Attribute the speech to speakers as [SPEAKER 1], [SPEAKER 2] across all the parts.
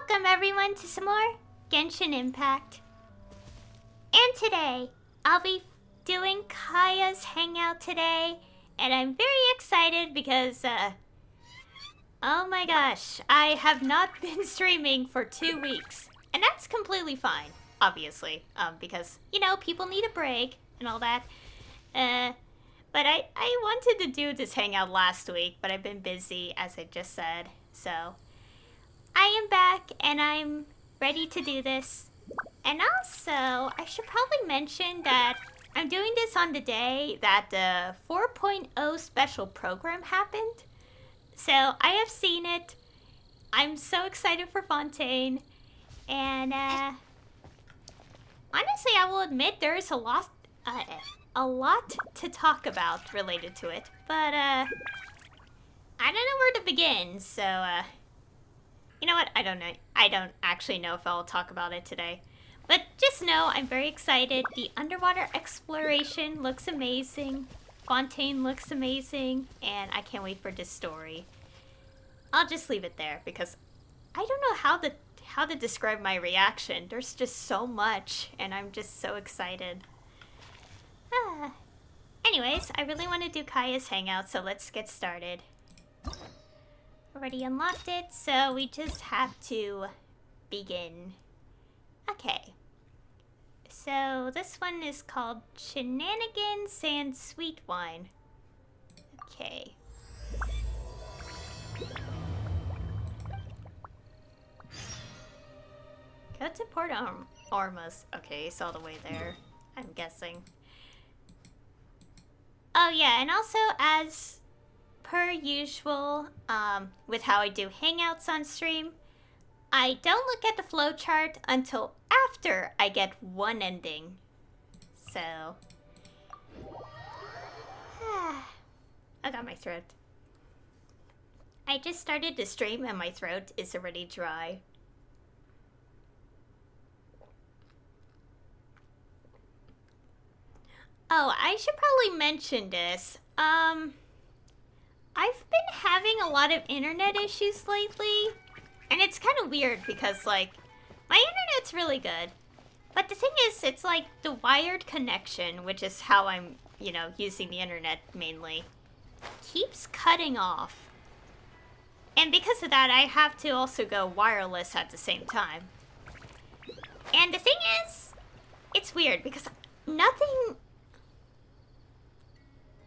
[SPEAKER 1] Welcome everyone to some more Genshin Impact. And today, I'll be doing Kaeya's Hangout today, and I'm very excited because, oh my gosh, I have not been streaming for 2 weeks. And that's completely fine, obviously, because, you know, people need a break and all that. But I wanted to do this Hangout last week, but I've been busy, as I just said, so I am back, and I'm ready to do this. And also, I should probably mention that I'm doing this on the day that the 4.0 special program happened. So, I have seen it. I'm so excited for Fontaine. And, honestly, I will admit there is a lot to talk about related to it. But, I don't know where to begin, so, you know what? I don't know. I don't actually know if I'll talk about it today. But just know I'm very excited. The underwater exploration looks amazing. Fontaine looks amazing. And I can't wait for this story. I'll just leave it there because I don't know how to describe my reaction. There's just so much and I'm just so excited. Anyways, I really want to do Kaeya's Hangout, so let's get started. Already unlocked it, so we just have to begin. Okay. So this one is called Shenanigans and Sweet Wine. Okay. Go to Port Ormus. Okay, it's all the way there, I'm guessing. Oh yeah, and also as per usual, with how I do hangouts on stream, I don't look at the flowchart until after I get one ending. So, I got my throat. I just started the stream and my throat is already dry. Oh, I should probably mention this. I've been having a lot of internet issues lately, and it's kind of weird because, like, my internet's really good, but the thing is, it's like the wired connection, which is how I'm, you know, using the internet mainly, keeps cutting off. And because of that, I have to also go wireless at the same time. And the thing is, it's weird because nothing...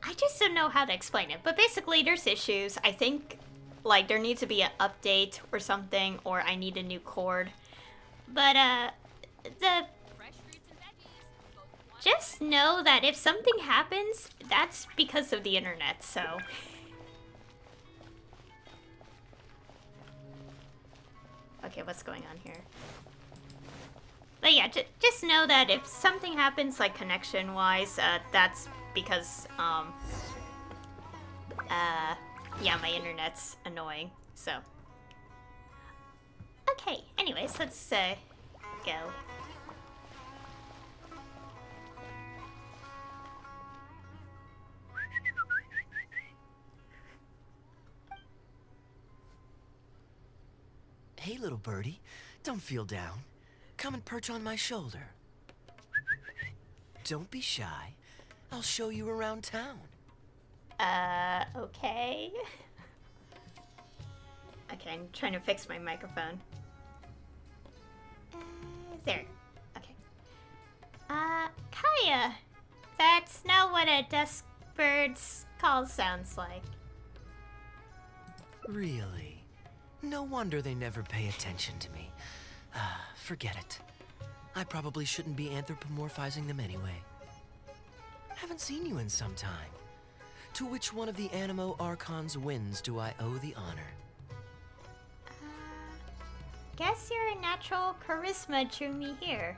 [SPEAKER 1] I just don't know how to explain it, but basically there's issues. I think, like, there needs to be an update or something, or I need a new cord. But, just know that if something happens, that's because of the internet, so... Okay, what's going on here? But yeah, just know that if something happens, like, connection-wise, that's... because, yeah, my internet's annoying, so. Okay, anyways, let's, go.
[SPEAKER 2] Hey, little birdie, don't feel down. Come and perch on my shoulder. Don't be shy. I'll show you around town.
[SPEAKER 1] Okay. Okay, I'm trying to fix my microphone. There. Okay. Kaeya. That's not what a dusk bird's call sounds like.
[SPEAKER 2] Really? No wonder they never pay attention to me. Forget it. I probably shouldn't be anthropomorphizing them anyway. Haven't seen you in some time. To which one of the Animo Archons wins do I owe the honor?
[SPEAKER 1] Guess your natural charisma drew me here.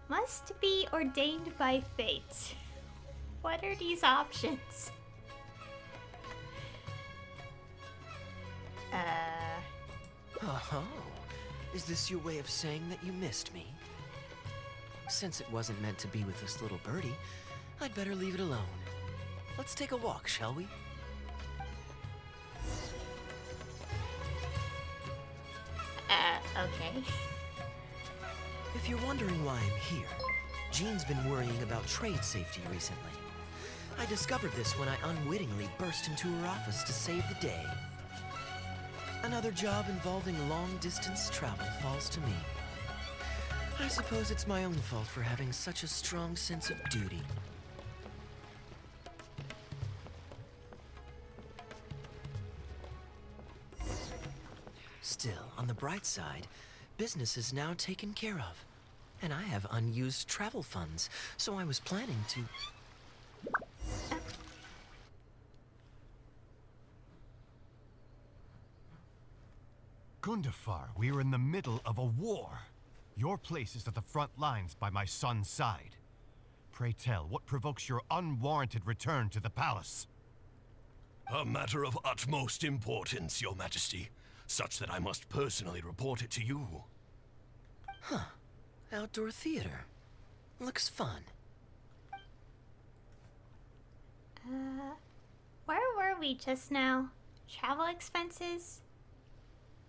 [SPEAKER 1] Must be ordained by fate. What are these options?
[SPEAKER 2] Oh, is this your way of saying that you missed me? Since it wasn't meant to be with this little birdie, I'd better leave it alone. Let's take a walk, shall we?
[SPEAKER 1] Okay.
[SPEAKER 2] If you're wondering why I'm here, Jean's been worrying about trade safety recently. I discovered this when I unwittingly burst into her office to save the day. Another job involving long-distance travel falls to me. I suppose it's my own fault for having such a strong sense of duty. Still, on the bright side, business is now taken care of. And I have unused travel funds, so I was planning to...
[SPEAKER 3] Gundafar, we are in the middle of a war. Your place is at the front lines by my son's side. Pray tell, what provokes your unwarranted return to the palace?
[SPEAKER 4] A matter of utmost importance, Your Majesty, such that I must personally report it to you.
[SPEAKER 2] Huh. Outdoor theater. Looks fun.
[SPEAKER 1] Where were we just now? Travel expenses?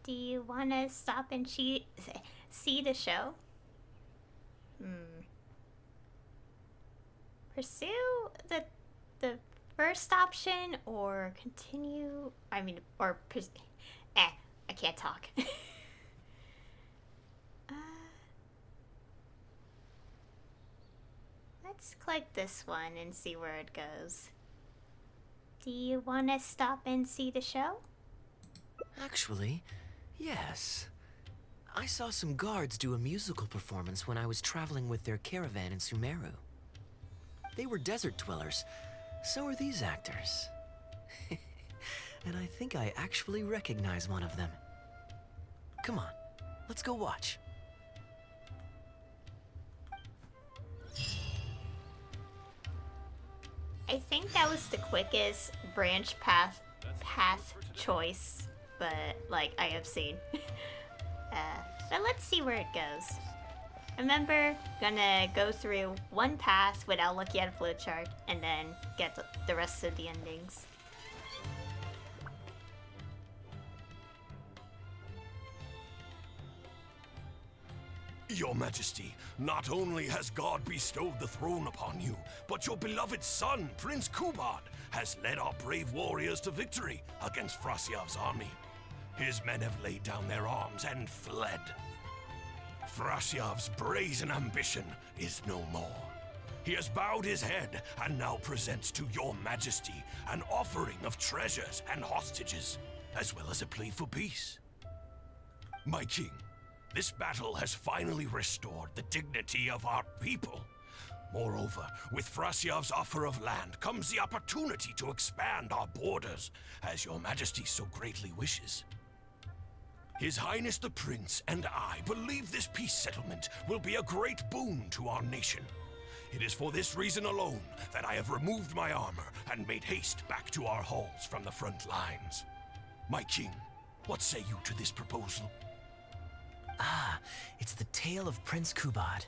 [SPEAKER 1] Do you want to stop and see the show? Pursue the first option or continue? I mean, or I can't talk. Let's click this one and see where it goes. Do you want to stop and see the show?
[SPEAKER 2] Actually, yes. I saw some guards do a musical performance when I was traveling with their caravan in Sumeru. They were desert dwellers, so are these actors. And I think I actually recognize one of them. Come on, let's go watch.
[SPEAKER 1] I think that was the quickest branch path choice, but like I have seen. But let's see where it goes. Remember, gonna go through one path without looking at a flowchart, and then get the rest of the endings.
[SPEAKER 4] Your Majesty, not only has God bestowed the throne upon you, but your beloved son, Prince Kubad, has led our brave warriors to victory against Frasyav's army. His men have laid down their arms and fled. Frasyav's brazen ambition is no more. He has bowed his head and now presents to your Majesty an offering of treasures and hostages, as well as a plea for peace. My king, this battle has finally restored the dignity of our people. Moreover, with Frasyav's offer of land comes the opportunity to expand our borders, as your Majesty so greatly wishes. His Highness the Prince and I believe this peace settlement will be a great boon to our nation. It is for this reason alone that I have removed my armor and made haste back to our halls from the front lines. My king, what say you to this proposal?
[SPEAKER 2] Ah, it's the tale of Prince Kubad.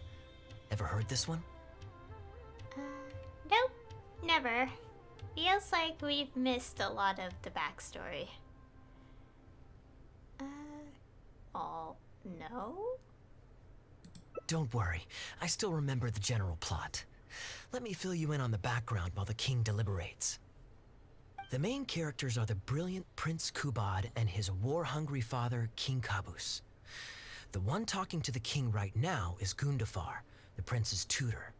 [SPEAKER 2] Ever heard this one?
[SPEAKER 1] Nope, never. Feels like we've missed a lot of the backstory. Oh, no?
[SPEAKER 2] Don't worry, I still remember the general plot. Let me fill you in on the background while the king deliberates. The main characters are the brilliant Prince Kubad and his war-hungry father, King Kabus. The one talking to the king right now is Gundafar, the prince's tutor.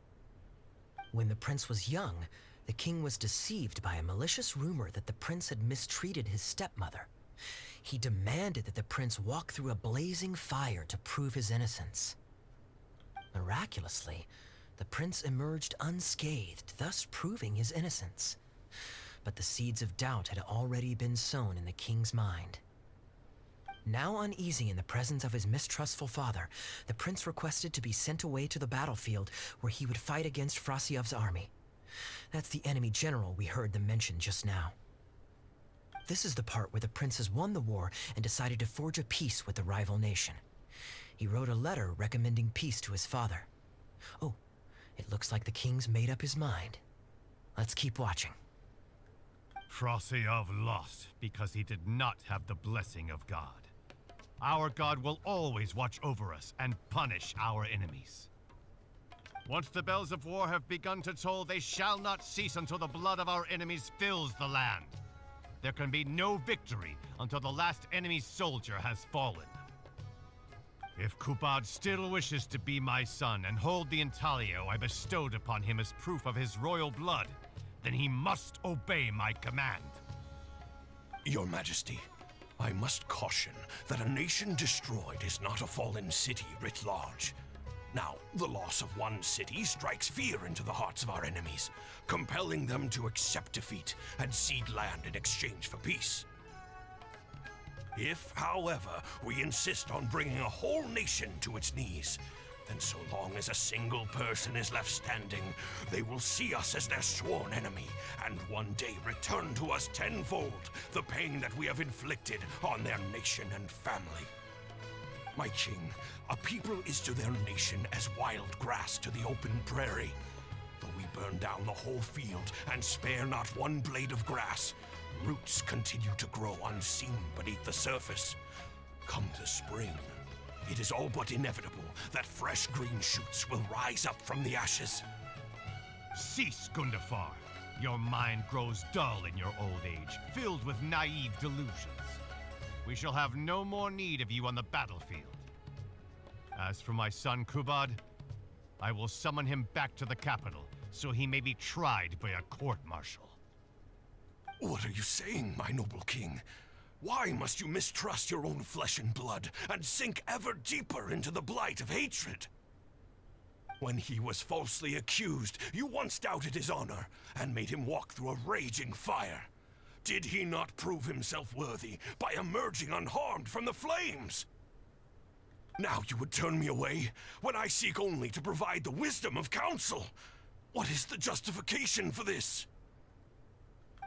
[SPEAKER 2] When the prince was young, the king was deceived by a malicious rumor that the prince had mistreated his stepmother. He demanded that the prince walk through a blazing fire to prove his innocence. Miraculously, the prince emerged unscathed, thus proving his innocence. But the seeds of doubt had already been sown in the king's mind. Now uneasy in the presence of his mistrustful father, the prince requested to be sent away to the battlefield where he would fight against Frasyav's army. That's the enemy general we heard them mention just now. This is the part where the prince has won the war and decided to forge a peace with the rival nation. He wrote a letter recommending peace to his father. Oh, it looks like the king's made up his mind. Let's keep watching.
[SPEAKER 3] Frasyav lost because he did not have the blessing of God. Our god will always watch over us and punish our enemies. Once the bells of war have begun to toll, they shall not cease until the blood of our enemies fills the land. There can be no victory until the last enemy soldier has fallen. If Kubad still wishes to be my son and hold the intaglio I bestowed upon him as proof of his royal blood, then he must obey my command.
[SPEAKER 4] Your Majesty, I must caution that a nation destroyed is not a fallen city writ large. Now, the loss of one city strikes fear into the hearts of our enemies, compelling them to accept defeat and cede land in exchange for peace. If, however, we insist on bringing a whole nation to its knees, then so long as a single person is left standing, they will see us as their sworn enemy, and one day return to us tenfold the pain that we have inflicted on their nation and family. My king, a people is to their nation as wild grass to the open prairie. Though we burn down the whole field and spare not one blade of grass, roots continue to grow unseen beneath the surface. Come the spring, it is all but inevitable that fresh green shoots will rise up from the ashes.
[SPEAKER 3] Cease, Gundafar. Your mind grows dull in your old age, filled with naive delusions. We shall have no more need of you on the battlefield. As for my son Kubad, I will summon him back to the capital, so he may be tried by a court-martial.
[SPEAKER 4] What are you saying, my noble king? Why must you mistrust your own flesh and blood and sink ever deeper into the blight of hatred? When he was falsely accused, you once doubted his honor and made him walk through a raging fire. Did he not prove himself worthy by emerging unharmed from the flames? Now you would turn me away when I seek only to provide the wisdom of counsel. What is the justification for this?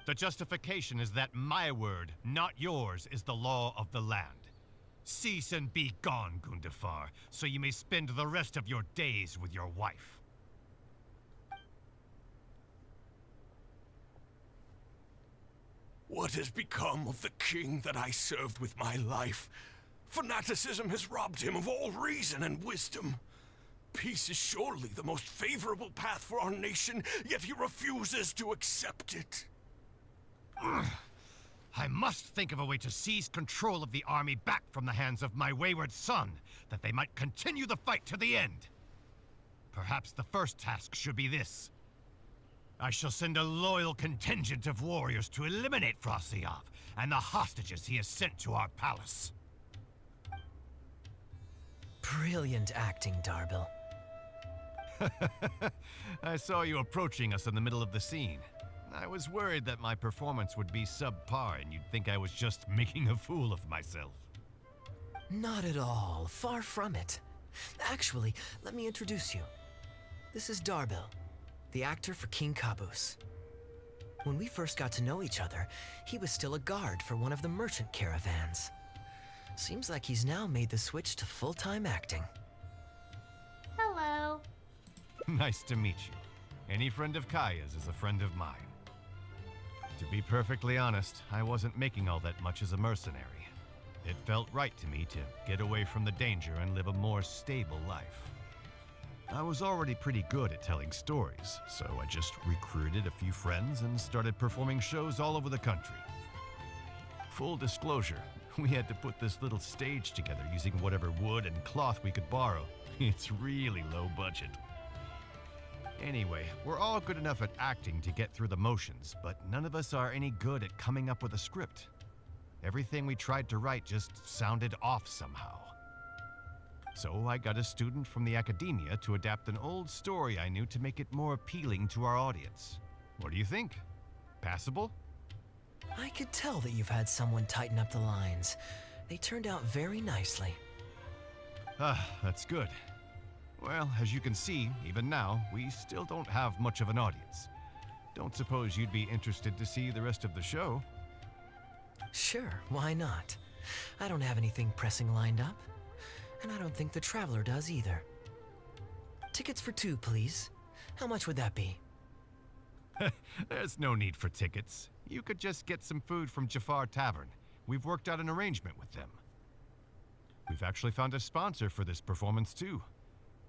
[SPEAKER 3] The justification is that my word, not yours, is the law of the land. Cease and be gone, Gundafar, so you may spend the rest of your days with your wife.
[SPEAKER 4] What has become of the king that I served with my life? Fanaticism has robbed him of all reason and wisdom. Peace is surely the most favorable path for our nation, yet he refuses to accept it.
[SPEAKER 3] I must think of a way to seize control of the army back from the hands of my wayward son, that they might continue the fight to the end. Perhaps the first task should be this. I shall send a loyal contingent of warriors to eliminate Frosiyov and the hostages he has sent to our palace.
[SPEAKER 2] Brilliant acting, Darbil.
[SPEAKER 3] I saw you approaching us in the middle of the scene. I was worried that my performance would be subpar and you'd think I was just making a fool of myself.
[SPEAKER 2] Not at all. Far from it. Actually, let me introduce you. This is Darbil, the actor for King Caboose. When we first got to know each other, he was still a guard for one of the merchant caravans. Seems like he's now made the switch to full-time acting.
[SPEAKER 1] Hello.
[SPEAKER 3] Nice to meet you. Any friend of Kaeya's is a friend of mine. To be perfectly honest, I wasn't making all that much as a mercenary. It felt right to me to get away from the danger and live a more stable life. I was already pretty good at telling stories, so I just recruited a few friends and started performing shows all over the country. Full disclosure, we had to put this little stage together using whatever wood and cloth we could borrow. It's really low budget. Anyway, we're all good enough at acting to get through the motions, but none of us are any good at coming up with a script. Everything we tried to write just sounded off somehow. So I got a student from the academia to adapt an old story I knew to make it more appealing to our audience. What do you think? Passable?
[SPEAKER 2] I could tell that you've had someone tighten up the lines. They turned out very nicely.
[SPEAKER 3] Ah, that's good. Well, as you can see, even now, we still don't have much of an audience. Don't suppose you'd be interested to see the rest of the show?
[SPEAKER 2] Sure, why not? I don't have anything pressing lined up. And I don't think the Traveler does either. Tickets for 2, please. How much would that be?
[SPEAKER 3] There's no need for tickets. You could just get some food from Jafar Tavern. We've worked out an arrangement with them. We've actually found a sponsor for this performance, too.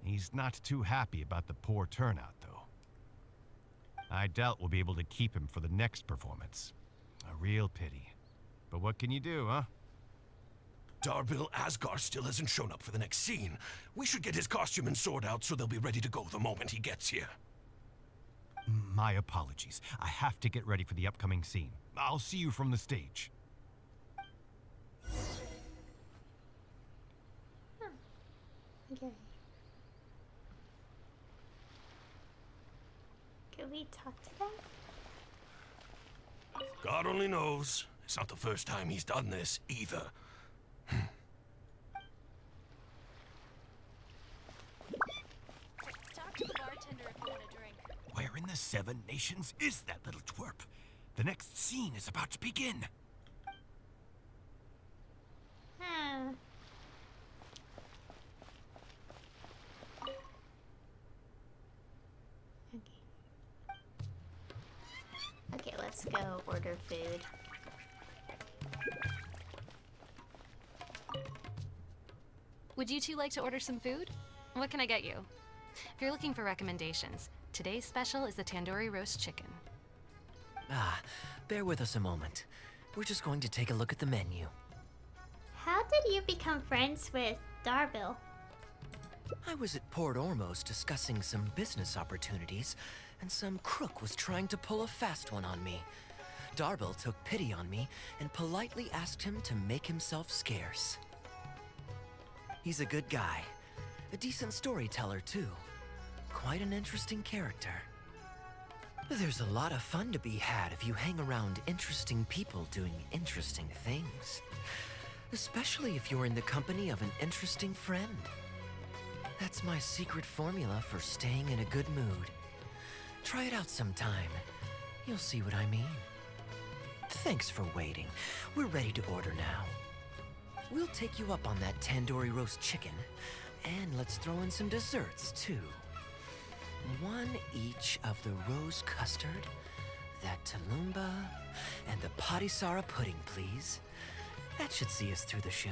[SPEAKER 3] He's not too happy about the poor turnout, though. I doubt we'll be able to keep him for the next performance. A real pity. But what can you do, huh?
[SPEAKER 4] Darbil Asgar still hasn't shown up for the next scene. We should get his costume and sword out so they'll be ready to go the moment he gets here.
[SPEAKER 3] My apologies. I have to get ready for the upcoming scene. I'll see you from the stage.
[SPEAKER 1] Okay. Can we talk to them?
[SPEAKER 4] God only knows. It's not the first time he's done this, either.
[SPEAKER 5] Talk to the bartender if you want a drink.
[SPEAKER 3] Where in the Seven Nations is that little twerp? The next scene is about to begin.
[SPEAKER 1] Hmm. Okay, let's go order food.
[SPEAKER 5] Would you two like to order some food? What can I get you? If you're looking for recommendations, today's special is the tandoori roast chicken.
[SPEAKER 2] Bear with us a moment. We're just going to take a look at the menu.
[SPEAKER 1] How did you become friends with Darbil?
[SPEAKER 2] I was at Port Ormos discussing some business opportunities, and some crook was trying to pull a fast one on me. Darbil took pity on me and politely asked him to make himself scarce. He's a good guy. A decent storyteller, too. Quite an interesting character. There's a lot of fun to be had if you hang around interesting people doing interesting things. Especially if you're in the company of an interesting friend. That's my secret formula for staying in a good mood. Try it out sometime. You'll see what I mean. Thanks for waiting. We're ready to order now. We'll take you up on that tandoori roast chicken, and let's throw in some desserts, too. One each of the rose custard, that talumba, and the patisara pudding, please. That should see us through the show.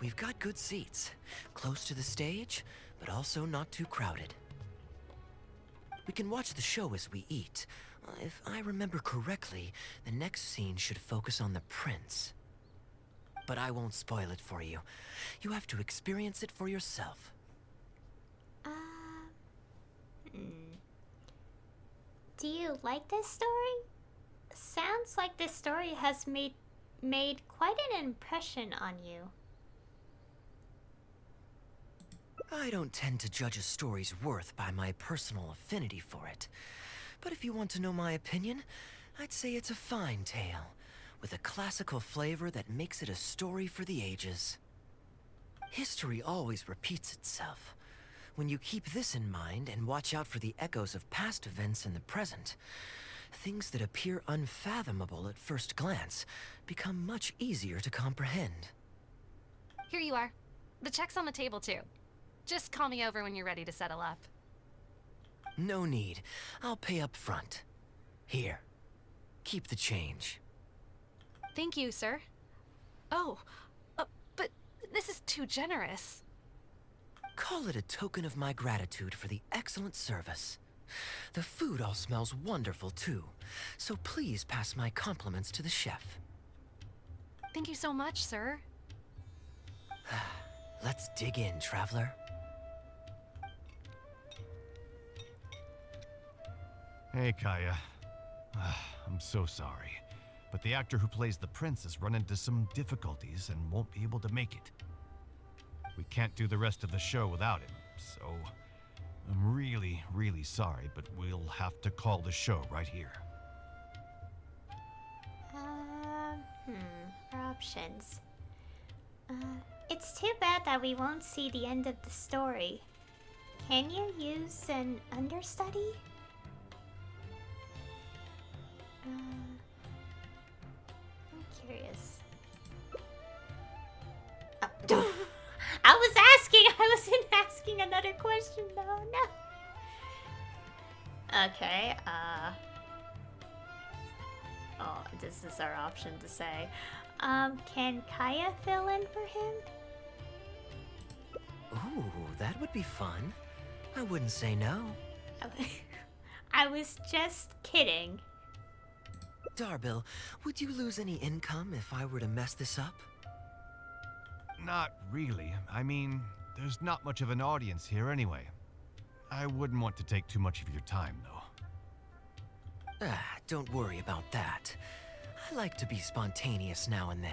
[SPEAKER 2] We've got good seats, close to the stage, but also not too crowded. We can watch the show as we eat. If I remember correctly, the next scene should focus on the prince. But I won't spoil it for you. You have to experience it for yourself.
[SPEAKER 1] Do you like this story? Sounds like this story has made quite an impression on you.
[SPEAKER 2] I don't tend to judge a story's worth by my personal affinity for it. But if you want to know my opinion, I'd say it's a fine tale, with a classical flavor that makes it a story for the ages. History always repeats itself. When you keep this in mind and watch out for the echoes of past events in the present, things that appear unfathomable at first glance become much easier to comprehend.
[SPEAKER 5] Here you are. The check's on the table, too. Just call me over when you're ready to settle up.
[SPEAKER 2] No need. I'll pay up front. Here. Keep the change.
[SPEAKER 5] Thank you, sir. Oh, but this is too generous.
[SPEAKER 2] Call it a token of my gratitude for the excellent service. The food all smells wonderful, too, so please pass my compliments to the chef.
[SPEAKER 5] Thank you so much, sir.
[SPEAKER 2] Let's dig in, traveler.
[SPEAKER 3] Hey, Kaeya. I'm so sorry, but the actor who plays the prince has run into some difficulties and won't be able to make it. We can't do the rest of the show without him, so I'm really, really sorry, but we'll have to call the show right here.
[SPEAKER 1] Our options. It's too bad that we won't see the end of the story. Can you use an understudy? I'm curious. I wasn't asking another question though, no. Okay, oh, this is our option to say. Can Kaeya fill in for him?
[SPEAKER 2] Ooh, that would be fun. I wouldn't say no.
[SPEAKER 1] I was just kidding.
[SPEAKER 2] Darbil, would you lose any income if I were to mess this up?
[SPEAKER 3] Not really. I mean, there's not much of an audience here anyway. I wouldn't want to take too much of your time, though.
[SPEAKER 2] Don't worry about that. I like to be spontaneous now and then.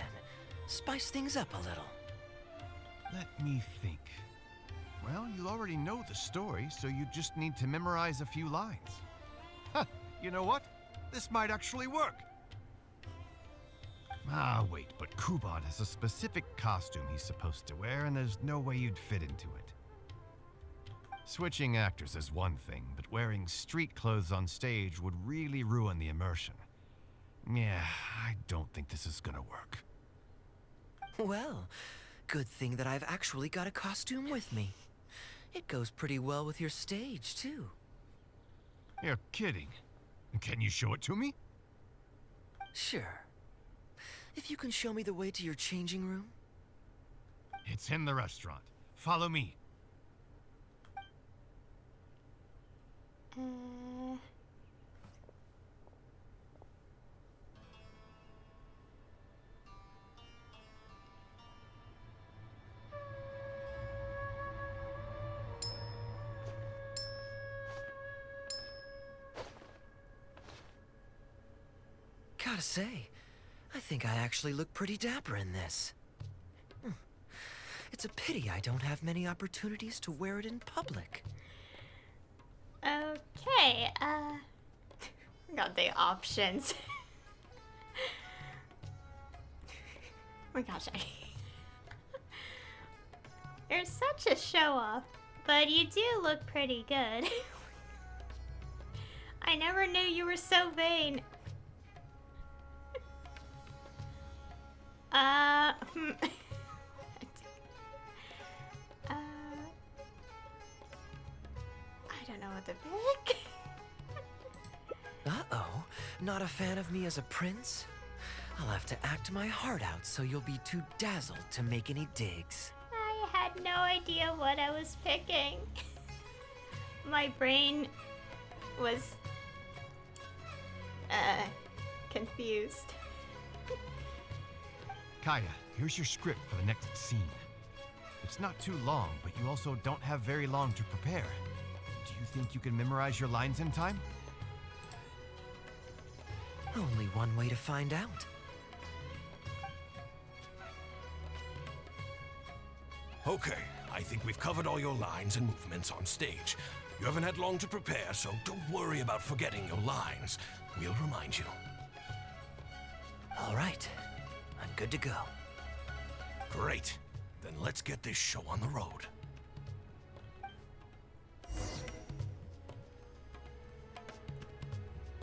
[SPEAKER 2] Spice things up a little.
[SPEAKER 3] Let me think. Well, you already know the story, so you just need to memorize a few lines. Huh, you know what? This might actually work. Ah, wait, but Kubot has a specific costume he's supposed to wear, and there's no way you'd fit into it. Switching actors is one thing, but wearing street clothes on stage would really ruin the immersion. Yeah, I don't think this is gonna work.
[SPEAKER 2] Well, good thing that I've actually got a costume with me. It goes pretty well with your stage, too.
[SPEAKER 3] You're kidding. Can you show it to me?
[SPEAKER 2] Sure. If you can show me the way to your changing room?
[SPEAKER 3] It's in the restaurant. Follow me.
[SPEAKER 2] Gotta say, I think I actually look pretty dapper in this. It's a pity I don't have many opportunities to wear it in public.
[SPEAKER 1] Okay, got the options. Oh my gosh, you're such a show-off, but you do look pretty good. I never knew you were so vain. I don't know what to pick.
[SPEAKER 2] Uh-oh, not a fan of me as a prince? I'll have to act my heart out so you'll be too dazzled to make any digs.
[SPEAKER 1] I had no idea what I was picking. My brain was confused.
[SPEAKER 3] Kaeya, here's your script for the next scene. It's not too long, but you also don't have very long to prepare. Do you think you can memorize your lines in time?
[SPEAKER 2] Only one way to find out.
[SPEAKER 4] Okay, I think we've covered all your lines and movements on stage. You haven't had long to prepare, so don't worry about forgetting your lines. We'll remind you.
[SPEAKER 2] All right, I'm good to go.
[SPEAKER 4] Great. Then let's get this show on the road.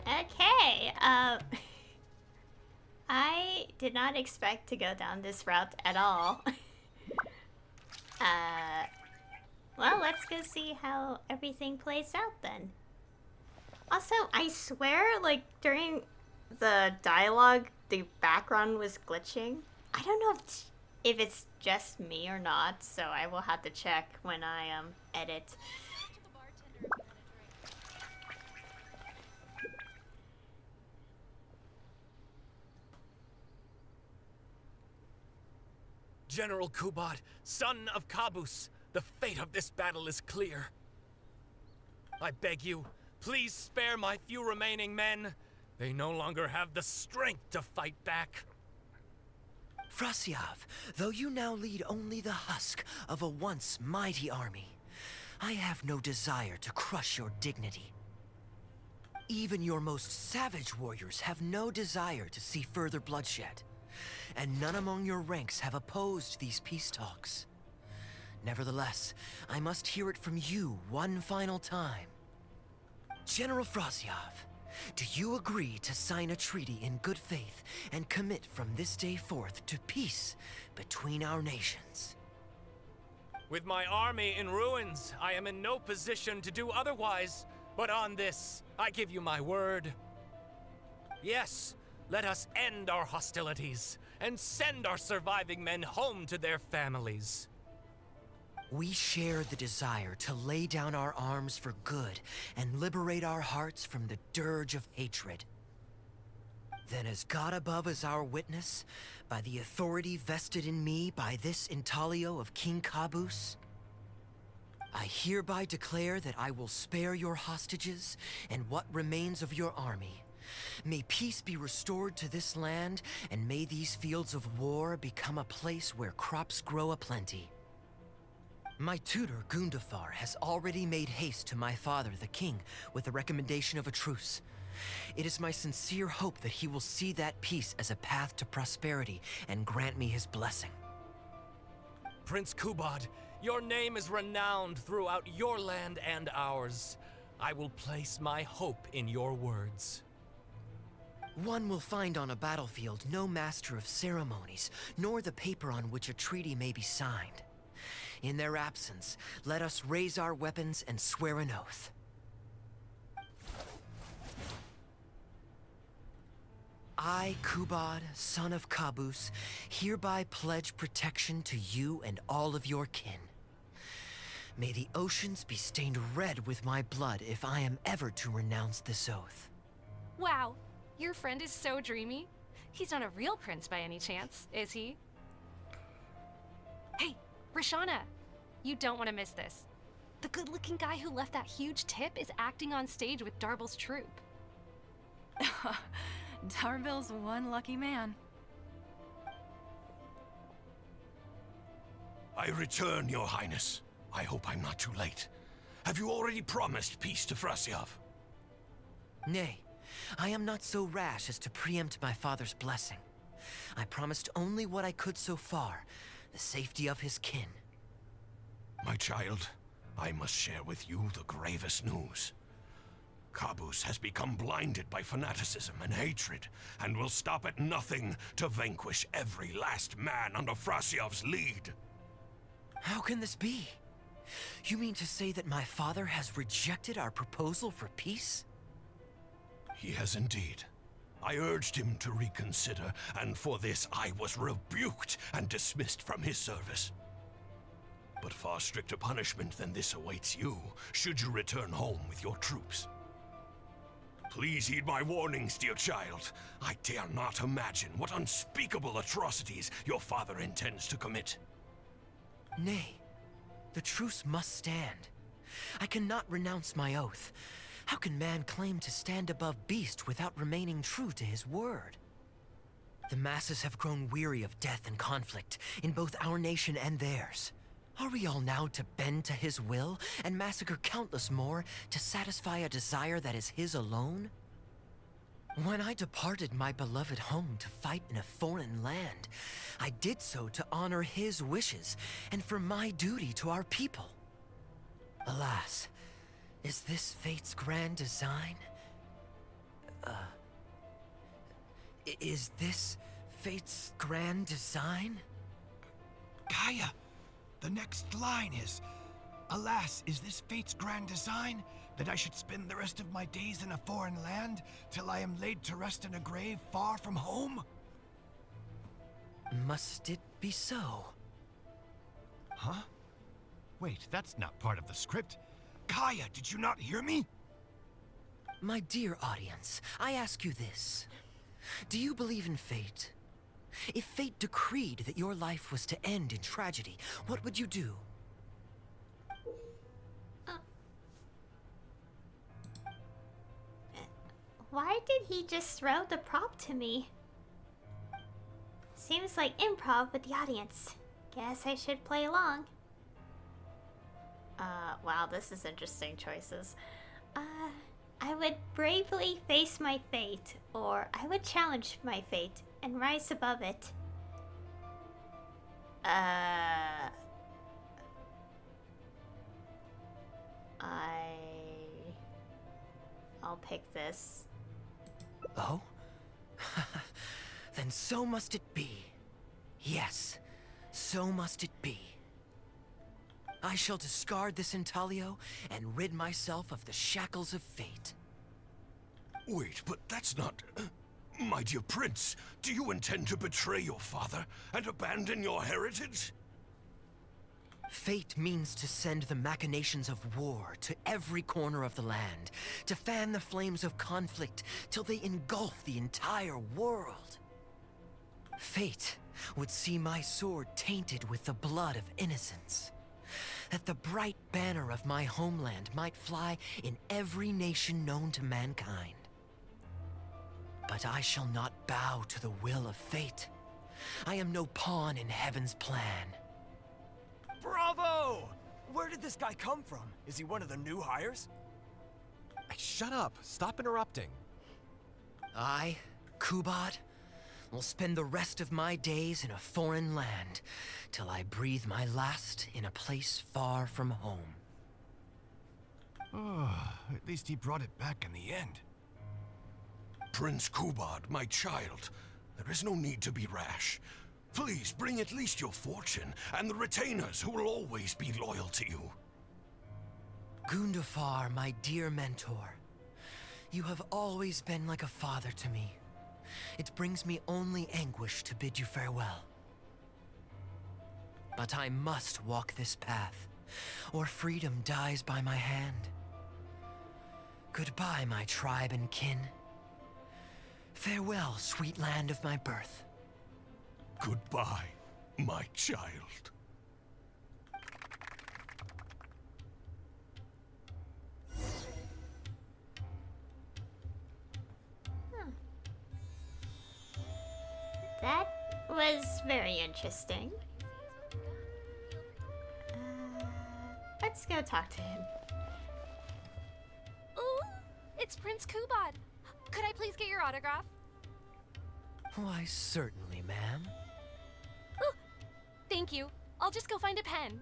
[SPEAKER 1] Okay, I did not expect to go down this route at all. Well, let's go see how everything plays out then. Also, I swear, like, during the dialogue, the background was glitching. I don't know if it's just me or not, so I will have to check when I, edit.
[SPEAKER 6] General Kubot, son of Kabus, the fate of this battle is clear. I beg you, please spare my few remaining men. They no longer have the strength to fight back.
[SPEAKER 2] Frosyav, though you now lead only the husk of a once mighty army, I have no desire to crush your dignity. Even your most savage warriors have no desire to see further bloodshed, and none among your ranks have opposed these peace talks. Nevertheless, I must hear it from you one final time. General Frosyav, do you agree to sign a treaty in good faith and commit from this day forth to peace between our nations?
[SPEAKER 6] With my army in ruins, I am in no position to do otherwise. But on this, I give you my word. Yes, let us end our hostilities and send our surviving men home to their families.
[SPEAKER 2] We share the desire to lay down our arms for good and liberate our hearts from the dirge of hatred. Then as God above is our witness, by the authority vested in me by this intaglio of King Caboose, I hereby declare that I will spare your hostages and what remains of your army. May peace be restored to this land, and may these fields of war become a place where crops grow aplenty. My tutor, Gundafar, has already made haste to my father, the king, with the recommendation of a truce. It is my sincere hope that he will see that peace as a path to prosperity and grant me his blessing.
[SPEAKER 6] Prince Kubad, your name is renowned throughout your land and ours. I will place my hope in your words.
[SPEAKER 2] One will find on a battlefield no master of ceremonies, nor the paper on which a treaty may be signed. In their absence, let us raise our weapons and swear an oath. I, Kubad, son of Caboose, hereby pledge protection to you and all of your kin. May the oceans be stained red with my blood if I am ever to renounce this oath.
[SPEAKER 5] Wow, your friend is so dreamy. He's not a real prince by any chance, is he? Hey, Rashana, you don't want to miss this. The good-looking guy who left that huge tip is acting on stage with Darbel's troupe.
[SPEAKER 7] Darbel's one lucky man.
[SPEAKER 4] I return, Your Highness. I hope I'm not too late. Have you already promised peace to Frasyov?
[SPEAKER 2] Nay, I am not so rash as to preempt my father's blessing. I promised only what I could so far, the safety of his kin.
[SPEAKER 4] My child, I must share with you the gravest news. Caboose has become blinded by fanaticism and hatred, and will stop at nothing to vanquish every last man under Frasyov's lead.
[SPEAKER 2] How can this be? You mean to say that my father has rejected our proposal for peace?
[SPEAKER 4] He has indeed. I urged him to reconsider, and for this I was rebuked and dismissed from his service. But far stricter punishment than this awaits you, should you return home with your troops. Please heed my warnings, dear child. I dare not imagine what unspeakable atrocities your father intends to commit.
[SPEAKER 2] Nay, the truce must stand. I cannot renounce my oath. How can man claim to stand above beast without remaining true to his word? The masses have grown weary of death and conflict in both our nation and theirs. Are we all now to bend to his will and massacre countless more to satisfy a desire that is his alone? When I departed my beloved home to fight in a foreign land, I did so to honor his wishes and for my duty to our people. Alas, is this fate's grand design? Is this fate's grand design?
[SPEAKER 8] Kaeya, the next line is, alas, is this fate's grand design, that I should spend the rest of my days in a foreign land, till I am laid to rest in a grave far from home?
[SPEAKER 2] Must it be so?
[SPEAKER 3] Huh? Wait, that's not part of the script.
[SPEAKER 8] Kaeya, did you not hear me?
[SPEAKER 2] My dear audience, I ask you this. Do you believe in fate? If fate decreed that your life was to end in tragedy, what would you do?
[SPEAKER 1] Why did he just throw the prop to me? Seems like improv with the audience. Guess I should play along. Wow, this is interesting choices. I would bravely face my fate, or I would challenge my fate and rise above it. I'll pick this.
[SPEAKER 2] Oh? Then so must it be. Yes, so must it be. I shall discard this intaglio and rid myself of the shackles of fate.
[SPEAKER 4] Wait, but that's not... My dear prince, do you intend to betray your father and abandon your heritage?
[SPEAKER 2] Fate means to send the machinations of war to every corner of the land, to fan the flames of conflict till they engulf the entire world. Fate would see my sword tainted with the blood of innocence, that the bright banner of my homeland might fly in every nation known to mankind. But I shall not bow to the will of fate. I am no pawn in heaven's plan.
[SPEAKER 9] Bravo! Where did this guy come from? Is he one of the new hires?
[SPEAKER 10] Hey, shut up. Stop interrupting.
[SPEAKER 2] I, Kubad, will spend the rest of my days in a foreign land till I breathe my last in a place far from home.
[SPEAKER 8] Oh, at least he brought it back in the end.
[SPEAKER 4] Prince Kubad, my child, there is no need to be rash. Please bring at least your fortune and the retainers who will always be loyal to you.
[SPEAKER 2] Gundafar, my dear mentor, you have always been like a father to me. It brings me only anguish to bid you farewell. But I must walk this path, or freedom dies by my hand. Goodbye, my tribe and kin. Farewell, sweet land of my birth.
[SPEAKER 4] Goodbye, my child.
[SPEAKER 1] That was very interesting. Let's go talk to him.
[SPEAKER 5] Ooh, it's Prince Kubad. Could I please get your autograph?
[SPEAKER 2] Why, certainly, ma'am.
[SPEAKER 5] Ooh, thank you. I'll just go find a pen.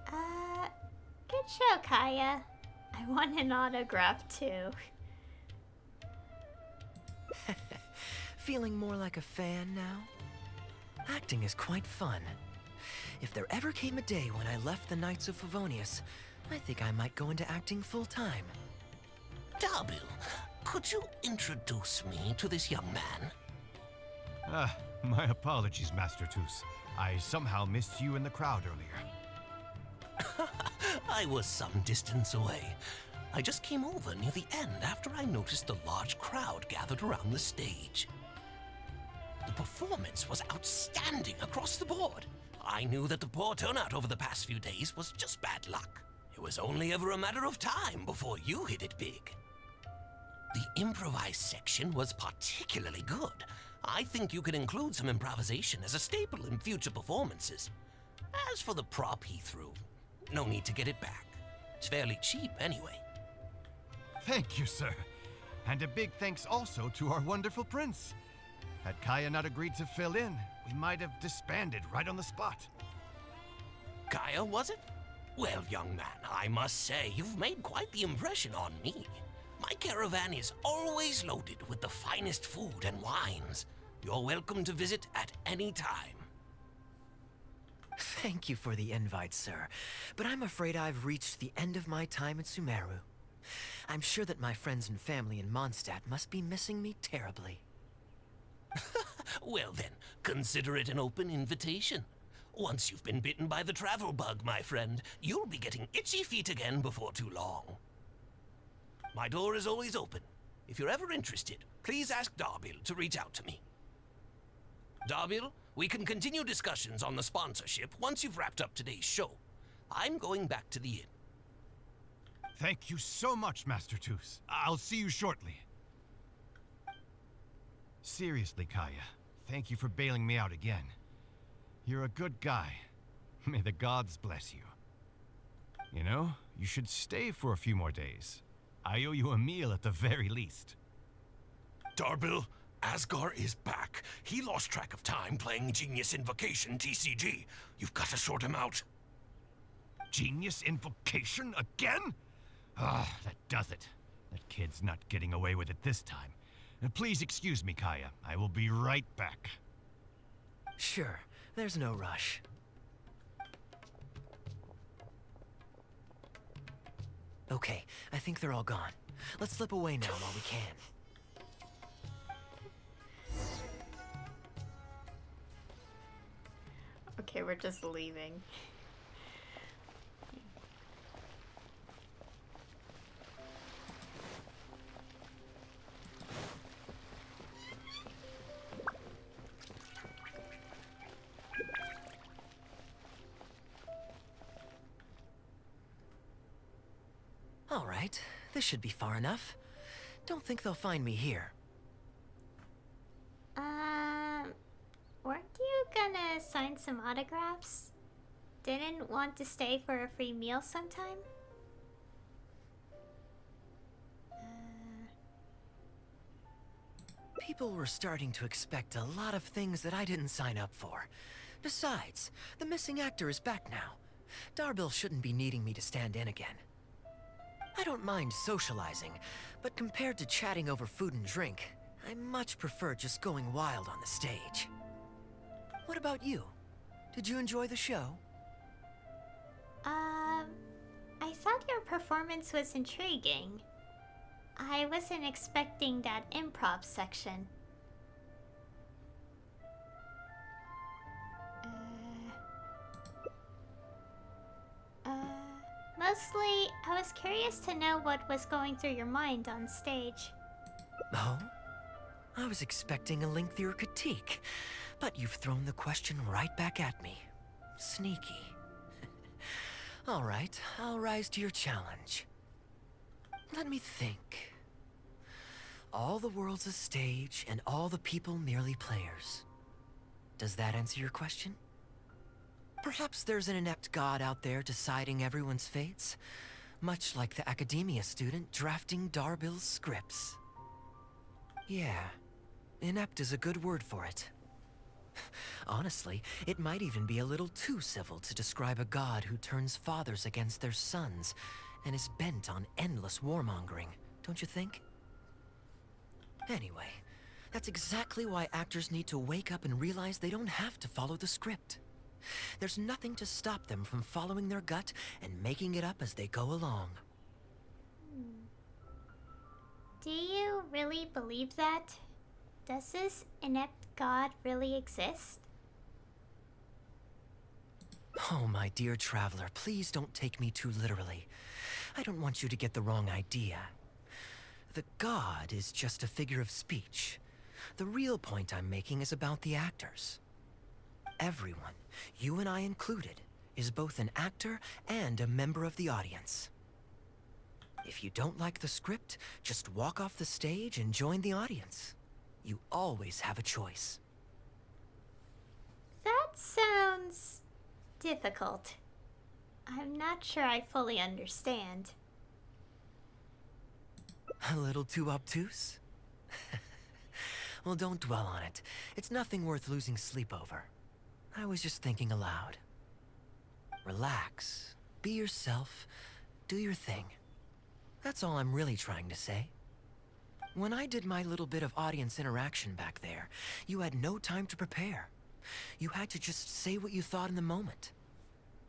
[SPEAKER 1] Good show, Kaeya. I want an autograph too.
[SPEAKER 2] Feeling more like a fan now? Acting is quite fun. If there ever came a day when I left the Knights of Favonius, I think I might go into acting full-time.
[SPEAKER 11] Darbil, could you introduce me to this young man?
[SPEAKER 3] My apologies, Master Toos. I somehow missed you in the crowd earlier.
[SPEAKER 11] I was some distance away. I just came over near the end after I noticed a large crowd gathered around the stage. The performance was outstanding across the board. I knew that the poor turnout over the past few days was just bad luck. It was only ever a matter of time before you hit it big. The improvised section was particularly good. I think you could include some improvisation as a staple in future performances. As for the prop he threw, no need to get it back. It's fairly cheap anyway.
[SPEAKER 3] Thank you, sir. And a big thanks also to our wonderful prince. Had Kaeya not agreed to fill in, we might have disbanded right on the spot.
[SPEAKER 11] Kaeya, was it? Well, young man, I must say you've made quite the impression on me. My caravan is always loaded with the finest food and wines. You're welcome to visit at any time.
[SPEAKER 2] Thank you for the invite, sir, but I'm afraid I've reached the end of my time at Sumeru. I'm sure that my friends and family in Mondstadt must be missing me terribly.
[SPEAKER 11] Well then, consider it an open invitation. Once you've been bitten by the travel bug, my friend, you'll be getting itchy feet again before too long. My door is always open. If you're ever interested, please ask Darbil to reach out to me. Darbil, we can continue discussions on the sponsorship once you've wrapped up today's show. I'm going back to the inn.
[SPEAKER 3] Thank you so much, Master Toos. I'll see you shortly. Seriously, Kaeya, thank you for bailing me out again. You're a good guy. May the gods bless you. You know, you should stay for a few more days. I owe you a meal at the very least.
[SPEAKER 4] Darbil, Asgar is back. He lost track of time playing Genius Invocation TCG. You've got to sort him out.
[SPEAKER 3] Genius Invocation again? Ah, that does it. That kid's not getting away with it this time. Please excuse me, Kaeya. I will be right back.
[SPEAKER 2] Sure, there's no rush. Okay, I think they're all gone. Let's slip away now while we can.
[SPEAKER 1] Okay, we're just leaving.
[SPEAKER 2] All right, this should be far enough. Don't think they'll find me here.
[SPEAKER 1] Weren't you gonna sign some autographs? Didn't want to stay for a free meal sometime?
[SPEAKER 2] People were starting to expect a lot of things that I didn't sign up for. Besides, the missing actor is back now. Darbil shouldn't be needing me to stand in again. I don't mind socializing, but compared to chatting over food and drink, I much prefer just going wild on the stage. What about you? Did you enjoy the show?
[SPEAKER 1] I thought your performance was intriguing. I wasn't expecting that improv section. Mostly, I was curious to know what was going through your mind on stage.
[SPEAKER 2] Oh? I was expecting a lengthier critique, but you've thrown the question right back at me. Sneaky. All right, I'll rise to your challenge. Let me think. All the world's a stage, and all the people merely players. Does that answer your question? Perhaps there's an inept god out there deciding everyone's fates, much like the academia student drafting Darbil's scripts. Yeah, inept is a good word for it. Honestly, it might even be a little too civil to describe a god who turns fathers against their sons and is bent on endless warmongering, don't you think? Anyway, that's exactly why actors need to wake up and realize they don't have to follow the script. There's nothing to stop them from following their gut and making it up as they go along.
[SPEAKER 1] Do you really believe that? Does this inept god really exist?
[SPEAKER 2] Oh, my dear traveler, please don't take me too literally. I don't want you to get the wrong idea. The god is just a figure of speech. The real point I'm making is about the actors. Everyone, you and I included, is both an actor and a member of the audience. If you don't like the script, just walk off the stage and join the audience. You always have a choice.
[SPEAKER 1] That sounds difficult. I'm not sure I fully understand.
[SPEAKER 2] A little too obtuse? Well, don't dwell on it. It's nothing worth losing sleep over. I was just thinking aloud. Relax, be yourself, do your thing. That's all I'm really trying to say. When I did my little bit of audience interaction back there, you had no time to prepare. You had to just say what you thought in the moment.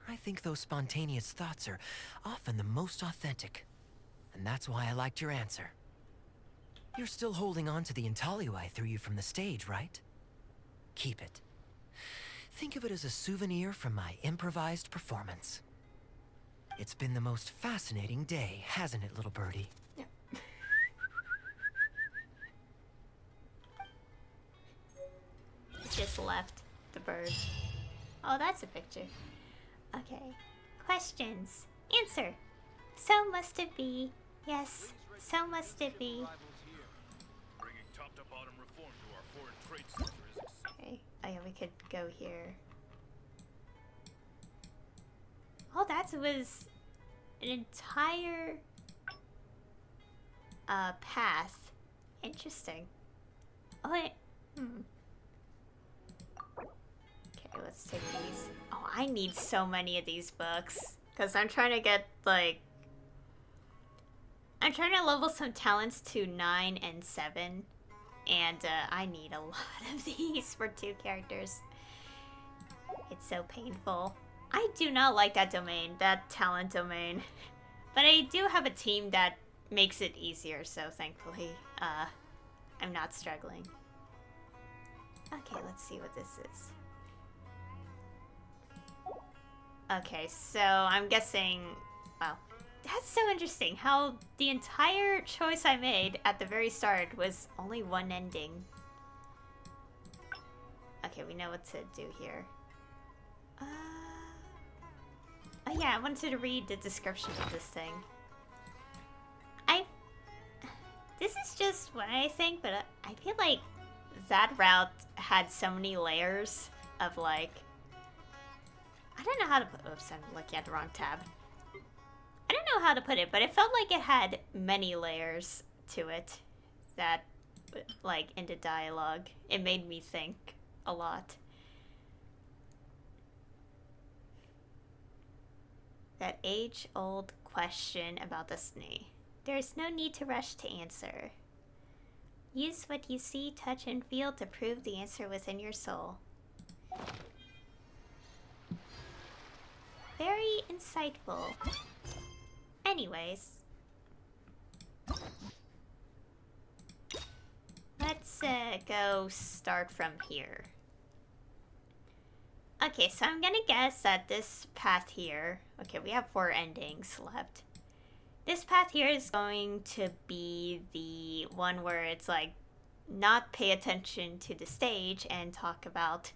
[SPEAKER 2] I think those spontaneous thoughts are often the most authentic. And that's why I liked your answer. You're still holding on to the intaglio I threw you from the stage, right? Keep it. Think of it as a souvenir from my improvised performance. It's been the most fascinating day, hasn't it, little birdie?
[SPEAKER 1] Just left the bird. Oh, that's a picture. Okay. Questions. Answer. So must it be. Yes, so must it be. Okay. Oh yeah, we could go here. Oh, that was an entire path. Interesting. Oh wait. Okay, let's take these. Oh, I need so many of these books. Because I'm trying to get, like... I'm trying to level some talents to 9 and 7. And I need a lot of these for 2 characters. It's so painful. I do not like that domain. That talent domain. But I do have a team that makes it easier, so thankfully, I'm not struggling. Okay, let's see what this is. Okay, so I'm guessing... Wow. That's so interesting how the entire choice I made at the very start was only one ending. Okay, we know what to do here. Oh yeah, I wanted to read the description of this thing. This is just what I think, but I feel like that route had so many layers of like... I don't know how to put... Oops, I'm looking at the wrong tab. I don't know how to put it, but it felt like it had many layers to it that, like, in the dialogue, it made me think a lot. That age-old question about destiny. There is no need to rush to answer. Use what you see, touch, and feel to prove the answer within your soul. Very insightful. Anyways. Let's go start from here. Okay, so I'm gonna guess that this path here... Okay, we have 4 endings left. This path here is going to be the one where it's like, not pay attention to the stage and talk about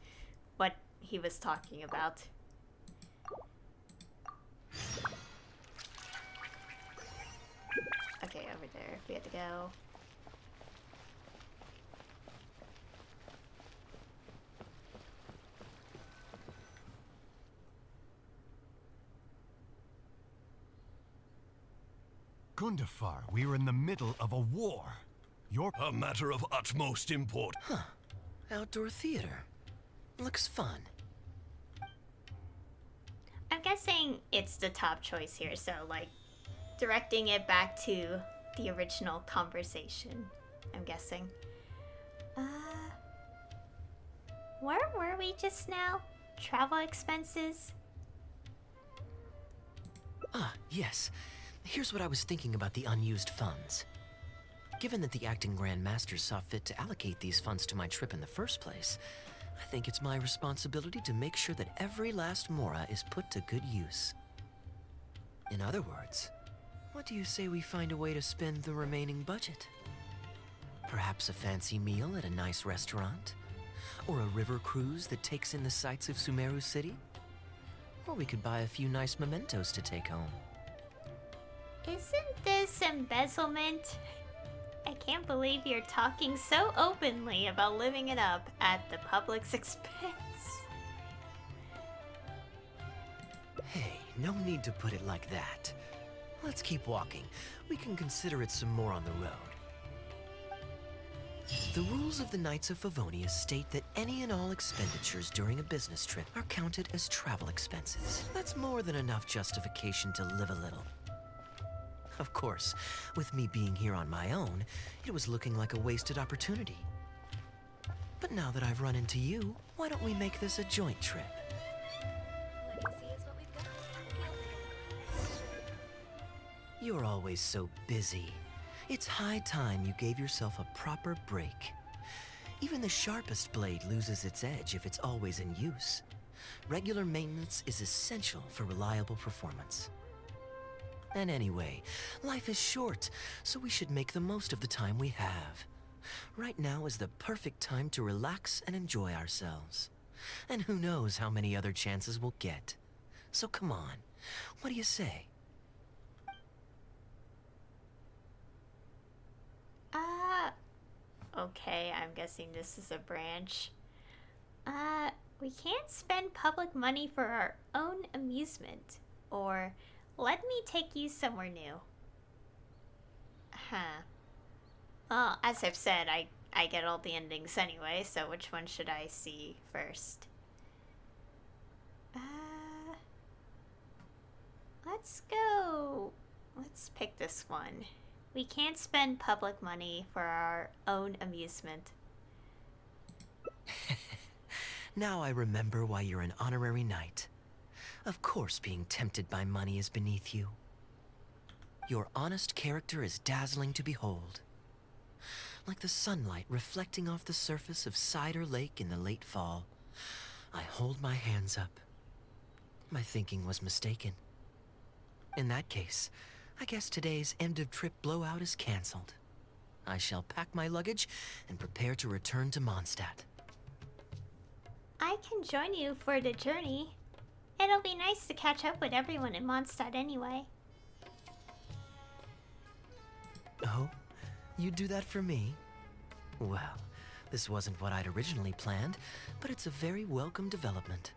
[SPEAKER 1] what he was talking about. Okay, over there. We have to go.
[SPEAKER 3] Gundafar, we are in the middle of a war.
[SPEAKER 4] A matter of utmost import.
[SPEAKER 2] Huh. Outdoor theater. Looks fun.
[SPEAKER 1] I'm guessing it's the top choice here, so like directing it back to the original conversation, I'm guessing. Where were we just now? Travel expenses?
[SPEAKER 2] Ah, yes. Here's what I was thinking about the unused funds. Given that the acting Grand Masters saw fit to allocate these funds to my trip in the first place, I think it's my responsibility to make sure that every last mora is put to good use. In other words, what do you say we find a way to spend the remaining budget? Perhaps a fancy meal at a nice restaurant? Or a river cruise that takes in the sights of Sumeru City? Or we could buy a few nice mementos to take home.
[SPEAKER 1] Isn't this embezzlement? I can't believe you're talking so openly about living it up at the public's expense.
[SPEAKER 2] Hey, no need to put it like that. Let's keep walking. We can consider it some more on the road. The rules of the Knights of Favonius state that any and all expenditures during a business trip are counted as travel expenses. That's more than enough justification to live a little. Of course, with me being here on my own, it was looking like a wasted opportunity. But now that I've run into you, why don't we make this a joint trip? You're always so busy. It's high time you gave yourself a proper break. Even the sharpest blade loses its edge if it's always in use. Regular maintenance is essential for reliable performance. And anyway, life is short, so we should make the most of the time we have. Right now is the perfect time to relax and enjoy ourselves. And who knows how many other chances we'll get. So come on, what do you say?
[SPEAKER 1] Okay, I'm guessing this is a branch. We can't spend public money for our own amusement. Or, let me take you somewhere new. Huh. Well, as I've said, I get all the endings anyway, so which one should I see first? Let's go. Let's pick this one. We can't spend public money for our own amusement.
[SPEAKER 2] Now I remember why you're an honorary knight. Of course being tempted by money is beneath you. Your honest character is dazzling to behold. Like the sunlight reflecting off the surface of Cider Lake in the late fall, I hold my hands up. My thinking was mistaken. In that case, I guess today's end-of-trip blowout is cancelled. I shall pack my luggage and prepare to return to Mondstadt.
[SPEAKER 1] I can join you for the journey. It'll be nice to catch up with everyone in Mondstadt anyway.
[SPEAKER 2] Oh? You'd do that for me? Well, this wasn't what I'd originally planned, but it's a very welcome development.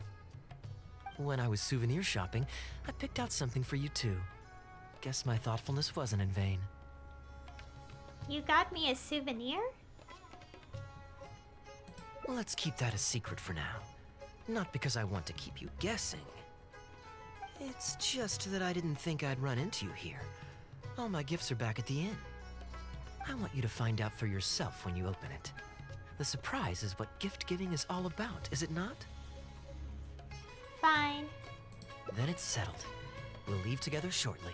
[SPEAKER 2] When I was souvenir shopping, I picked out something for you too. Guess my thoughtfulness wasn't in vain.
[SPEAKER 1] You got me a souvenir?
[SPEAKER 2] Well, let's keep that a secret for now. Not because I want to keep you guessing. It's just that I didn't think I'd run into you here. All my gifts are back at the inn. I want you to find out for yourself when you open it. The surprise is what gift giving is all about, is it not?
[SPEAKER 1] Fine.
[SPEAKER 2] Then it's settled. We'll leave together shortly.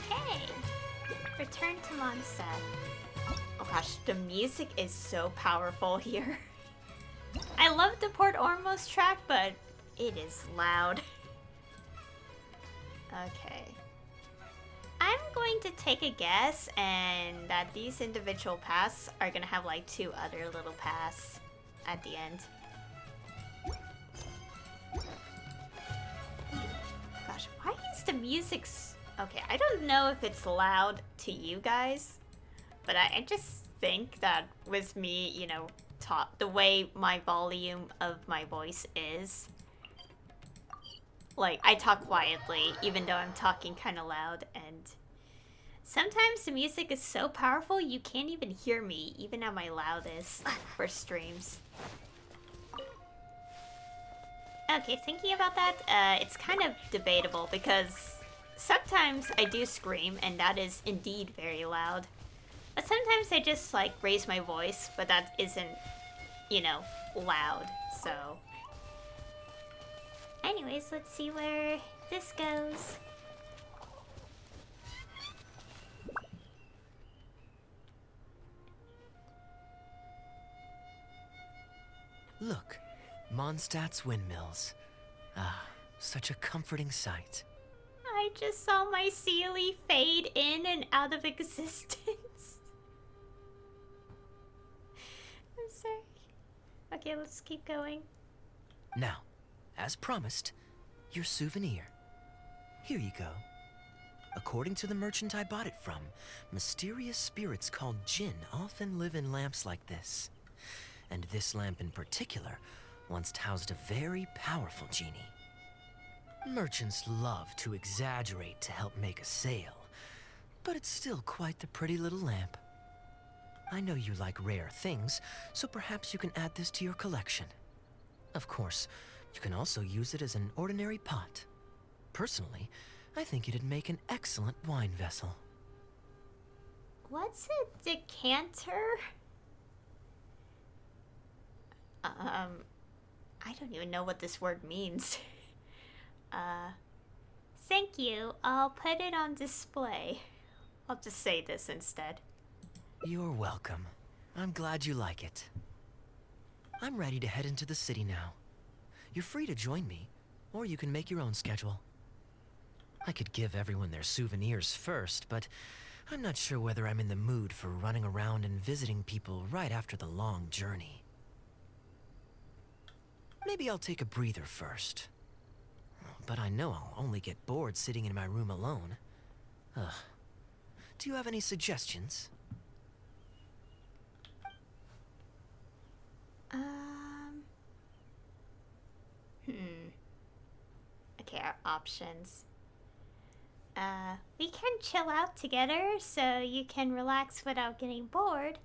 [SPEAKER 1] Hey! Return to Mondstadt. Oh gosh, the music is so powerful here. I love the Port Ormos track, but it is loud. Okay. I'm going to take a guess and that these individual paths are gonna have like 2 other little paths at the end. Gosh, why is the music okay, I don't know if it's loud to you guys, but I just think that with me, you know, the way my volume of my voice is, like, I talk quietly, even though I'm talking kind of loud, and sometimes the music is so powerful you can't even hear me, even at my loudest for streams. Okay, thinking about that, it's kind of debatable because sometimes I do scream, and that is indeed very loud. But sometimes I just, like, raise my voice, but that isn't, you know, loud, so... Anyways, let's see where this goes.
[SPEAKER 2] Look, Mondstadt's windmills. Ah, such a comforting sight.
[SPEAKER 1] I just saw my Sealy fade in and out of existence. I'm sorry. Okay, let's keep going.
[SPEAKER 2] Now, as promised, your souvenir. Here you go. According to the merchant I bought it from, mysterious spirits called Jinn often live in lamps like this. And this lamp in particular once housed a very powerful genie. Merchants love to exaggerate to help make a sale, but it's still quite the pretty little lamp. I know you like rare things, so perhaps you can add this to your collection. Of course, you can also use it as an ordinary pot. Personally, I think it'd make an excellent wine vessel.
[SPEAKER 1] What's a decanter? I don't even know what this word means. Thank you. I'll put it on display. I'll just say this instead.
[SPEAKER 2] You're welcome. I'm glad you like it. I'm ready to head into the city now. You're free to join me, or you can make your own schedule. I could give everyone their souvenirs first, but I'm not sure whether I'm in the mood for running around and visiting people right after the long journey. Maybe I'll take a breather first. But I know I'll only get bored sitting in my room alone. Ugh. Do you have any suggestions?
[SPEAKER 1] Okay, our options. We can chill out together so you can relax without getting bored.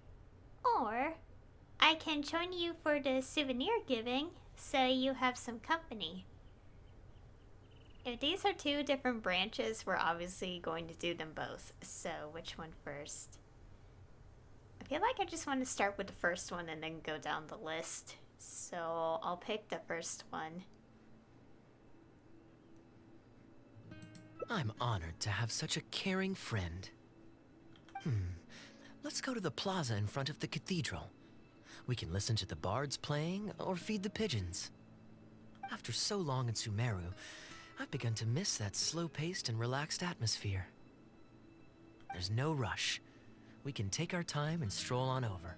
[SPEAKER 1] Or I can join you for the souvenir giving so you have some company. If these are 2 different branches, we're obviously going to do them both. So which one first? I feel like I just want to start with the first one and then go down the list. So I'll pick the first one.
[SPEAKER 2] I'm honored to have such a caring friend. Let's go to the plaza in front of the cathedral. We can listen to the bards playing or feed the pigeons. After so long in Sumeru, I've begun to miss that slow-paced and relaxed atmosphere. There's no rush. We can take our time and stroll on over.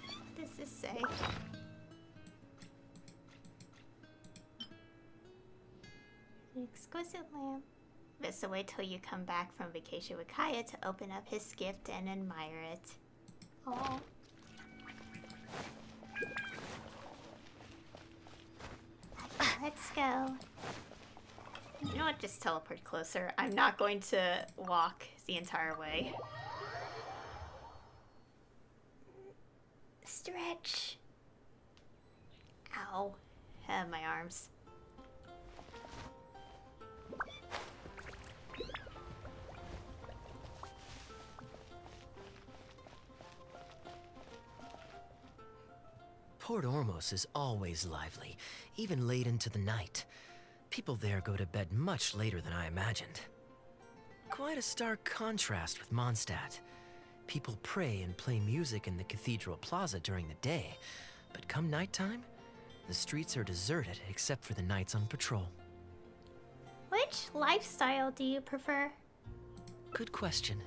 [SPEAKER 1] What does this say? An exquisite lamp. Just wait till you come back from vacation with Kaeya to open up his gift and admire it. Oh. Let's go. You know what? Just teleport closer. I'm not going to walk the entire way. Stretch. Ow. My arms.
[SPEAKER 2] Port Ormos is always lively, even late into the night. People there go to bed much later than I imagined. Quite a stark contrast with Mondstadt. People pray and play music in the cathedral plaza during the day, but come nighttime, the streets are deserted except for the knights on patrol.
[SPEAKER 1] Which lifestyle do you prefer?
[SPEAKER 2] Good question.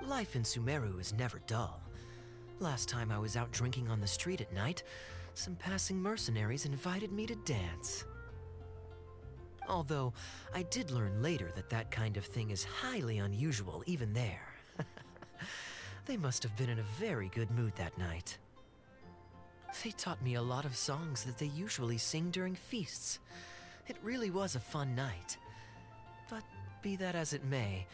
[SPEAKER 2] Life in Sumeru is never dull. Last time I was out drinking on the street at night, some passing mercenaries invited me to dance. Although, I did learn later that that kind of thing is highly unusual even there. They must have been in a very good mood that night. They taught me a lot of songs that they usually sing during feasts. It really was a fun night. But be that as it may,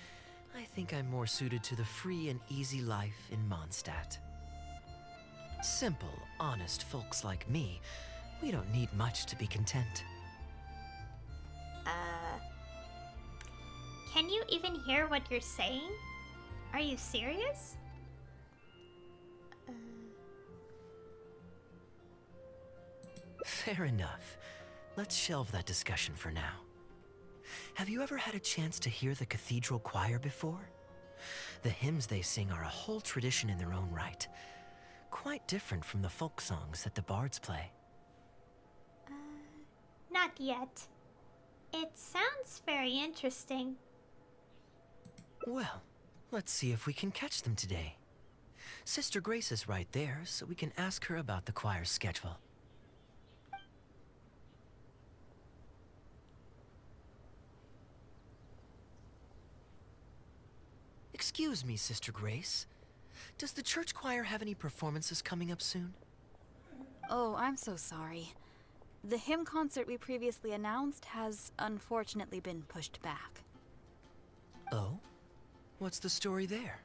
[SPEAKER 2] I think I'm more suited to the free and easy life in Mondstadt. Simple, honest folks like me, we don't need much to be content.
[SPEAKER 1] Can you even hear what you're saying? Are you serious?
[SPEAKER 2] Fair enough. Let's shelve that discussion for now. Have you ever had a chance to hear the cathedral choir before? The hymns they sing are a whole tradition in their own right. Quite different from the folk songs that the bards play.
[SPEAKER 1] Not yet. It sounds very interesting.
[SPEAKER 2] Well, let's see if we can catch them today. Sister Grace is right there, so we can ask her about the choir's schedule. Excuse me, Sister Grace. Does the church choir have any performances coming up soon?
[SPEAKER 7] Oh, I'm so sorry. The hymn concert we previously announced has unfortunately been pushed back.
[SPEAKER 2] Oh? What's the story there?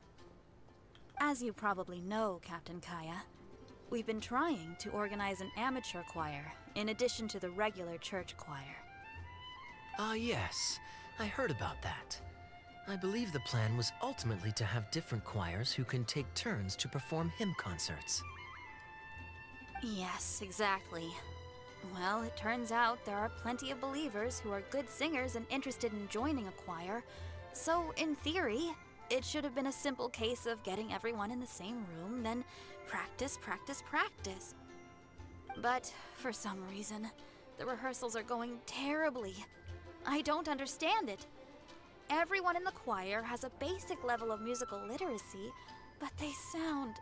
[SPEAKER 7] As you probably know, Captain Kaeya, we've been trying to organize an amateur choir in addition to the regular church choir.
[SPEAKER 2] Ah, yes. I heard about that. I believe the plan was ultimately to have different choirs who can take turns to perform hymn concerts.
[SPEAKER 7] Yes, exactly. Well, it turns out there are plenty of believers who are good singers and interested in joining a choir, so in theory, it should have been a simple case of getting everyone in the same room, then practice, practice, practice. But for some reason, the rehearsals are going terribly. I don't understand it. Everyone in the choir has a basic level of musical literacy, but they sound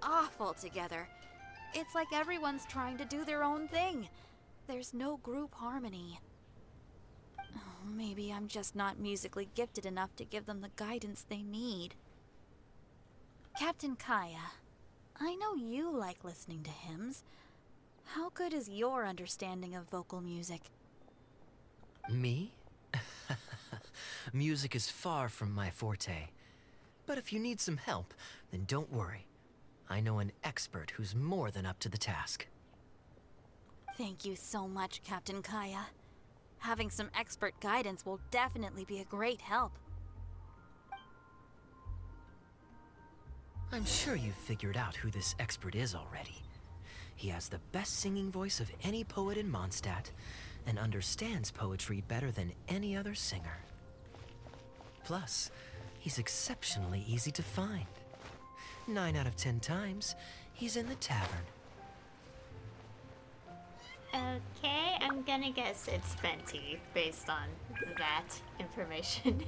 [SPEAKER 7] awful together. It's like everyone's trying to do their own thing. There's no group harmony. Oh, maybe I'm just not musically gifted enough to give them the guidance they need. Captain Kaeya, I know you like listening to hymns. How good is your understanding of vocal music?
[SPEAKER 2] Me? Music is far from my forte. But if you need some help, then don't worry. I know an expert who's more than up to the task.
[SPEAKER 7] Thank you so much, Captain Kaeya. Having some expert guidance will definitely be a great help.
[SPEAKER 2] I'm sure you've figured out who this expert is already. He has the best singing voice of any poet in Mondstadt, and understands poetry better than any other singer. Plus, he's exceptionally easy to find. 9 out of 10 times, he's in the tavern.
[SPEAKER 1] Okay, I'm gonna guess it's Venti based on that information.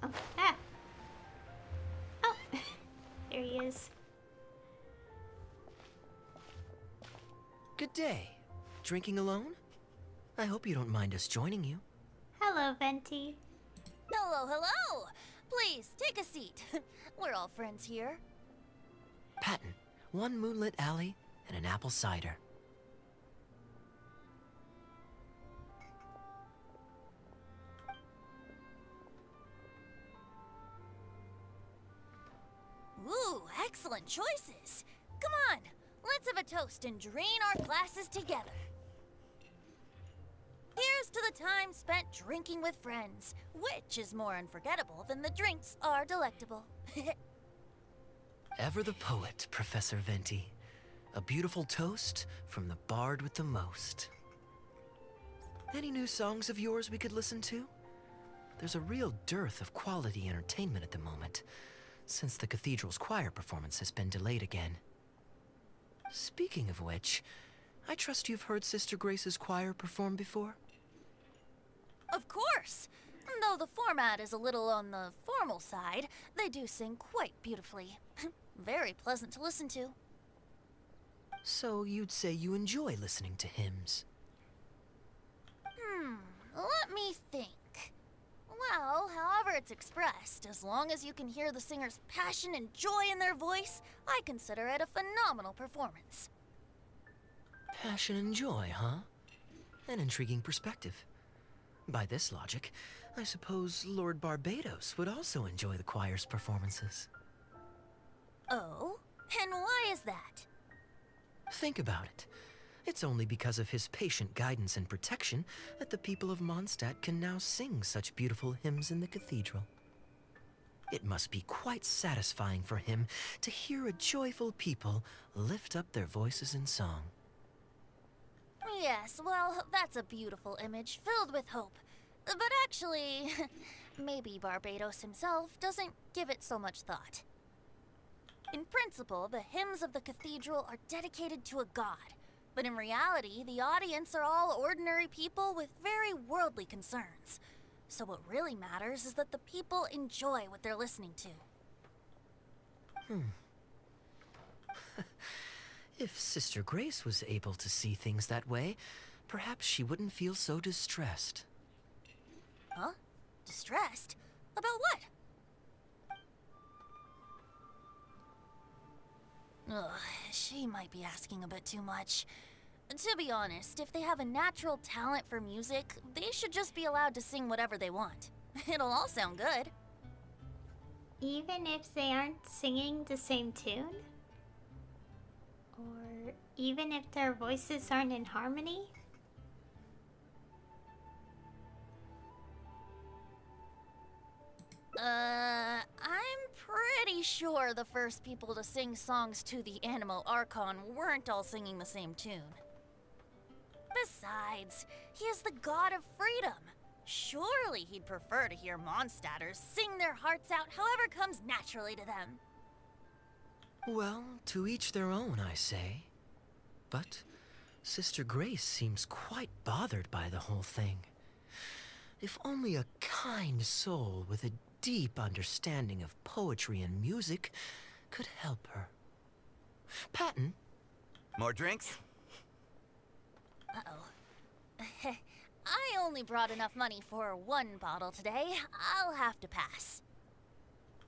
[SPEAKER 1] Oh, ah. Oh, there he is.
[SPEAKER 2] Good day. Drinking alone? I hope you don't mind us joining you.
[SPEAKER 1] Hello, Venti.
[SPEAKER 7] Hello, hello! Please, take a seat. We're all friends here.
[SPEAKER 2] Patton, 1 moonlit alley and an apple cider.
[SPEAKER 7] Ooh, excellent choices. Come on, let's have a toast and drain our glasses together. Here's to the time spent drinking with friends, which is more unforgettable than the drinks are delectable.
[SPEAKER 2] Ever the poet, Professor Venti. A beautiful toast from the bard with the most. Any new songs of yours we could listen to? There's a real dearth of quality entertainment at the moment, since the cathedral's choir performance has been delayed again. Speaking of which, I trust you've heard Sister Grace's choir perform before?
[SPEAKER 7] Of course! Though the format is a little on the formal side, they do sing quite beautifully. Very pleasant to listen to.
[SPEAKER 2] So you'd say you enjoy listening to hymns?
[SPEAKER 7] Let me think. Well, however it's expressed, as long as you can hear the singer's passion and joy in their voice, I consider it a phenomenal performance.
[SPEAKER 2] Passion and joy, huh? An intriguing perspective. By this logic, I suppose Lord Barbados would also enjoy the choir's performances.
[SPEAKER 7] Oh? And why is that?
[SPEAKER 2] Think about it. It's only because of his patient guidance and protection that the people of Mondstadt can now sing such beautiful hymns in the cathedral. It must be quite satisfying for him to hear a joyful people lift up their voices in song.
[SPEAKER 7] Yes, well, that's a beautiful image filled with hope. But actually, maybe Barbados himself doesn't give it so much thought. In principle, the hymns of the cathedral are dedicated to a god. But in reality, the audience are all ordinary people with very worldly concerns. So what really matters is that the people enjoy what they're listening to.
[SPEAKER 2] If Sister Grace was able to see things that way, perhaps she wouldn't feel so distressed.
[SPEAKER 7] Huh? Distressed? About what? Ugh, she might be asking a bit too much. To be honest, if they have a natural talent for music, they should just be allowed to sing whatever they want. It'll all sound good.
[SPEAKER 1] Even if they aren't singing the same tune? Or even if their voices aren't in harmony?
[SPEAKER 7] I'm pretty sure the first people to sing songs to the Animal Archon weren't all singing the same tune. Besides, he is the god of freedom. Surely he'd prefer to hear Mondstadters sing their hearts out however comes naturally to them.
[SPEAKER 2] Well, to each their own, I say. But Sister Grace seems quite bothered by the whole thing. If only a kind soul with a deep understanding of poetry and music could help her. Patton?
[SPEAKER 12] More drinks?
[SPEAKER 7] Uh-oh. I only brought enough money for 1 bottle today. I'll have to pass.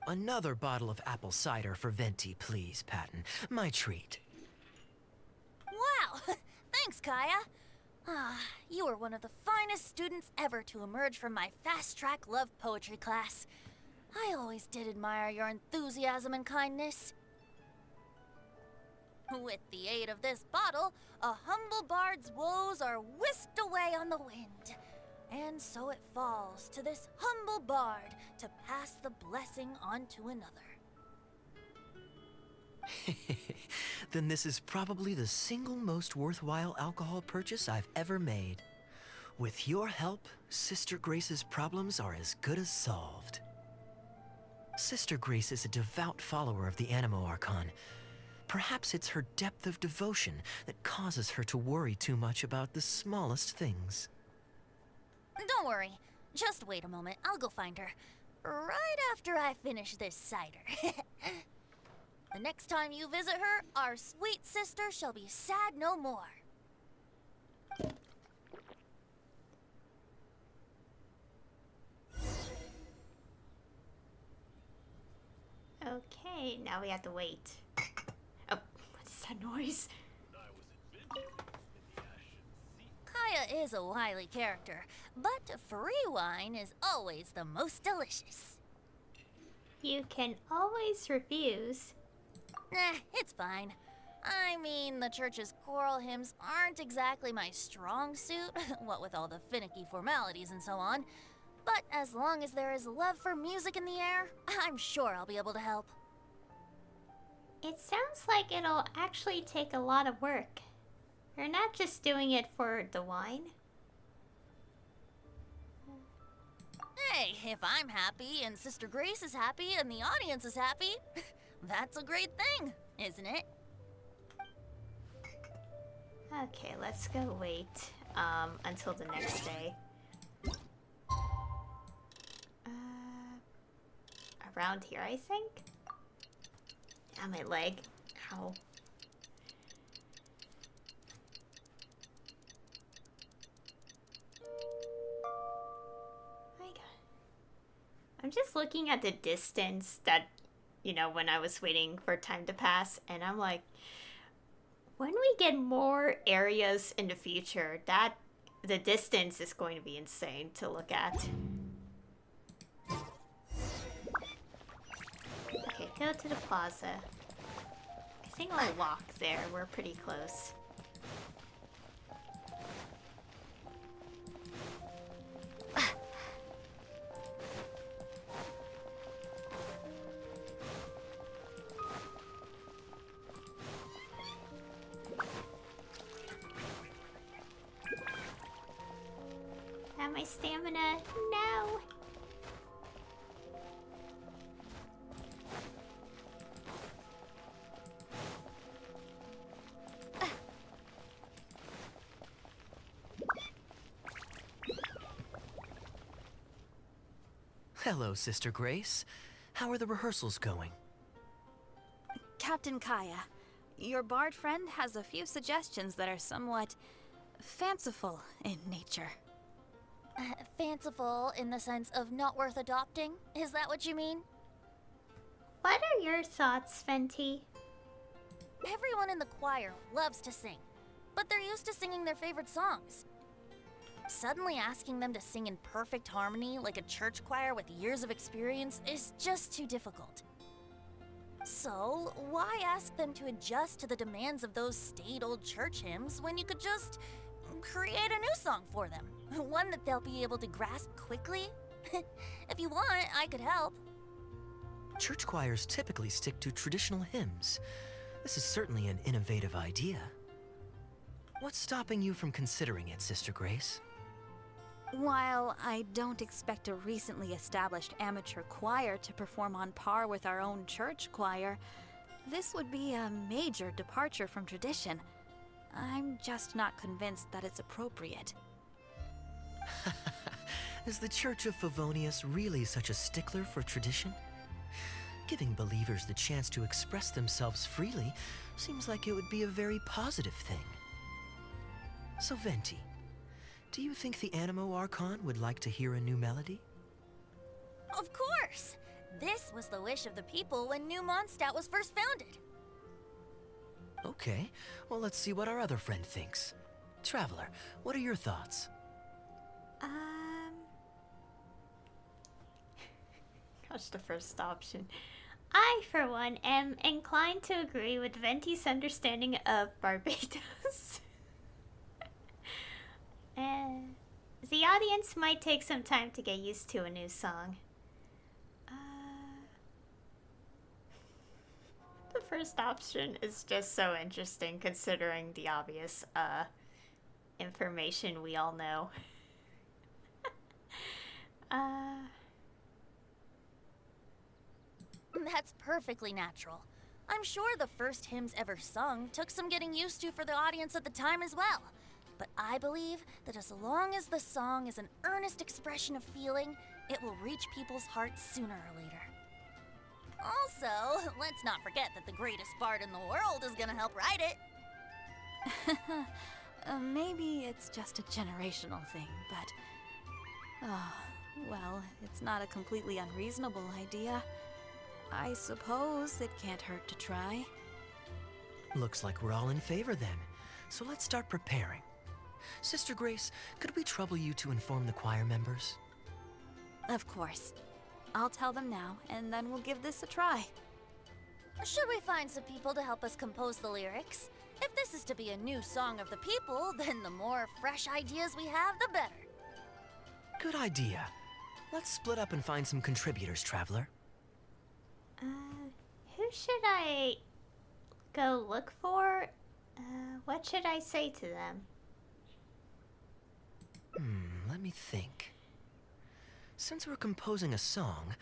[SPEAKER 2] Another bottle of apple cider for Venti, please, Patton. My treat.
[SPEAKER 7] Wow! Thanks, Kaeya. You are one of the finest students ever to emerge from my fast-track love poetry class. I always did admire your enthusiasm and kindness. With the aid of this bottle, a humble bard's woes are whisked away on the wind. And so it falls to this humble bard to pass the blessing on to another.
[SPEAKER 2] Then this is probably the single most worthwhile alcohol purchase I've ever made. With your help, Sister Grace's problems are as good as solved. Sister Grace is a devout follower of the Animo Archon. Perhaps it's her depth of devotion that causes her to worry too much about the smallest things.
[SPEAKER 7] Don't worry. Just wait a moment. I'll go find her. Right after I finish this cider. The next time you visit her, our sweet sister shall be sad no more.
[SPEAKER 1] Okay, now we have to wait. Oh, what's that noise?
[SPEAKER 7] Kaeya is a wily character, but free wine is always the most delicious.
[SPEAKER 1] You can always refuse.
[SPEAKER 7] Nah, it's fine. I mean, the church's choral hymns aren't exactly my strong suit, what with all the finicky formalities and so on. But as long as there is love for music in the air, I'm sure I'll be able to help.
[SPEAKER 1] It sounds like it'll actually take a lot of work. You're not just doing it for the wine.
[SPEAKER 7] Hey, if I'm happy and Sister Grace is happy and the audience is happy, that's a great thing, isn't it?
[SPEAKER 1] Okay, let's go wait until the next day. Around here, I think? Ah, my leg. Ow. My God. I'm just looking at the distance that, you know, when I was waiting for time to pass, and I'm like, when we get more areas in the future, that the distance is going to be insane to look at. Okay, go to the plaza. I think I'll walk there. We're pretty close. Have my stamina. No.
[SPEAKER 2] Hello, Sister Grace. How are the rehearsals going?
[SPEAKER 7] Captain Kaeya, your bard friend has a few suggestions that are somewhat fanciful in nature. Fanciful in the sense of not worth adopting? Is that what you mean?
[SPEAKER 1] What are your thoughts, Fenty?
[SPEAKER 7] Everyone in the choir loves to sing, but they're used to singing their favorite songs. Suddenly asking them to sing in perfect harmony like a church choir with years of experience is just too difficult. So, why ask them to adjust to the demands of those staid old church hymns when you could just create a new song for them? One that they'll be able to grasp quickly? If you want, I could help.
[SPEAKER 2] Church choirs typically stick to traditional hymns. This is certainly an innovative idea. What's stopping you from considering it, Sister Grace?
[SPEAKER 7] While I don't expect a recently established amateur choir to perform on par with our own church choir, this would be a major departure from tradition. I'm just not convinced that it's appropriate.
[SPEAKER 2] Is the Church of Favonius really such a stickler for tradition? Giving believers the chance to express themselves freely seems like it would be a very positive thing. So Venti, do you think the Animo Archon would like to hear a new melody?
[SPEAKER 7] Of course! This was the wish of the people when New Mondstadt was first founded.
[SPEAKER 2] Okay, well let's see what our other friend thinks. Traveler, what are your thoughts?
[SPEAKER 1] Gosh, the first option. I, for one, am inclined to agree with Venti's understanding of Barbados. The audience might take some time to get used to a new song. The first option is just so interesting considering the obvious information we all know.
[SPEAKER 12] That's perfectly natural. I'm sure the first hymns ever sung took some getting used to for the audience at the time as well. But I believe that as long as the song is an earnest expression of feeling, it will reach people's hearts sooner or later. Also, let's not forget that the greatest bard in the world is gonna help write it.
[SPEAKER 7] Maybe it's just a generational thing, but... well, it's not a completely unreasonable idea. I suppose it can't hurt to try.
[SPEAKER 2] Looks like we're all in favor then. So let's start preparing. Sister Grace, could we trouble you to inform the choir members?
[SPEAKER 7] Of course. I'll tell them now, and then we'll give this a try.
[SPEAKER 12] Should we find some people to help us compose the lyrics? If this is to be a new song of the people, then the more fresh ideas we have, the better.
[SPEAKER 2] Good idea. Let's split up and find some contributors, Traveler.
[SPEAKER 1] Who should I go look for? What should I say to them?
[SPEAKER 2] Let me think. Since we're composing a song,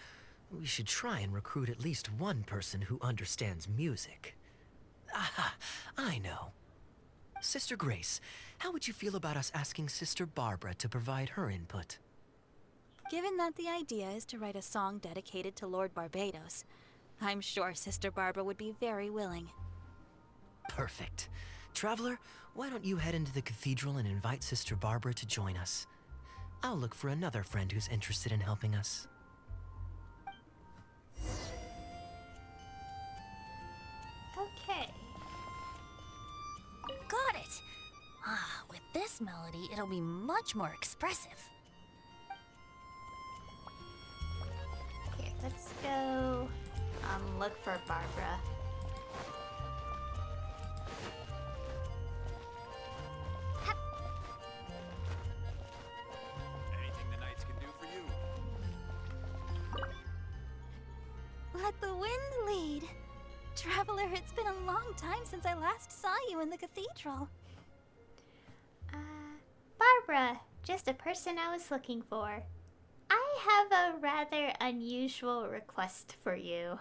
[SPEAKER 2] we should try and recruit at least one person who understands music. Aha, I know. Sister Grace, how would you feel about us asking Sister Barbara to provide her input?
[SPEAKER 7] Given that the idea is to write a song dedicated to Lord Barbados, I'm sure Sister Barbara would be very willing.
[SPEAKER 2] Perfect. Traveler, why don't you head into the cathedral and invite Sister Barbara to join us? I'll look for another friend who's interested in helping us.
[SPEAKER 1] Okay.
[SPEAKER 12] Got it! With this melody, it'll be much more expressive.
[SPEAKER 1] Okay, let's go look for Barbara.
[SPEAKER 9] Anything the knights can do for you?
[SPEAKER 7] Let the wind lead. Traveler, it's been a long time since I last saw you in the cathedral.
[SPEAKER 1] Barbara, just a person I was looking for. I have a rather unusual request for you.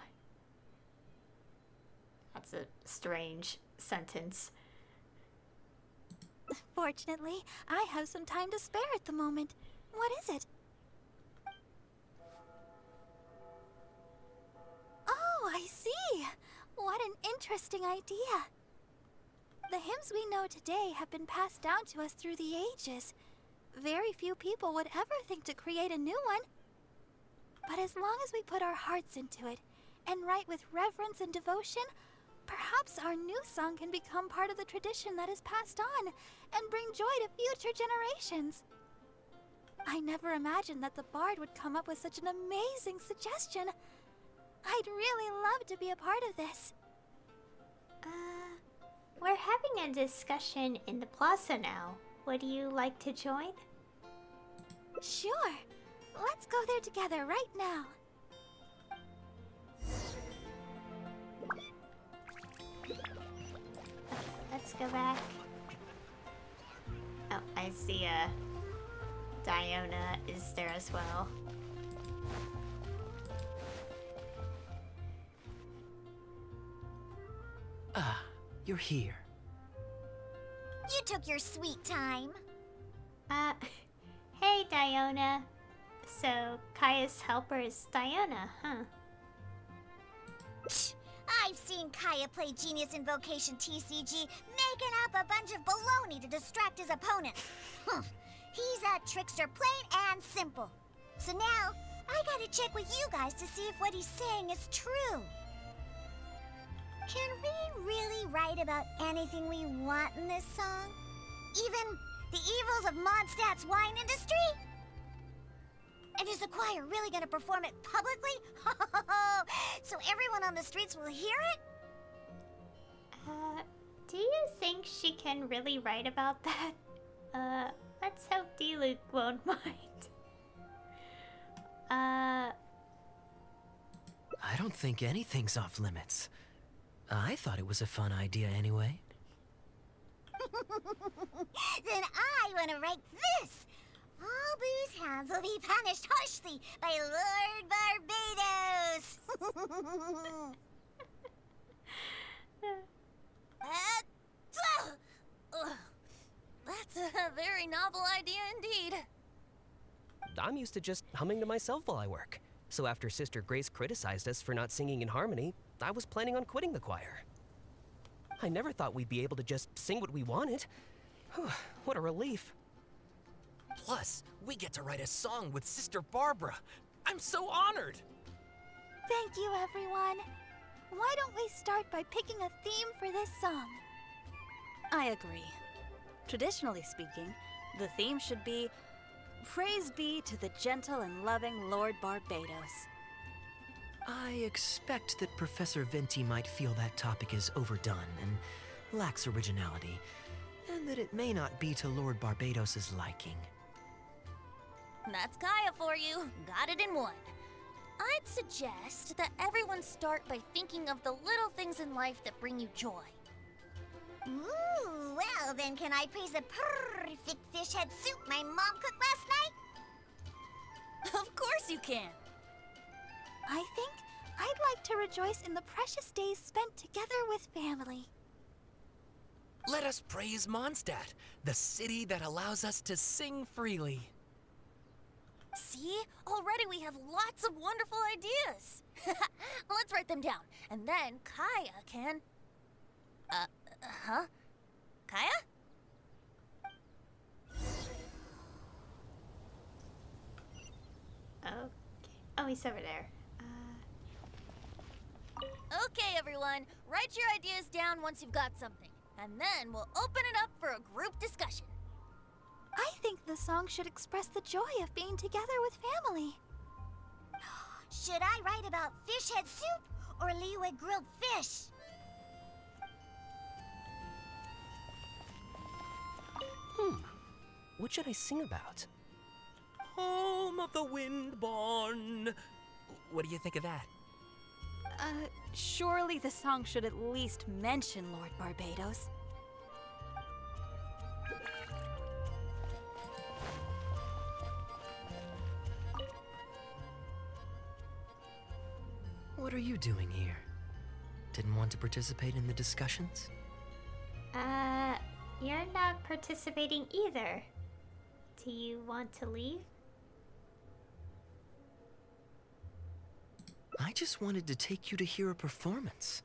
[SPEAKER 1] That's a strange sentence.
[SPEAKER 7] Fortunately, I have some time to spare at the moment. What is it? Oh, I see! What an interesting idea! The hymns we know today have been passed down to us through the ages. Very few people would ever think to create a new one. But as long as we put our hearts into it, and write with reverence and devotion, perhaps our new song can become part of the tradition that is passed on, and bring joy to future generations. I never imagined that the Bard would come up with such an amazing suggestion. I'd really love to be a part of this.
[SPEAKER 1] We're having a discussion in the plaza now. Would you like to join?
[SPEAKER 7] Sure. Let's go there together right now.
[SPEAKER 1] Let's go back. Oh, I see Diona is there as well.
[SPEAKER 2] Ah, you're here.
[SPEAKER 12] You took your sweet time.
[SPEAKER 1] Hey Diona. So, Kaeya's helper is Diona, huh?
[SPEAKER 12] I've seen Kaeya play Genius Invocation TCG, making up a bunch of baloney to distract his opponents. He's a trickster, plain and simple. So now, I gotta check with you guys to see if what he's saying is true. Can we really write about anything we want in this song? Even the evils of Mondstadt's wine industry? And is the choir really gonna perform it publicly? So everyone on the streets will hear it?
[SPEAKER 1] Do you think she can really write about that? Let's hope Dilu probably won't mind.
[SPEAKER 2] I don't think anything's off limits. I thought it was a fun idea anyway.
[SPEAKER 12] Then I want to write this. All Boo's hounds will be punished harshly by Lord Barbados.
[SPEAKER 13] That's a very novel idea indeed.
[SPEAKER 14] I'm used to just humming to myself while I work. So after Sister Grace criticized us for not singing in harmony, I was planning on quitting the choir. I never thought we'd be able to just sing what we wanted. What a relief.
[SPEAKER 6] Plus, we get to write a song with Sister Barbara. I'm so honored.
[SPEAKER 7] Thank you, everyone. Why don't we start by picking a theme for this song? I agree. Traditionally speaking, the theme should be Praise be to the gentle and loving Lord Barbados.
[SPEAKER 2] I expect that Professor Venti might feel that topic is overdone and lacks originality, and that it may not be to Lord Barbados's liking.
[SPEAKER 13] That's Kaeya for you. Got it in one. I'd suggest that everyone start by thinking of the little things in life that bring you joy.
[SPEAKER 12] Ooh, well then can I praise the perfect fish head soup my mom cooked last night?
[SPEAKER 13] Of course you can.
[SPEAKER 7] I think I'd like to rejoice in the precious days spent together with family.
[SPEAKER 6] Let us praise Mondstadt, the city that allows us to sing freely.
[SPEAKER 13] See? Already we have lots of wonderful ideas. Let's write them down, and then Kaeya can... Kaeya?
[SPEAKER 1] Okay. Oh, he's over there.
[SPEAKER 13] Okay, everyone. Write your ideas down once you've got something, and then we'll open it up for a group discussion.
[SPEAKER 7] I think the song should express the joy of being together with family.
[SPEAKER 12] Should I write about fish head soup or Leeway grilled fish?
[SPEAKER 14] What should I sing about?
[SPEAKER 6] Home of the Windborn. What do you think of that?
[SPEAKER 7] Surely the song should at least mention Lord Barbados.
[SPEAKER 2] What are you doing here? Didn't want to participate in the discussions?
[SPEAKER 1] You're not participating either. Do you want to leave?
[SPEAKER 2] I just wanted to take you to hear a performance,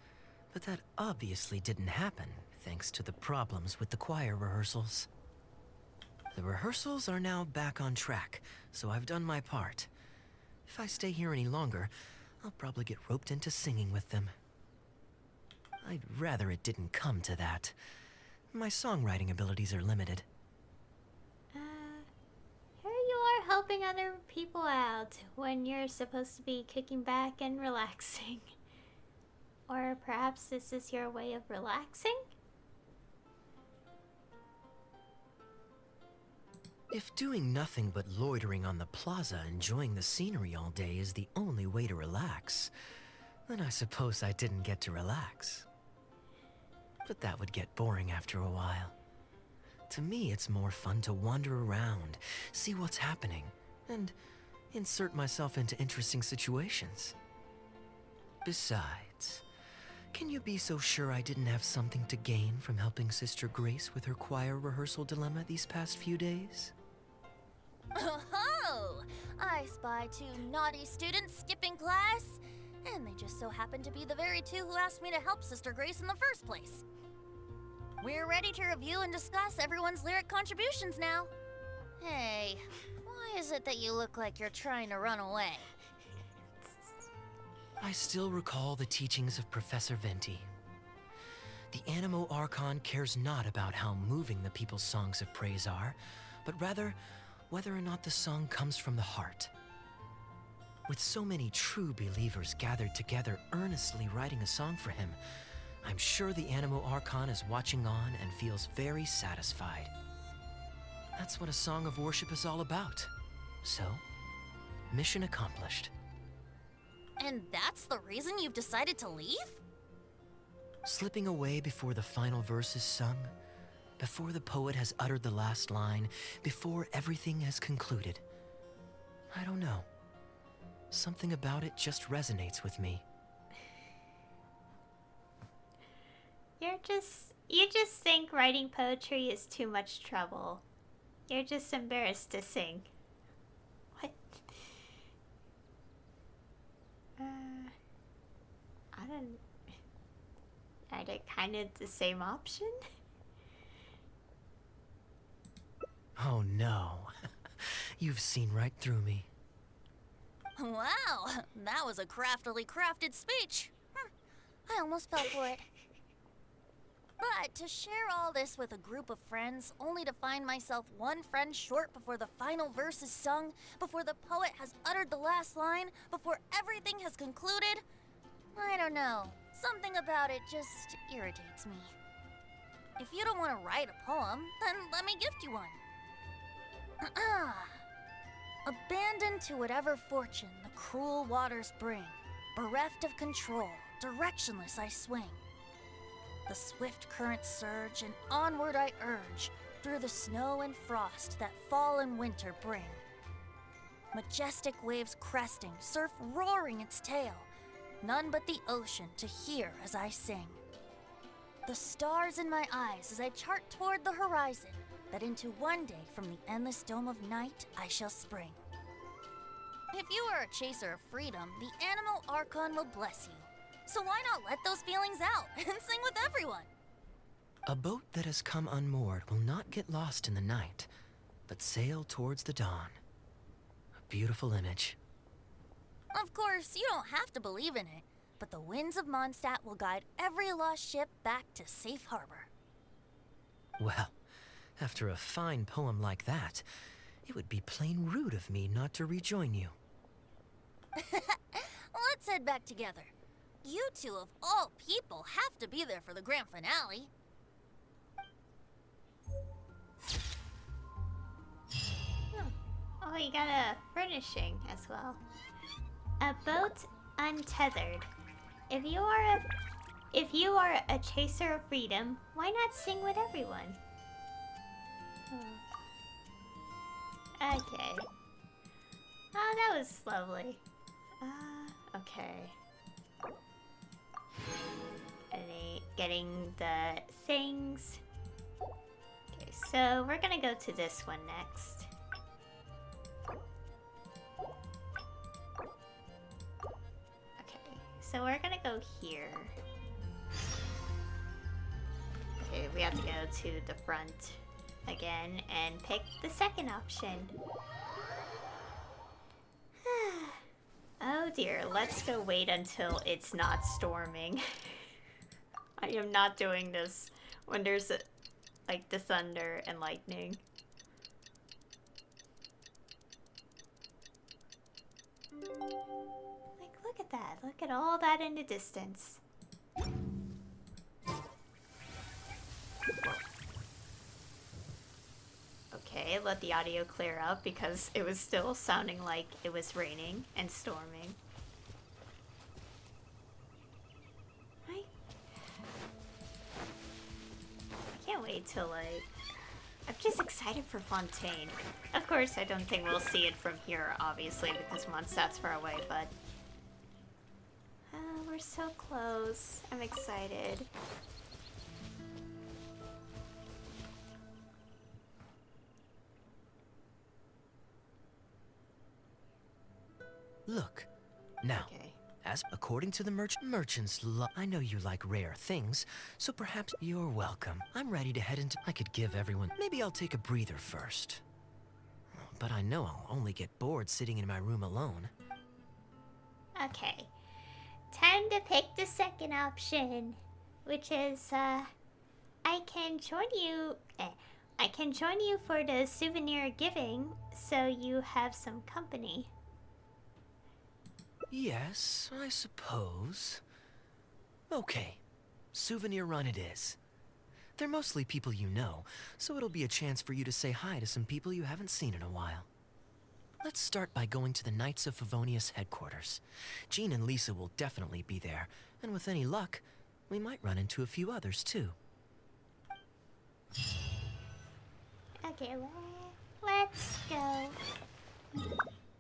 [SPEAKER 2] but that obviously didn't happen, thanks to the problems with the choir rehearsals. The rehearsals are now back on track, so I've done my part. If I stay here any longer, I'll probably get roped into singing with them. I'd rather it didn't come to that. My songwriting abilities are limited.
[SPEAKER 1] Here you are helping other people out when you're supposed to be kicking back and relaxing. Or perhaps this is your way of relaxing?
[SPEAKER 2] If doing nothing but loitering on the plaza enjoying the scenery all day is the only way to relax, then I suppose I didn't get to relax. But that would get boring after a while. To me, it's more fun to wander around, see what's happening, and insert myself into interesting situations. Besides, can you be so sure I didn't have something to gain from helping Sister Grace with her choir rehearsal dilemma these past few days?
[SPEAKER 13] Oh, I spy 2 naughty students skipping class, and they just so happen to be the very 2 who asked me to help Sister Grace in the first place. We're ready to review and discuss everyone's lyric contributions now. Hey, why is it that you look like you're trying to run away?
[SPEAKER 2] I still recall the teachings of Professor Venti. The Animo Archon cares not about how moving the people's songs of praise are, but rather whether or not the song comes from the heart. With so many true believers gathered together earnestly writing a song for him, I'm sure the Animo Archon is watching on and feels very satisfied. That's what a song of worship is all about. So, mission accomplished.
[SPEAKER 13] And that's the reason you've decided to leave?
[SPEAKER 2] Slipping away before the final verse is sung, before the poet has uttered the last line, before everything has concluded. I don't know. Something about it just resonates with me.
[SPEAKER 1] You just think writing poetry is too much trouble. You're just embarrassed to sing. What? I don't... Are they kind of the same option?
[SPEAKER 2] Oh no. You've seen right through me.
[SPEAKER 13] Wow, that was a craftily crafted speech. I almost fell for it. But to share all this with a group of friends, only to find myself one friend short before the final verse is sung, before the poet has uttered the last line, before everything has concluded, I don't know. Something about it just irritates me. If you don't want to write a poem, then let me gift you one. Abandoned to whatever fortune the cruel waters bring, bereft of control, directionless I swing. The swift currents surge, and onward I urge, through the snow and frost that fall and winter bring. Majestic waves cresting, surf roaring its tail, none but the ocean to hear as I sing. The stars in my eyes as I chart toward the horizon, that into one day from the endless dome of night I shall spring. If you are a chaser of freedom, the animal Archon will bless you. So why not let those feelings out and sing with everyone?
[SPEAKER 2] A boat that has come unmoored will not get lost in the night, but sail towards the dawn. A beautiful image.
[SPEAKER 13] Of course, you don't have to believe in it, but the winds of Mondstadt will guide every lost ship back to safe harbor.
[SPEAKER 2] Well, after a fine poem like that, it would be plain rude of me not to rejoin you.
[SPEAKER 13] Let's head back together. You two, of all people, have to be there for the grand finale.
[SPEAKER 1] Oh, you got a furnishing as well. A boat untethered. If you are a chaser of freedom, why not sing with everyone? Okay. Oh, that was lovely. Okay. Getting the things. Okay, so we're gonna go to this one next. Okay, so we're gonna go here. Okay, we have to go to the front again and pick the second option. Oh dear, let's go wait until it's not storming. I am not doing this when there's like the thunder and lightning. Like, look at that. Look at all that in the distance. Okay, let the audio clear up because it was still sounding like it was raining and storming. I can't wait till, like... I'm just excited for Fontaine. Of course, I don't think we'll see it from here, obviously, because Mondstadt's far away, but... we're so close. I'm excited.
[SPEAKER 2] Look, now, as according to the merchants, I know you like rare things, so perhaps you're welcome. I'm ready to head into. I could give everyone. Maybe I'll take a breather first. But I know I'll only get bored sitting in my room alone.
[SPEAKER 1] Okay, time to pick the second option, which is I can join you. I can join you for the souvenir giving, so you have some company.
[SPEAKER 2] Yes, I suppose. Okay, souvenir run it is. They're mostly people you know, so it'll be a chance for you to say hi to some people you haven't seen in a while. Let's start by going to the Knights of Favonius headquarters. Jean and Lisa will definitely be there, and with any luck, we might run into a few others too.
[SPEAKER 1] Okay, let's go.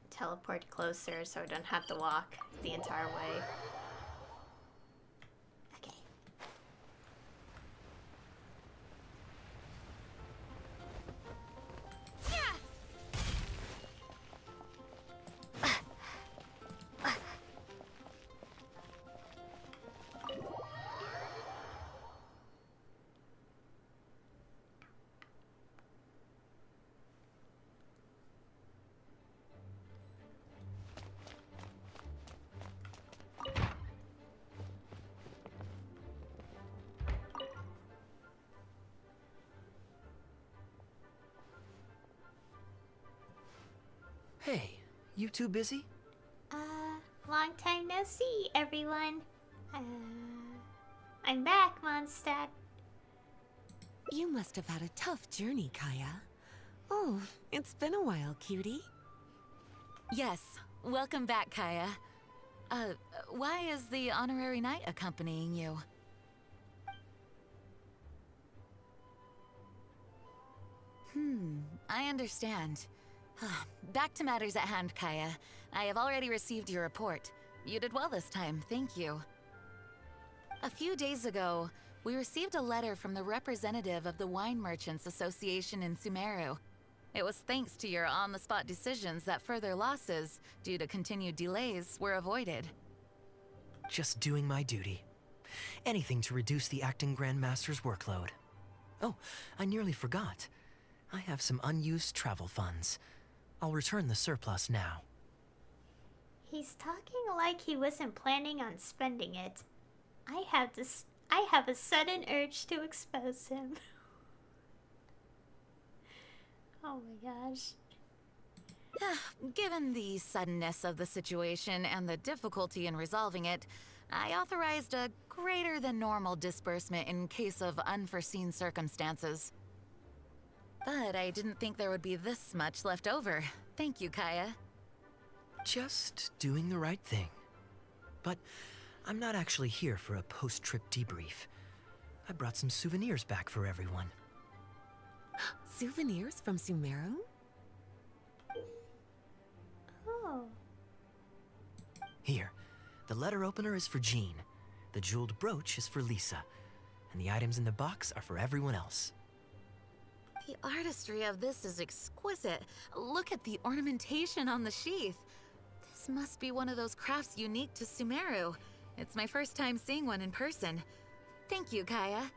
[SPEAKER 1] Teleport closer so I don't have to walk the entire way. Okay.
[SPEAKER 2] Hey, you two busy?
[SPEAKER 1] Long time no see, everyone. I'm back, Mondstadt.
[SPEAKER 15] You must have had a tough journey, Kaeya. Oh, it's been a while, cutie. Yes, welcome back, Kaeya. Why is the honorary knight accompanying you? I understand. Back to matters at hand, Kaeya. I have already received your report. You did well this time, thank you. A few days ago, we received a letter from the representative of the Wine Merchants Association in Sumeru. It was thanks to your on-the-spot decisions that further losses, due to continued delays, were avoided.
[SPEAKER 2] Just doing my duty. Anything to reduce the acting Grandmaster's workload. Oh, I nearly forgot. I have some unused travel funds. I'll return the surplus now.
[SPEAKER 1] He's talking like he wasn't planning on spending it. I have a sudden urge to expose him. Oh my gosh.
[SPEAKER 15] Given the suddenness of the situation and the difficulty in resolving it, I authorized a greater than normal disbursement in case of unforeseen circumstances. But I didn't think there would be this much left over. Thank you, Kaeya.
[SPEAKER 2] Just doing the right thing. But I'm not actually here for a post-trip debrief. I brought some souvenirs back for everyone.
[SPEAKER 15] Souvenirs from Sumeru?
[SPEAKER 1] Oh.
[SPEAKER 2] Here, the letter opener is for Jean, the jeweled brooch is for Lisa, and the items in the box are for everyone else.
[SPEAKER 15] The artistry of this is exquisite. Look at the ornamentation on the sheath. This must be one of those crafts unique to Sumeru. It's my first time seeing one in person. Thank you, Kaeya.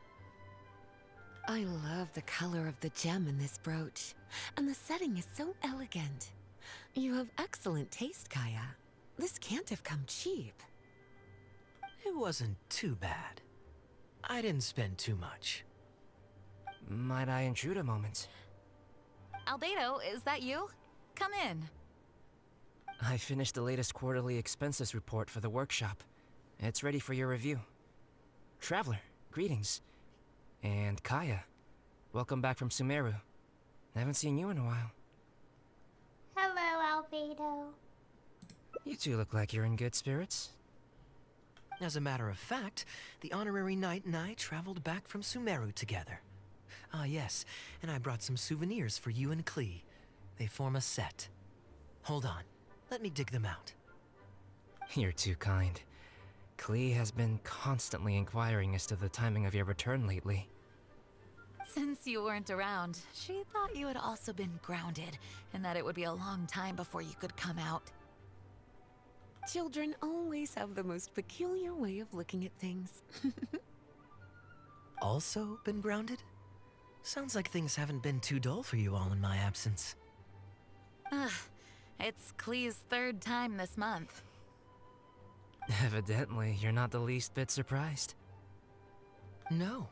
[SPEAKER 15] I love the color of the gem in this brooch, and the setting is so elegant. You have excellent taste, Kaeya. This can't have come cheap.
[SPEAKER 2] It wasn't too bad. I didn't spend too much.
[SPEAKER 16] Might I intrude a moment?
[SPEAKER 15] Albedo, is that you? Come in.
[SPEAKER 16] I finished the latest quarterly expenses report for the workshop. It's ready for your review. Traveler, greetings. And Kaeya, welcome back from Sumeru. I haven't seen you in a while.
[SPEAKER 1] Hello, Albedo.
[SPEAKER 16] You two look like you're in good spirits.
[SPEAKER 2] As a matter of fact, the honorary knight and I traveled back from Sumeru together. Ah, yes, and I brought some souvenirs for you and Klee. They form a set. Hold on, let me dig them out.
[SPEAKER 16] You're too kind. Klee has been constantly inquiring as to the timing of your return lately.
[SPEAKER 15] Since you weren't around, she thought you had also been grounded, and that it would be a long time before you could come out. Children always have the most peculiar way of looking at things.
[SPEAKER 2] Also been grounded? Sounds like things haven't been too dull for you all in my absence.
[SPEAKER 15] It's Klee's third time this month.
[SPEAKER 16] Evidently, you're not the least bit surprised.
[SPEAKER 2] No.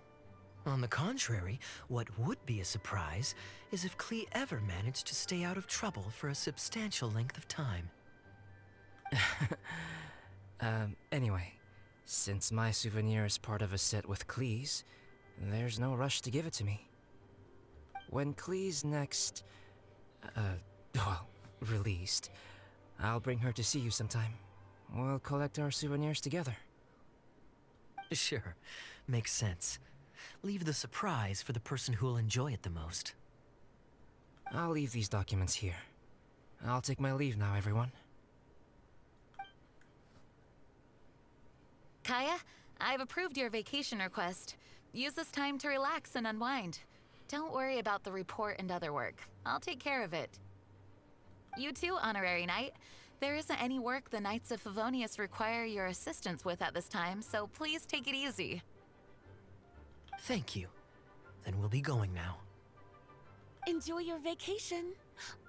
[SPEAKER 2] On the contrary, what would be a surprise is if Klee ever managed to stay out of trouble for a substantial length of time.
[SPEAKER 16] Anyway, since my souvenir is part of a set with Klee's, there's no rush to give it to me. When Klee's next, well, released, I'll bring her to see you sometime. We'll collect our souvenirs together.
[SPEAKER 2] Sure, makes sense. Leave the surprise for the person who'll enjoy it the most.
[SPEAKER 16] I'll leave these documents here. I'll take my leave now, everyone.
[SPEAKER 15] Kaeya, I've approved your vacation request. Use this time to relax and unwind. Don't worry about the report and other work. I'll take care of it. You too, Honorary Knight. There isn't any work the Knights of Favonius require your assistance with at this time, so please take it easy.
[SPEAKER 2] Thank you. Then we'll be going now.
[SPEAKER 17] Enjoy your vacation.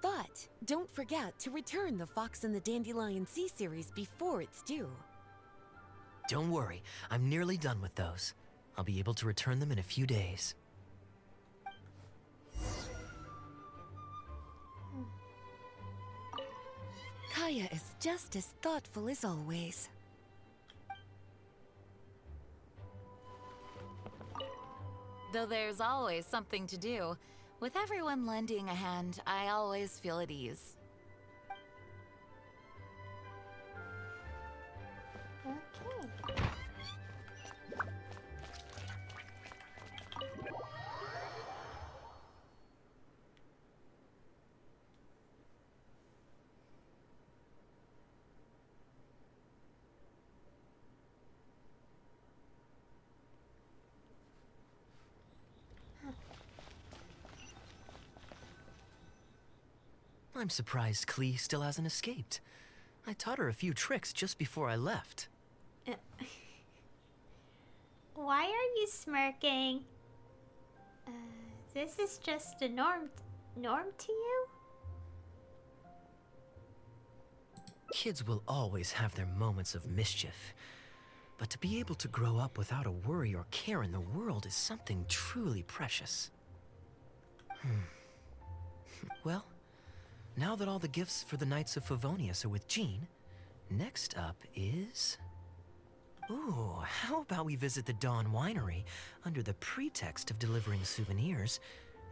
[SPEAKER 17] But don't forget to return the Fox and the Dandelion Sea series before it's due.
[SPEAKER 2] Don't worry, I'm nearly done with those. I'll be able to return them in a few days.
[SPEAKER 17] Kaeya is just as thoughtful as always.
[SPEAKER 15] Though there's always something to do, with everyone lending a hand, I always feel at ease.
[SPEAKER 1] Okay.
[SPEAKER 2] I'm surprised Klee still hasn't escaped. I taught her a few tricks just before I left.
[SPEAKER 1] Why are you smirking? This is just a norm to you?
[SPEAKER 2] Kids will always have their moments of mischief. But to be able to grow up without a worry or care in the world is something truly precious. Well, now that all the gifts for the Knights of Favonius are with Jean, next up is... Ooh, how about we visit the Dawn Winery under the pretext of delivering souvenirs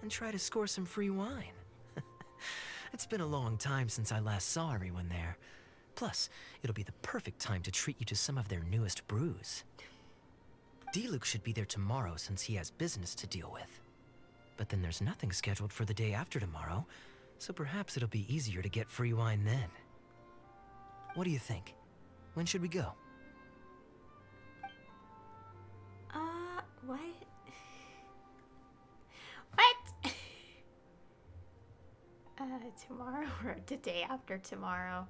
[SPEAKER 2] and try to score some free wine? It's been a long time since I last saw everyone there. Plus, it'll be the perfect time to treat you to some of their newest brews. D-Luke should be there tomorrow since he has business to deal with. But then there's nothing scheduled for the day after tomorrow, so perhaps it'll be easier to get free wine then. What do you think? When should we go?
[SPEAKER 1] What? What? Tomorrow or the day after tomorrow?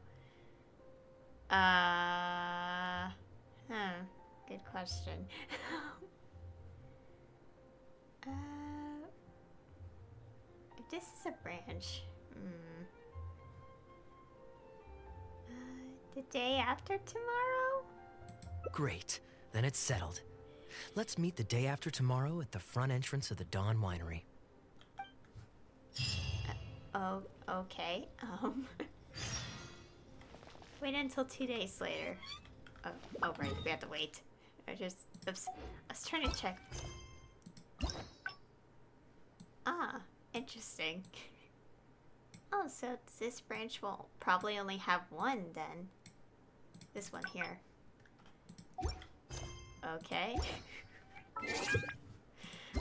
[SPEAKER 1] Good question. If this is a branch, the day after tomorrow?
[SPEAKER 2] Great, then it's settled. Let's meet the day after tomorrow at the front entrance of the Dawn Winery.
[SPEAKER 1] Oh, okay. Wait until 2 days later. Oh, right, we have to wait. Oops. I was trying to check. Ah, interesting. Oh, so this branch will probably only have one then. This one here. Okay.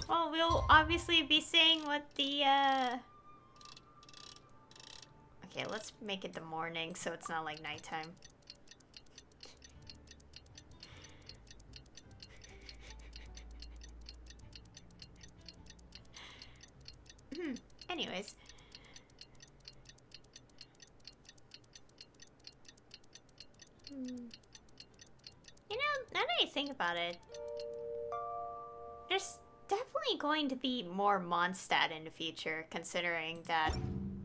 [SPEAKER 1] Well, we'll obviously be seeing what the, Okay, let's make it the morning so it's not like nighttime. Anyways. You know, now that I think about it, there's definitely going to be more Mondstadt in the future, considering that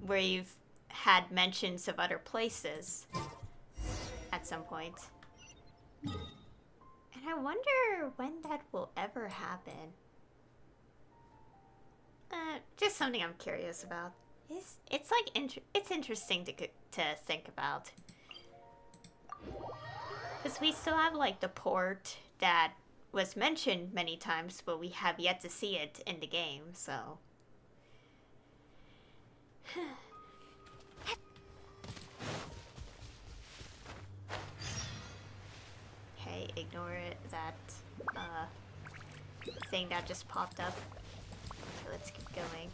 [SPEAKER 1] we've had mentions of other places at some point. And I wonder when that will ever happen. Just something I'm curious about. It's like it's interesting to think about. Because we still have like the port that was mentioned many times, but we have yet to see it in the game, so. Hey, ignore that thing that just popped up. Okay, let's keep going.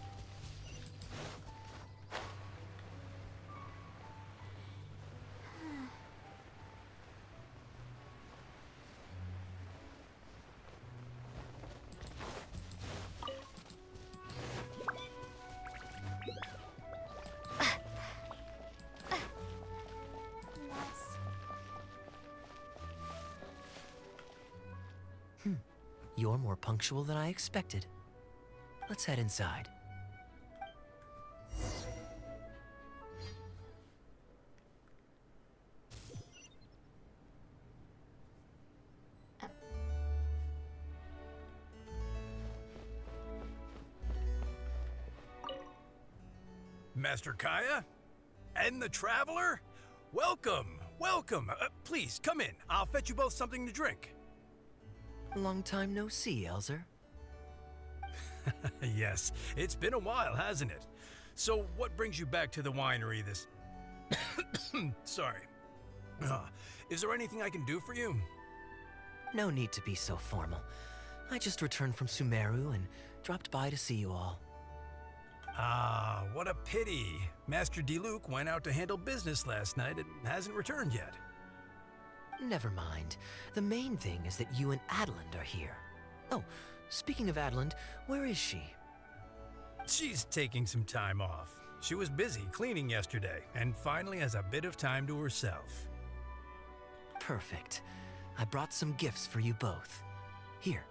[SPEAKER 2] You're more punctual than I expected. Let's head inside.
[SPEAKER 4] Master Kaeya? And the Traveler? Welcome, welcome. Please, come in. I'll fetch you both something to drink.
[SPEAKER 2] Long time no see, Elzer.
[SPEAKER 4] Yes, it's been a while, hasn't it? So, what brings you back to the winery this... Sorry. Is there anything I can do for you?
[SPEAKER 2] No need to be so formal. I just returned from Sumeru and dropped by to see you all.
[SPEAKER 4] Ah, what a pity. Master Diluc went out to handle business last night and hasn't returned yet.
[SPEAKER 2] Never mind. The main thing is that you and Adeland are here. Oh, speaking of Adeland, where is she?
[SPEAKER 4] She's taking some time off. She was busy cleaning yesterday and finally has a bit of time to herself.
[SPEAKER 2] Perfect. I brought some gifts for you both. Here,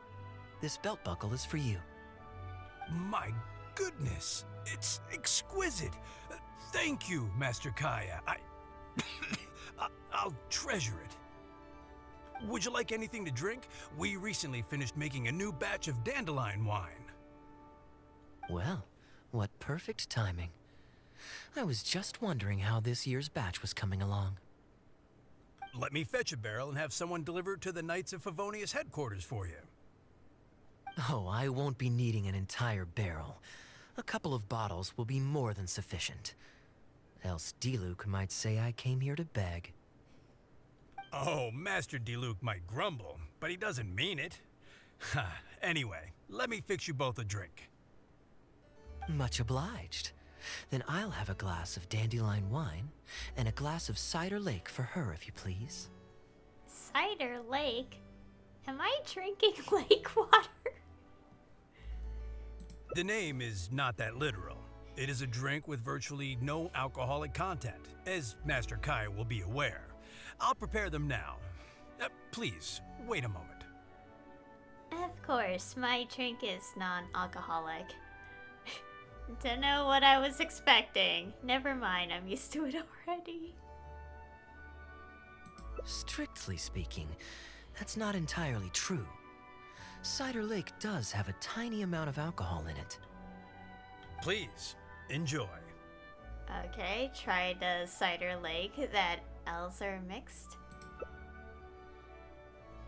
[SPEAKER 2] this belt buckle is for you.
[SPEAKER 4] My goodness, it's exquisite. Thank you, Master Kaeya. I'll treasure it. Would you like anything to drink? We recently finished making a new batch of dandelion wine.
[SPEAKER 2] Well, what perfect timing. I was just wondering how this year's batch was coming along.
[SPEAKER 4] Let me fetch a barrel and have someone deliver it to the Knights of Favonius headquarters for you.
[SPEAKER 2] Oh, I won't be needing an entire barrel. A couple of bottles will be more than sufficient. Else Diluc might say I came here to beg.
[SPEAKER 4] Oh, Master Diluc might grumble, but he doesn't mean it. Anyway, let me fix you both a drink.
[SPEAKER 2] Much obliged. Then I'll have a glass of dandelion wine and a glass of cider lake for her, if you please.
[SPEAKER 1] Cider lake? Am I drinking lake water?
[SPEAKER 4] The name is not that literal. It is a drink with virtually no alcoholic content, as Master Kaeya will be aware. I'll prepare them now. Please, wait a moment.
[SPEAKER 1] Of course, my drink is non-alcoholic. Don't know what I was expecting. Never mind, I'm used to it already.
[SPEAKER 2] Strictly speaking, that's not entirely true. Cider Lake does have a tiny amount of alcohol in it.
[SPEAKER 4] Please, enjoy.
[SPEAKER 1] Okay, try the cider lake that Elzer mixed.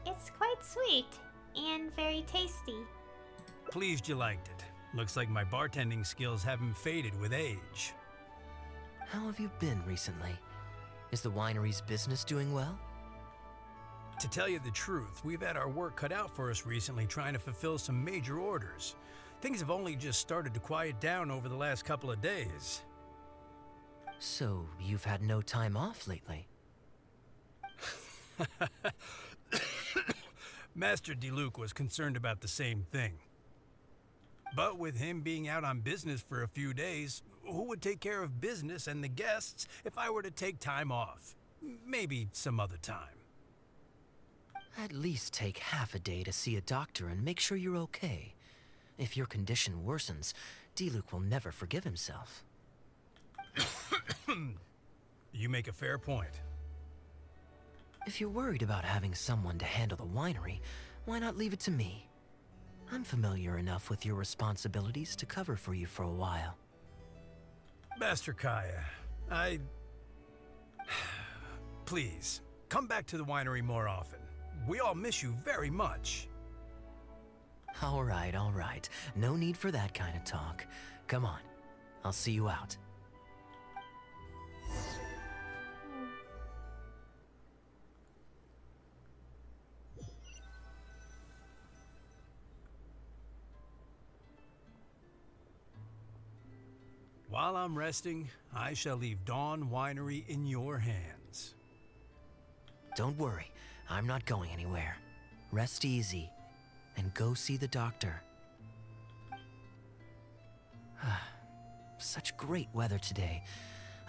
[SPEAKER 1] It's quite sweet and very tasty.
[SPEAKER 4] Pleased you liked it. Looks like my bartending skills haven't faded with age.
[SPEAKER 2] How have you been recently? Is the winery's business doing well?
[SPEAKER 4] To tell you the truth, we've had our work cut out for us recently trying to fulfill some major orders. Things have only just started to quiet down over the last couple of days.
[SPEAKER 2] So, you've had no time off lately?
[SPEAKER 4] Master Diluc was concerned about the same thing. But with him being out on business for a few days, who would take care of business and the guests if I were to take time off? Maybe some other time.
[SPEAKER 2] At least take half a day to see a doctor and make sure you're okay. If your condition worsens, Diluc will never forgive himself.
[SPEAKER 4] You make a fair point.
[SPEAKER 2] If you're worried about having someone to handle the winery, why not leave it to me? I'm familiar enough with your responsibilities to cover for you for a while.
[SPEAKER 4] Master Kaeya, Please, come back to the winery more often. We all miss you very much.
[SPEAKER 2] All right, all right. No need for that kind of talk. Come on, I'll see you out.
[SPEAKER 18] While I'm resting, I shall leave Dawn Winery in your hands.
[SPEAKER 2] Don't worry, I'm not going anywhere. Rest easy, and go see the doctor. Such great weather today.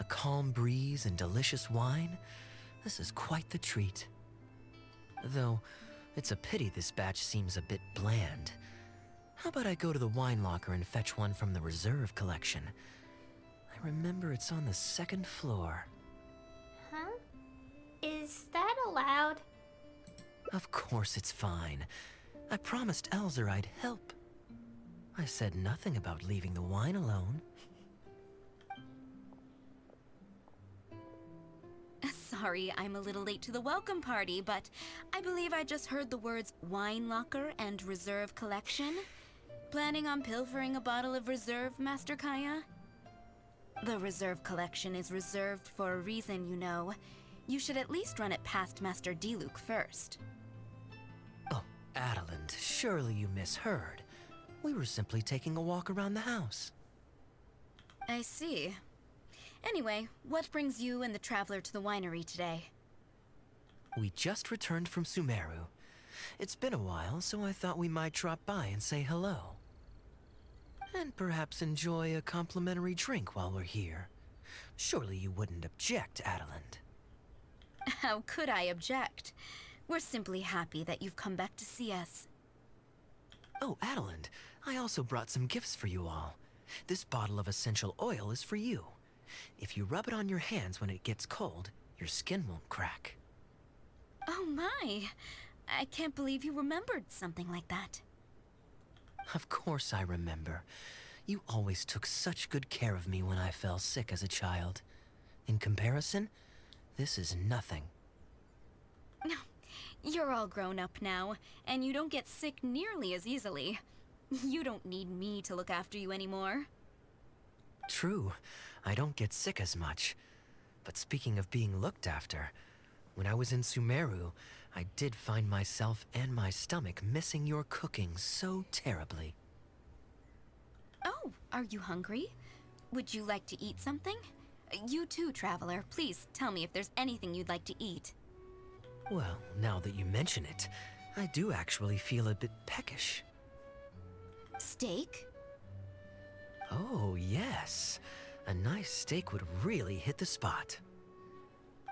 [SPEAKER 2] A calm breeze and delicious wine. This is quite the treat. Though, it's a pity this batch seems a bit bland. How about I go to the wine locker and fetch one from the reserve collection? I remember it's on the second floor.
[SPEAKER 1] Huh? Is that allowed?
[SPEAKER 2] Of course it's fine. I promised Elzer I'd help. I said nothing about leaving the wine alone.
[SPEAKER 7] Sorry, I'm a little late to the welcome party, but I believe I just heard the words wine locker and reserve collection. Planning on pilfering a bottle of reserve, Master Kaeya? The reserve collection is reserved for a reason, you know. You should at least run it past Master Diluc first.
[SPEAKER 2] Oh, Adeland, surely you misheard. We were simply taking a walk around the house.
[SPEAKER 7] I see. Anyway, what brings you and the Traveler to the winery today?
[SPEAKER 2] We just returned from Sumeru. It's been a while, so I thought we might drop by and say hello. And perhaps enjoy a complimentary drink while we're here. Surely you wouldn't object, Adeland.
[SPEAKER 7] How could I object? We're simply happy that you've come back to see us.
[SPEAKER 2] Oh, Adeland, I also brought some gifts for you all. This bottle of essential oil is for you. If you rub it on your hands when it gets cold, your skin won't crack.
[SPEAKER 7] Oh my! I can't believe you remembered something like that.
[SPEAKER 2] Of course I remember. You always took such good care of me when I fell sick as a child. In comparison, this is nothing.
[SPEAKER 7] You're all grown up now, and you don't get sick nearly as easily. You don't need me to look after you anymore.
[SPEAKER 2] True, I don't get sick as much. But speaking of being looked after, when I was in Sumeru, I did find myself and my stomach missing your cooking so terribly.
[SPEAKER 7] Oh, are you hungry? Would you like to eat something? You too, Traveler. Please tell me if there's anything you'd like to eat.
[SPEAKER 2] Well, now that you mention it, I do actually feel a bit peckish.
[SPEAKER 7] Steak?
[SPEAKER 2] Oh, yes. A nice steak would really hit the spot.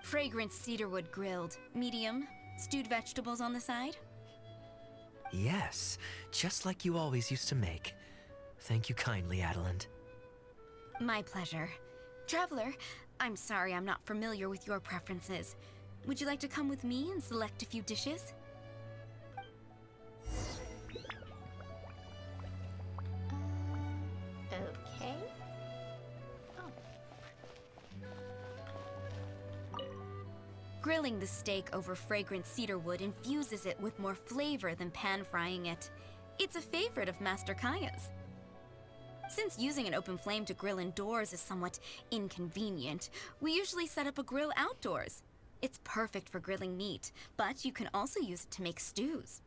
[SPEAKER 7] Fragrant cedarwood grilled, medium, stewed vegetables on the side?
[SPEAKER 2] Yes, just like you always used to make. Thank you kindly, Adeland.
[SPEAKER 7] My pleasure. Traveler, I'm sorry I'm not familiar with your preferences. Would you like to come with me and select a few dishes?
[SPEAKER 1] Okay.
[SPEAKER 7] Grilling the steak over fragrant cedarwood infuses it with more flavor than pan-frying it. It's a favorite of Master Kaeya's. Since using an open flame to grill indoors is somewhat inconvenient, we usually set up a grill outdoors. It's perfect for grilling meat, but you can also use it to make stews.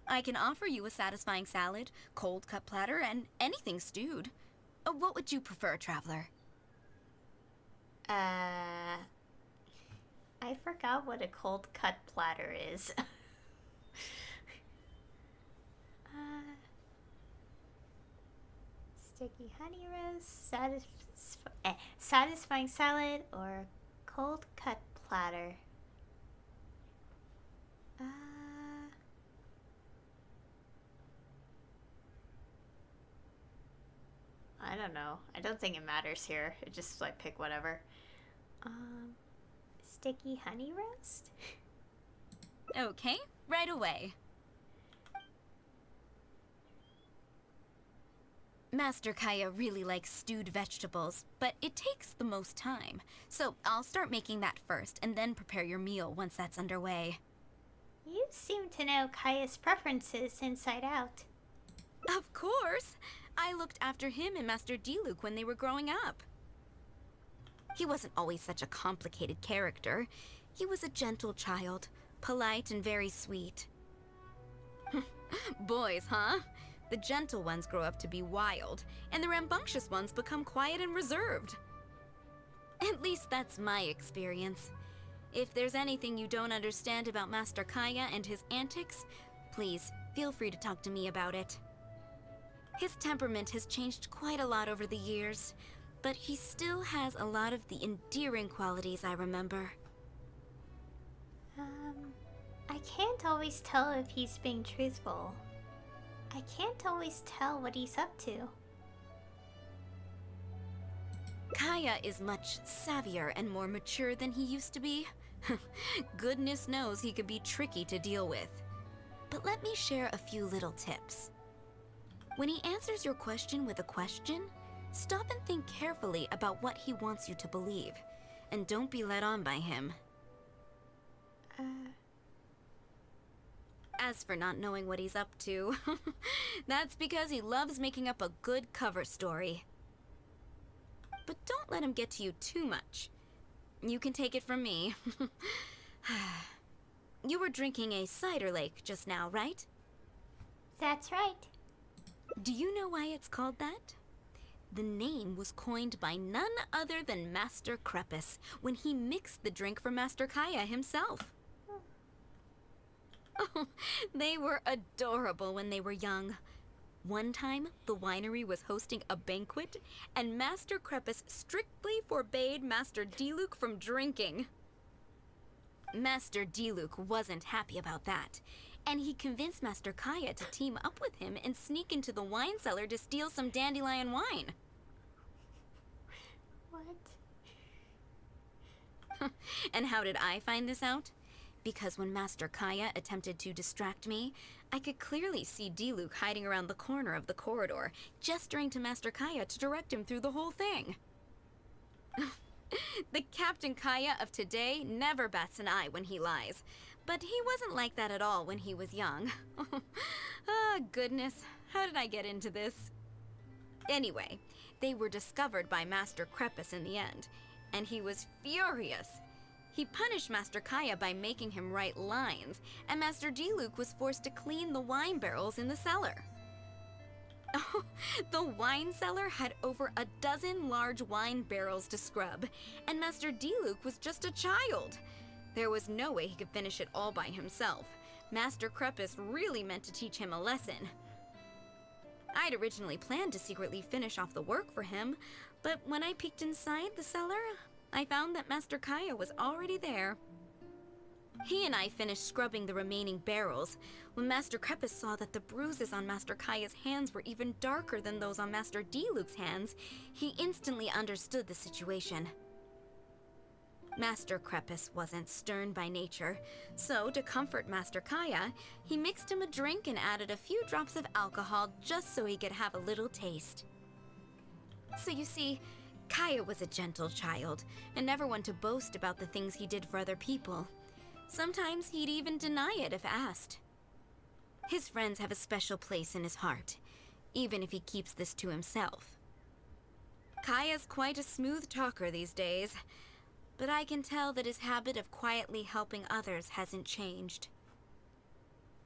[SPEAKER 7] I can offer you a satisfying salad, cold cut platter, and anything stewed. What would you prefer, Traveler?
[SPEAKER 1] I forgot what a cold cut platter is. Sticky honey roast, satisfying salad, or cold cut platter. I don't know. I don't think it matters here. It just like pick whatever. Sticky honey roast?
[SPEAKER 7] Okay, right away. Master Kaeya really likes stewed vegetables, but it takes the most time. So I'll start making that first, and then prepare your meal once that's underway.
[SPEAKER 1] You seem to know Kaeya's preferences inside out.
[SPEAKER 19] Of course! I looked after him and Master Diluc when they were growing up. He wasn't always such a complicated character. He was a gentle child, polite and very sweet. Boys, huh? The gentle ones grow up to be wild, and the rambunctious ones become quiet and reserved. At least that's my experience. If there's anything you don't understand about Master Kaeya and his antics, please feel free to talk to me about it. His temperament has changed quite a lot over the years, but he still has a lot of the endearing qualities I remember.
[SPEAKER 1] I can't always tell if he's being truthful. I can't always tell what he's up to.
[SPEAKER 19] Kaeya is much savvier and more mature than he used to be. Goodness knows he could be tricky to deal with. But let me share a few little tips. When he answers your question with a question, stop and think carefully about what he wants you to believe, and don't be led on by him. As for not knowing what he's up to, that's because he loves making up a good cover story. But don't let him get to you too much. You can take it from me. You were drinking a cider lake just now, right?
[SPEAKER 1] That's right.
[SPEAKER 19] Do you know why it's called that? The name was coined by none other than Master Crepus when he mixed the drink for Master Kaeya himself. Oh, they were adorable when they were young. One time, the winery was hosting a banquet, and Master Crepus strictly forbade Master Diluc from drinking. Master Diluc wasn't happy about that, and he convinced Master Kaeya to team up with him and sneak into the wine cellar to steal some dandelion wine.
[SPEAKER 1] What?
[SPEAKER 19] And how did I find this out? Because when Master Kaeya attempted to distract me, I could clearly see Diluc hiding around the corner of the corridor, gesturing to Master Kaeya to direct him through the whole thing. The Captain Kaeya of today never bats an eye when he lies, but he wasn't like that at all when he was young. Ah, goodness, how did I get into this? Anyway, they were discovered by Master Crepus in the end, and he was furious. He punished Master Kaeya by making him write lines, and Master Diluc was forced to clean the wine barrels in the cellar. Oh, the wine cellar had over a dozen large wine barrels to scrub, and Master Diluc was just a child. There was no way he could finish it all by himself. Master Crepus really meant to teach him a lesson. I'd originally planned to secretly finish off the work for him, but when I peeked inside the cellar, I found that Master Kaeya was already there. He and I finished scrubbing the remaining barrels when Master Crepus saw that the bruises on Master Kaeya's hands were even darker than those on Master Diluc's hands. He instantly understood the situation. Master Crepus wasn't stern by nature, so to comfort Master Kaeya, he mixed him a drink and added a few drops of alcohol just so he could have a little taste. So you see, Kaeya was a gentle child, and never one to boast about the things he did for other people. Sometimes he'd even deny it if asked. His friends have a special place in his heart, even if he keeps this to himself. Kaeya's quite a smooth talker these days, but I can tell that his habit of quietly helping others hasn't changed.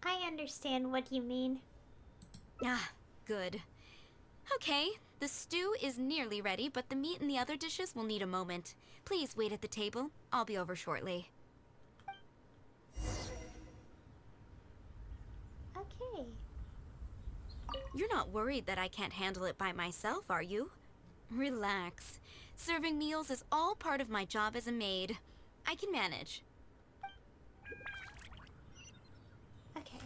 [SPEAKER 1] I understand what you mean.
[SPEAKER 19] Ah, good. Okay, the stew is nearly ready, but the meat and the other dishes will need a moment. Please wait at the table. I'll be over shortly.
[SPEAKER 1] Okay.
[SPEAKER 19] You're not worried that I can't handle it by myself, are you? Relax. Serving meals is all part of my job as a maid. I can manage.
[SPEAKER 1] Okay.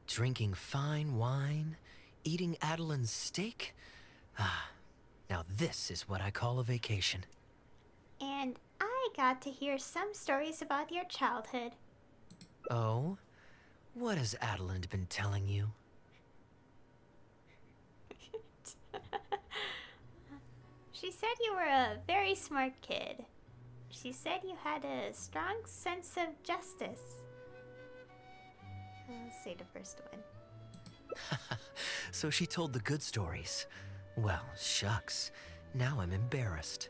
[SPEAKER 2] Drinking fine wine, eating Adeline's steak? Ah, now this is what I call a vacation.
[SPEAKER 1] And I got to hear some stories about your childhood.
[SPEAKER 2] Oh? What has Adeline been telling you?
[SPEAKER 1] She said you were a very smart kid. She said you had a strong sense of justice. Let's say the first one.
[SPEAKER 2] So she told the good stories. Well, shucks. Now I'm embarrassed.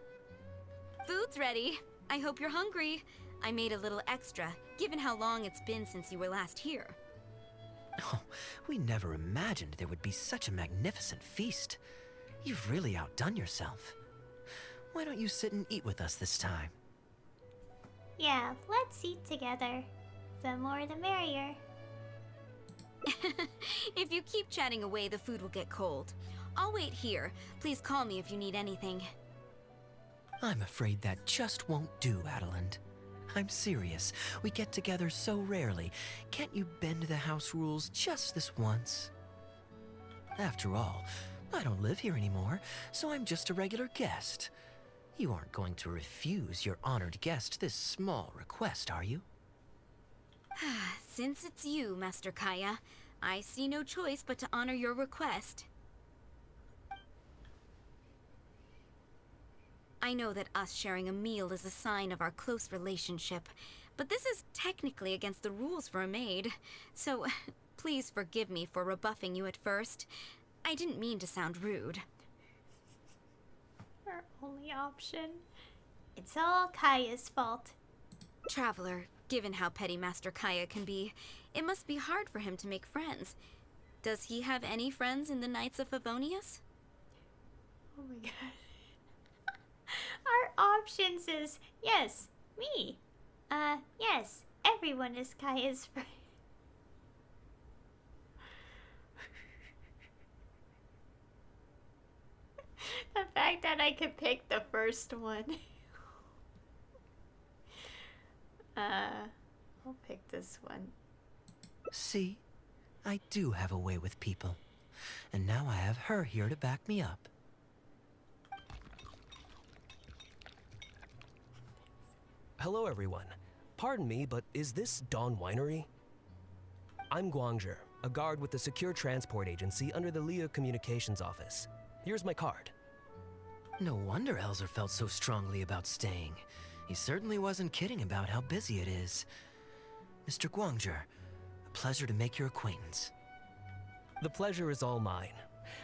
[SPEAKER 19] Food's ready. I hope you're hungry. I made a little extra, given how long it's been since you were last here.
[SPEAKER 2] Oh, we never imagined there would be such a magnificent feast. You've really outdone yourself. Why don't you sit and eat with us this time?
[SPEAKER 1] Yeah, let's eat together. The more the merrier.
[SPEAKER 19] If you keep chatting away, the food will get cold. I'll wait here. Please call me if you need anything.
[SPEAKER 2] I'm afraid that just won't do, Adeland. I'm serious. We get together so rarely. Can't you bend the house rules just this once? After all, I don't live here anymore, so I'm just a regular guest. You aren't going to refuse your honored guest this small request, are you?
[SPEAKER 19] Since it's you, Master Kaeya, I see no choice but to honor your request. I know that us sharing a meal is a sign of our close relationship, but this is technically against the rules for a maid, so please forgive me for rebuffing you at first. I didn't mean to sound rude.
[SPEAKER 1] Our only option. It's all Kaeya's fault.
[SPEAKER 19] Traveler, given how petty Master Kaeya can be, it must be hard for him to make friends. Does he have any friends in the Knights of Favonius?
[SPEAKER 1] Oh my god. Our options is, yes, me. Yes, everyone is Kaeya's friend. The fact that I could pick the first one. I'll pick this one.
[SPEAKER 2] See? I do have a way with people. And now I have her here to back me up.
[SPEAKER 14] Hello, everyone. Pardon me, but is this Dawn Winery? I'm Guangzhi, a guard with the Secure Transport Agency under the Leo Communications Office. Here's my card.
[SPEAKER 2] No wonder Elzer felt so strongly about staying. He certainly wasn't kidding about how busy it is. Mr. Guangzhi, a pleasure to make your acquaintance.
[SPEAKER 14] The pleasure is all mine.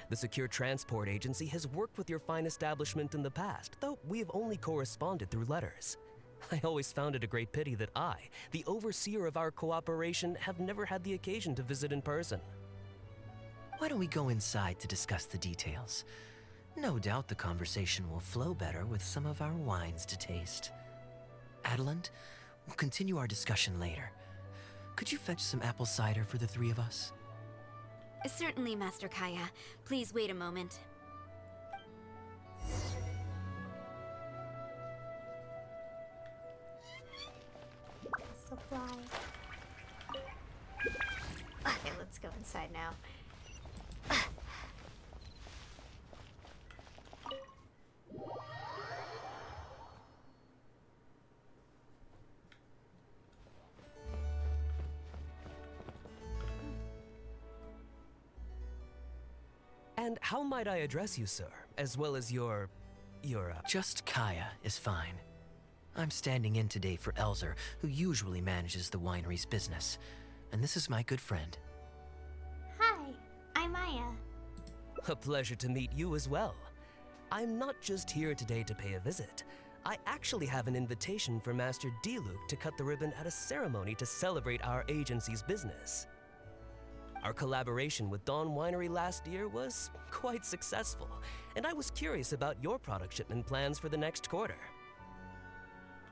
[SPEAKER 14] The Secure Transport Agency has worked with your fine establishment in the past, though we have only corresponded through letters. I always found it a great pity that I, the overseer of our cooperation, have never had the occasion to visit in person.
[SPEAKER 2] Why don't we go inside to discuss the details? No doubt the conversation will flow better with some of our wines to taste. Adeland, we'll continue our discussion later. Could you fetch some apple cider for the three of us?
[SPEAKER 19] Certainly, Master Kaeya. Please wait a moment.
[SPEAKER 1] Supply. Okay, let's go inside now.
[SPEAKER 14] And how might I address you, sir, as well as your...
[SPEAKER 2] Just Kaeya is fine. I'm standing in today for Elzer, who usually manages the winery's business. And this is my good friend.
[SPEAKER 1] Hi, I'm Maya.
[SPEAKER 14] A pleasure to meet you as well. I'm not just here today to pay a visit. I actually have an invitation for Master D-Luke to cut the ribbon at a ceremony to celebrate our agency's business. Our collaboration with Dawn Winery last year was quite successful, and I was curious about your product shipment plans for the next quarter.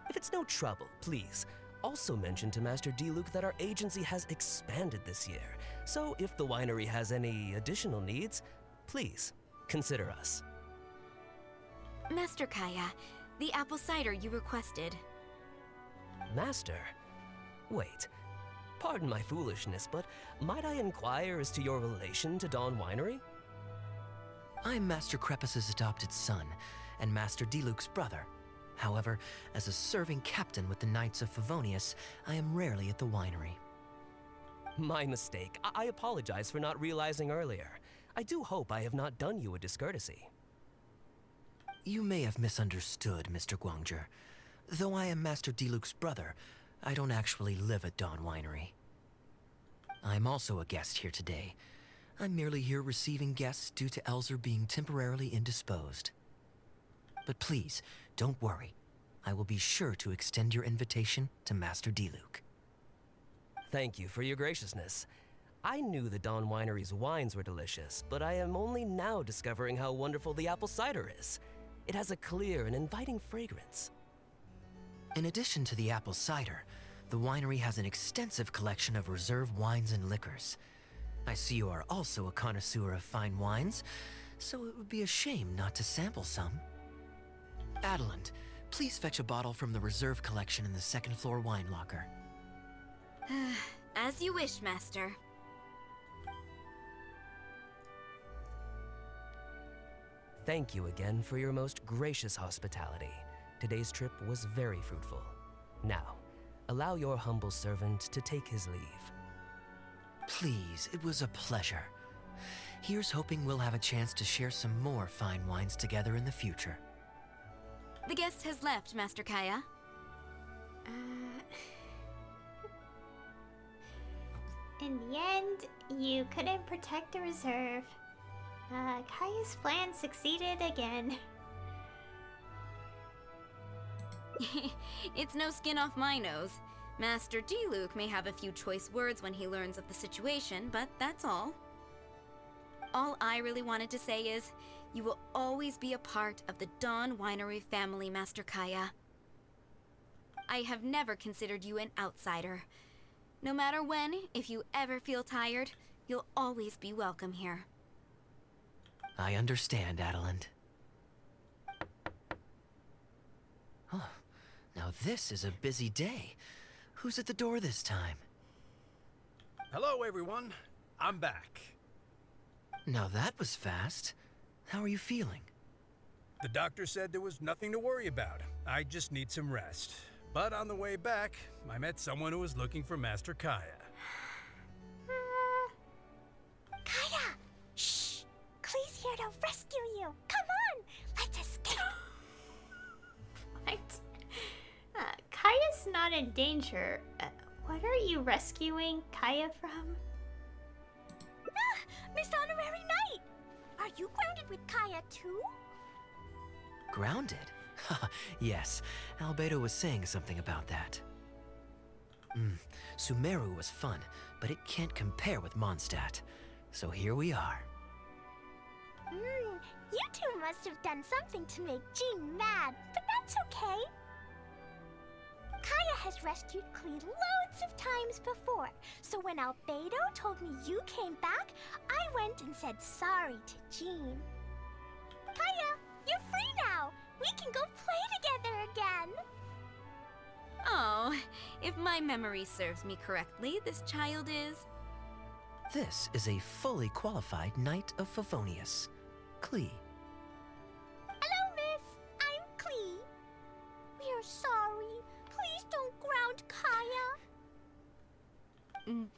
[SPEAKER 14] If it's no trouble, please, also mention to Master D-Luke that our agency has expanded this year, so if the winery has any additional needs, please consider us.
[SPEAKER 19] Master Kaeya, the apple cider you requested.
[SPEAKER 14] Master? Wait. Pardon my foolishness, but might I inquire as to your relation to Dawn Winery?
[SPEAKER 2] I'm Master Krepus's adopted son, and Master D-Luke's brother. However, as a serving captain with the Knights of Favonius, I am rarely at the winery.
[SPEAKER 14] My mistake. I apologize for not realizing earlier. I do hope I have not done you a discourtesy.
[SPEAKER 2] You may have misunderstood, Mr. Guangzhi. Though I am Master Diluc's brother, I don't actually live at Dawn Winery. I'm also a guest here today. I'm merely here receiving guests due to Elzer being temporarily indisposed. But please, don't worry. I will be sure to extend your invitation to Master Diluc.
[SPEAKER 14] Thank you for your graciousness. I knew the Dawn Winery's wines were delicious, but I am only now discovering how wonderful the apple cider is. It has a clear and inviting fragrance.
[SPEAKER 2] In addition to the apple cider, the winery has an extensive collection of reserve wines and liquors. I see you are also a connoisseur of fine wines, so it would be a shame not to sample some. Adeland, please fetch a bottle from the reserve collection in the second floor wine locker.
[SPEAKER 19] As you wish, Master.
[SPEAKER 14] Thank you again for your most gracious hospitality. Today's trip was very fruitful. Now, allow your humble servant to take his leave.
[SPEAKER 2] Please, it was a pleasure. Here's hoping we'll have a chance to share some more fine wines together in the future.
[SPEAKER 19] The guest has left, Master Kaeya.
[SPEAKER 1] In the end, you couldn't protect the reserve. Kaeya's plan succeeded again.
[SPEAKER 19] It's no skin off my nose. Master Diluc may have a few choice words when he learns of the situation, but that's all. All I really wanted to say is, you will always be a part of the Dawn Winery family, Master Kaeya. I have never considered you an outsider. No matter when, if you ever feel tired, you'll always be welcome here.
[SPEAKER 2] I understand, Adeland. Oh, now this is a busy day. Who's at the door this time?
[SPEAKER 18] Hello, everyone. I'm back.
[SPEAKER 2] Now that was fast. How are you feeling?
[SPEAKER 18] The doctor said there was nothing to worry about. I just need some rest. But on the way back, I met someone who was looking for Master Kaeya.
[SPEAKER 12] Kaeya! Shh! Klee's here to rescue you! Come on! Let's escape!
[SPEAKER 1] What? Kaeya's not in danger. What are you rescuing Kaeya from?
[SPEAKER 12] Miss Honorary Knight! Are you grounded with Kaeya too?
[SPEAKER 2] Grounded? Yes, Albedo was saying something about that. Sumeru was fun, but it can't compare with Mondstadt. So here we are.
[SPEAKER 12] You two must have done something to make Jean mad, but that's okay. Kaeya has rescued Klee loads of times before, so when Albedo told me you came back, I went and said sorry to Jean. Kaeya, you're free now! We can go play together again!
[SPEAKER 19] Oh, if my memory serves me correctly, this child is...
[SPEAKER 2] This is a fully qualified Knight of Favonius, Klee.
[SPEAKER 12] Hello, miss. I'm Klee. We're sorry. Please don't ground Kaeya.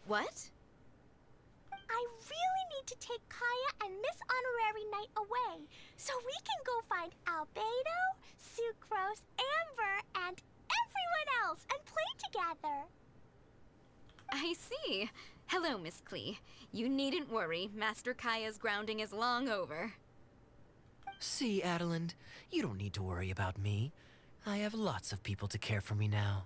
[SPEAKER 19] What?
[SPEAKER 12] I really need to take Kaeya and Miss Honorary Knight away, so we can go find Albedo, Sucrose, Amber, and everyone else and play together.
[SPEAKER 19] I see. Hello, Miss Klee. You needn't worry. Master Kaeya's grounding is long over.
[SPEAKER 2] See, Adeland, you don't need to worry about me. I have lots of people to care for me now.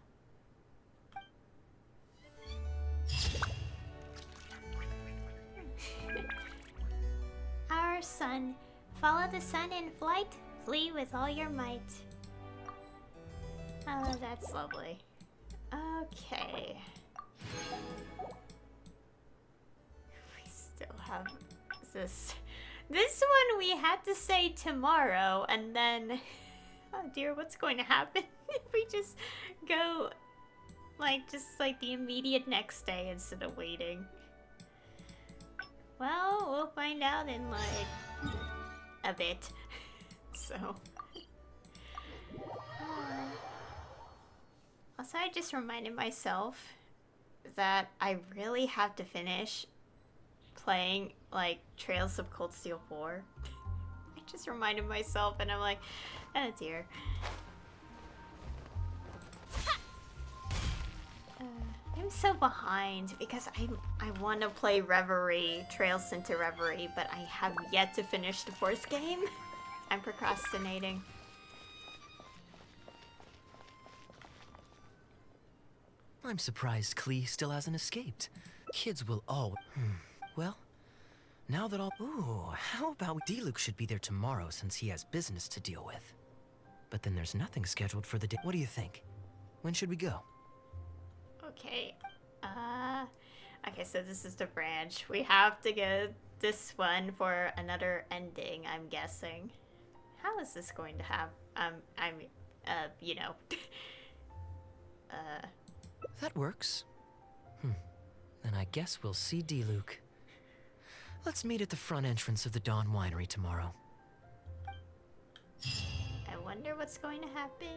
[SPEAKER 1] Our sun. Follow the sun in flight. Flee with all your might. Oh, that's lovely. Okay. We still have this. This one we had to say tomorrow, and then... Oh dear, what's going to happen if we just go, just the immediate next day instead of waiting? Well, we'll find out in, a bit. So... Also, I just reminded myself that I really have to finish playing, Trails of Cold Steel 4. I just reminded myself and I'm like, oh dear. I'm so behind because I want to play Reverie, Trails into Reverie, but I have yet to finish the 4th game. I'm procrastinating.
[SPEAKER 2] I'm surprised Klee still hasn't escaped. Kids will all... Well, now that all... Ooh, how about Diluc should be there tomorrow since he has business to deal with. But then there's nothing scheduled for the day. What do you think? When should we go?
[SPEAKER 1] Okay, okay, so this is the branch. We have to get this one for another ending, I'm guessing. How is this going to have, you know.
[SPEAKER 2] That works. Then I guess we'll see Diluc. Let's meet at the front entrance of the Dawn Winery tomorrow.
[SPEAKER 1] I wonder what's going to happen,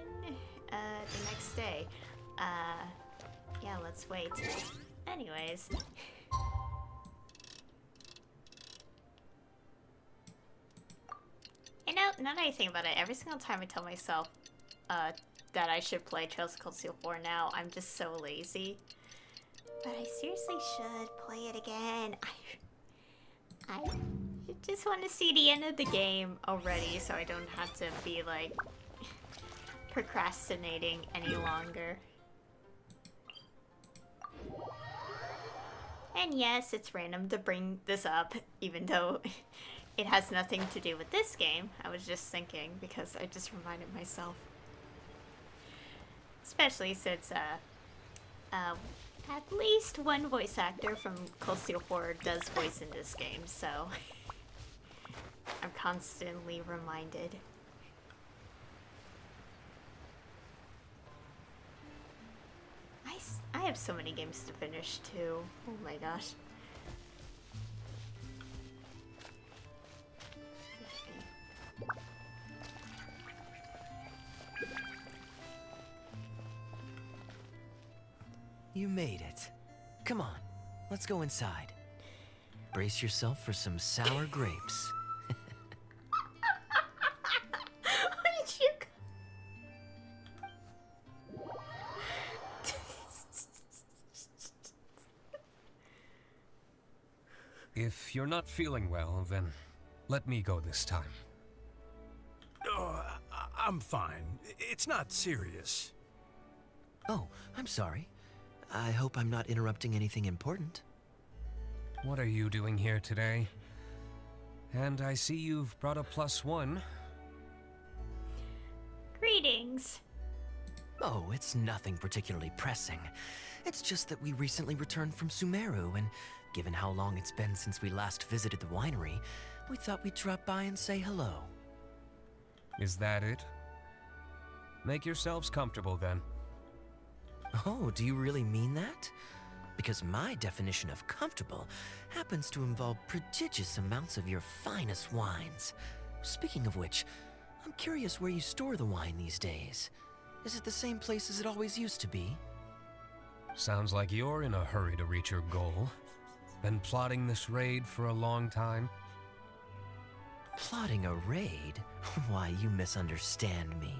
[SPEAKER 1] the next day. Yeah, let's wait. Anyways. You know, now that I think about it, every single time I tell myself that I should play Trails of Cold Steel 4 now, I'm just so lazy. But I seriously should play it again. I just want to see the end of the game already so I don't have to be, like, procrastinating any longer. And yes, it's random to bring this up, even though it has nothing to do with this game. I was just thinking, because I just reminded myself. Especially since, at least one voice actor from Cold Steel 4 does voice in this game, so I'm constantly reminded. I have so many games to finish too. Oh my gosh.
[SPEAKER 2] You made it. Come on, let's go inside. Brace yourself for some sour grapes.
[SPEAKER 1] Why did you...
[SPEAKER 18] If you're not feeling well, then let me go this time.
[SPEAKER 4] I'm fine. It's not serious.
[SPEAKER 2] Oh, I'm sorry. I hope I'm not interrupting anything important.
[SPEAKER 18] What are you doing here today? And I see you've brought a +1.
[SPEAKER 1] Greetings.
[SPEAKER 2] Oh, it's nothing particularly pressing. It's just that we recently returned from Sumeru, and given how long it's been since we last visited the winery, we thought we'd drop by and say hello.
[SPEAKER 18] Is that it? Make yourselves comfortable then.
[SPEAKER 2] Oh, do you really mean that? Because my definition of comfortable happens to involve prodigious amounts of your finest wines. Speaking of which, I'm curious where you store the wine these days. Is it the same place as it always used to be?
[SPEAKER 18] Sounds like you're in a hurry to reach your goal. Been plotting this raid for a long time?
[SPEAKER 2] Plotting a raid? Why, you misunderstand me.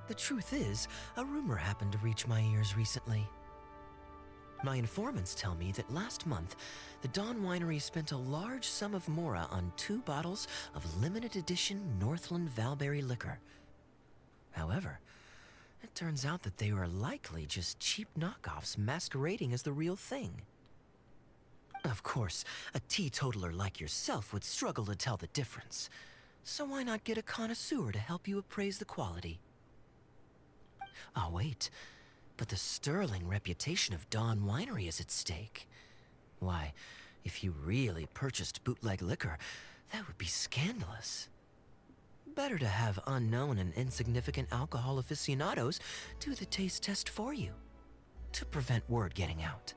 [SPEAKER 2] The truth is, a rumor happened to reach my ears recently. My informants tell me that last month, the Dawn Winery spent a large sum of mora on 2 bottles of limited edition Northland Valberry liquor. However, it turns out that they were likely just cheap knockoffs masquerading as the real thing. Of course, a teetotaler like yourself would struggle to tell the difference. So why not get a connoisseur to help you appraise the quality? Oh, wait. But the sterling reputation of Dawn Winery is at stake. Why, if you really purchased bootleg liquor, that would be scandalous. Better to have unknown and insignificant alcohol aficionados do the taste test for you, to prevent word getting out.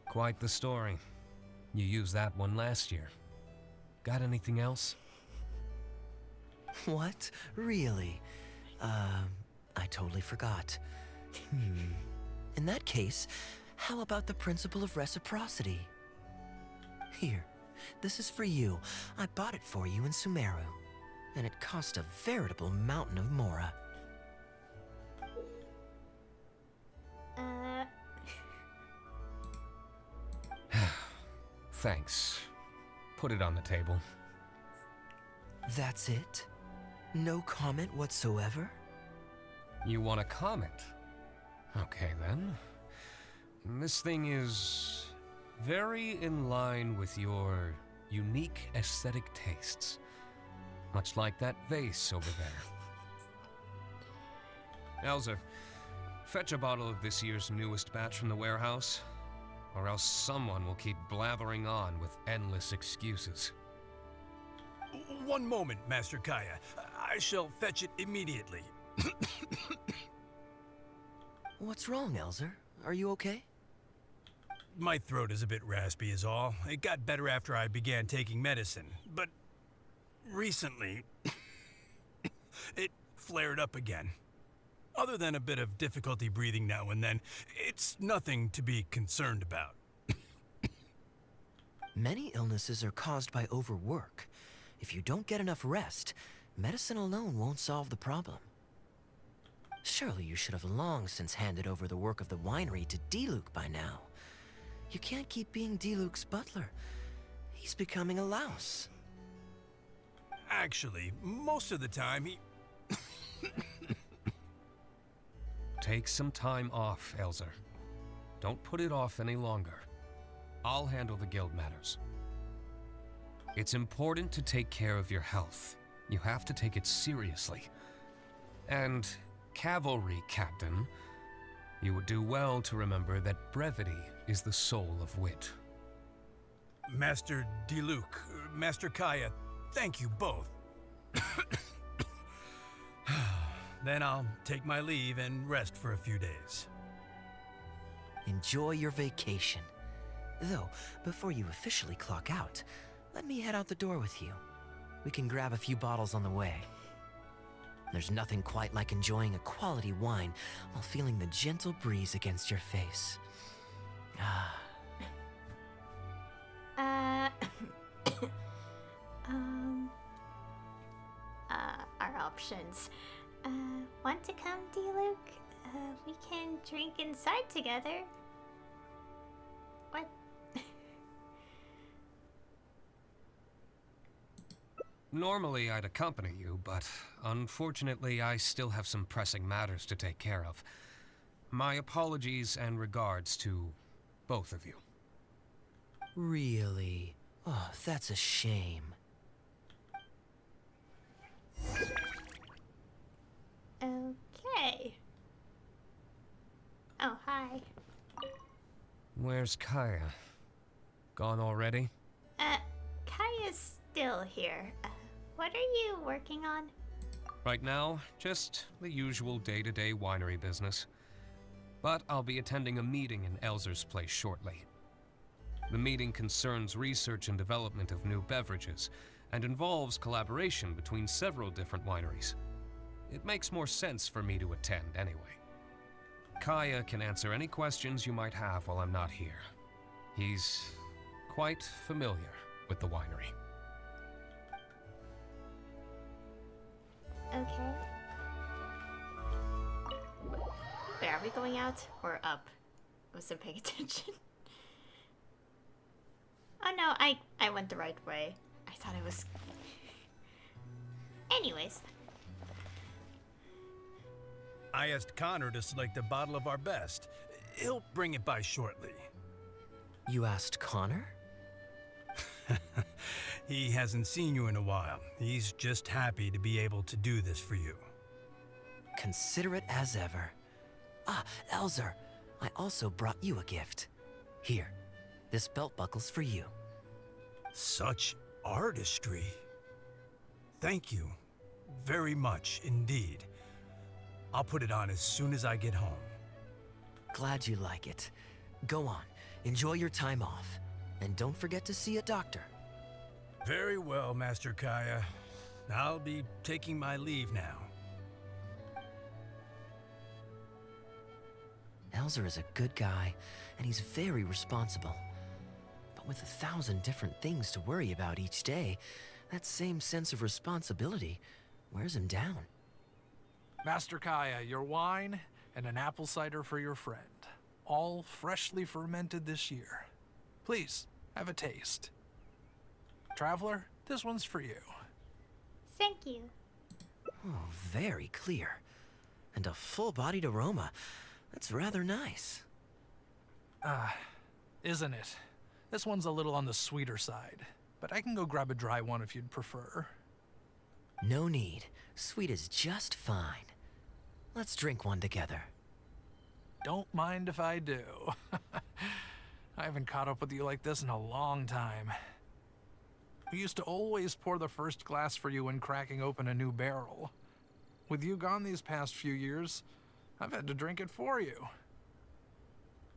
[SPEAKER 18] Quite the story. You used that one last year. Got anything else?
[SPEAKER 2] What? Really? I totally forgot. In that case, how about the principle of reciprocity? Here, This is for you. I bought it for you in Sumeru. And it cost a veritable mountain of Mora.
[SPEAKER 20] Thanks. Put it on the table.
[SPEAKER 2] That's it? No comment whatsoever?
[SPEAKER 20] You want a comment? Okay then. This thing is very in line with your unique aesthetic tastes. Much like that vase over there. Elzer, fetch a bottle of this year's newest batch from the warehouse, or else someone will keep blathering on with endless excuses.
[SPEAKER 18] One moment, Master Kaeya. I shall fetch it immediately.
[SPEAKER 2] What's wrong, Elzer? Are you okay?
[SPEAKER 18] My throat is a bit raspy is all. It got better after I began taking medicine, but recently it flared up again. Other than a bit of difficulty breathing now and then, it's nothing to be concerned about.
[SPEAKER 2] Many illnesses are caused by overwork. If you don't get enough rest, medicine alone won't solve the problem. Surely you should have long since handed over the work of the winery to Diluc by now. You can't keep being Diluc's butler. He's becoming a louse.
[SPEAKER 18] Actually, most of the time he...
[SPEAKER 20] Take some time off, Elzer. Don't put it off any longer. I'll handle the guild matters. It's important to take care of your health. You have to take it seriously. And, cavalry captain, you would do well to remember that brevity is the soul of wit.
[SPEAKER 18] Master Diluc, Master Kaeya, thank you both. Then I'll take my leave and rest for a few days.
[SPEAKER 2] Enjoy your vacation. Though, before you officially clock out, let me head out the door with you. We can grab a few bottles on the way. There's nothing quite like enjoying a quality wine while feeling the gentle breeze against your face.
[SPEAKER 1] Our options. Want to come, Diluc? We can drink inside together. What?
[SPEAKER 20] Normally I'd accompany you, but unfortunately I still have some pressing matters to take care of. My apologies and regards to both of you.
[SPEAKER 2] Really? Oh, that's a shame.
[SPEAKER 1] Okay. Oh, hi.
[SPEAKER 20] Where's Kaeya? Gone already?
[SPEAKER 1] Kaya's still here. What are you working on?
[SPEAKER 20] Right now, just the usual day-to-day winery business. But I'll be attending a meeting in Elzer's place shortly. The meeting concerns research and development of new beverages, and involves collaboration between several different wineries. It makes more sense for me to attend anyway. Kaeya can answer any questions you might have while I'm not here. He's quite familiar with the winery.
[SPEAKER 1] Okay. Wait, are we going out or up? I wasn't paying attention. Oh no, I went the right way. I thought it was... Anyways.
[SPEAKER 18] I asked Connor to select a bottle of our best. He'll bring it by shortly.
[SPEAKER 2] You asked Connor?
[SPEAKER 18] He hasn't seen you in a while. He's just happy to be able to do this for you.
[SPEAKER 2] Considerate as ever. Ah, Elzer, I also brought you a gift. Here, this belt buckle's for you.
[SPEAKER 18] Such artistry. Thank you very much indeed. I'll put it on as soon as I get home.
[SPEAKER 2] Glad you like it. Go on, enjoy your time off. And don't forget to see a doctor.
[SPEAKER 18] Very well, Master Kaeya. I'll be taking my leave now.
[SPEAKER 2] Elzer is a good guy, and he's very responsible. But With 1,000 different things to worry about each day, that same sense of responsibility wears him down.
[SPEAKER 21] Master Kaeya, your wine and an apple cider for your friend. All freshly fermented this year. Please, have a taste. Traveler, this one's for you.
[SPEAKER 1] Thank you.
[SPEAKER 2] Oh, very clear. And a full-bodied aroma. That's rather nice.
[SPEAKER 21] Isn't it? This one's a little on the sweeter side, but I can go grab a dry one if you'd prefer.
[SPEAKER 2] No need. Sweet is just fine. Let's drink one together.
[SPEAKER 21] Don't mind if I do. I haven't caught up with you like this in a long time. We used to always pour the first glass for you when cracking open a new barrel. With you gone these past few years, I've had to drink it for you.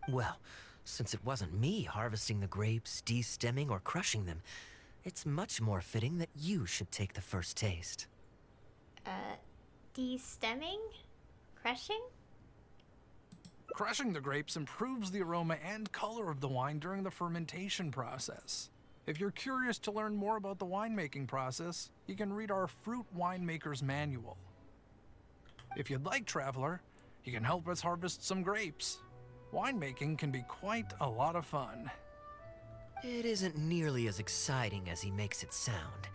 [SPEAKER 2] Well, since it wasn't me harvesting the grapes, de-stemming, or crushing them, it's much more fitting that you should take the first taste.
[SPEAKER 1] De-stemming? Crushing?
[SPEAKER 21] Crushing the grapes improves the aroma and color of the wine during the fermentation process. If you're curious to learn more about the winemaking process, you can read our Fruit Winemaker's Manual. If you'd like, Traveler, you can help us harvest some grapes. Winemaking can be quite a lot of fun.
[SPEAKER 2] It isn't nearly as exciting as he makes it sound.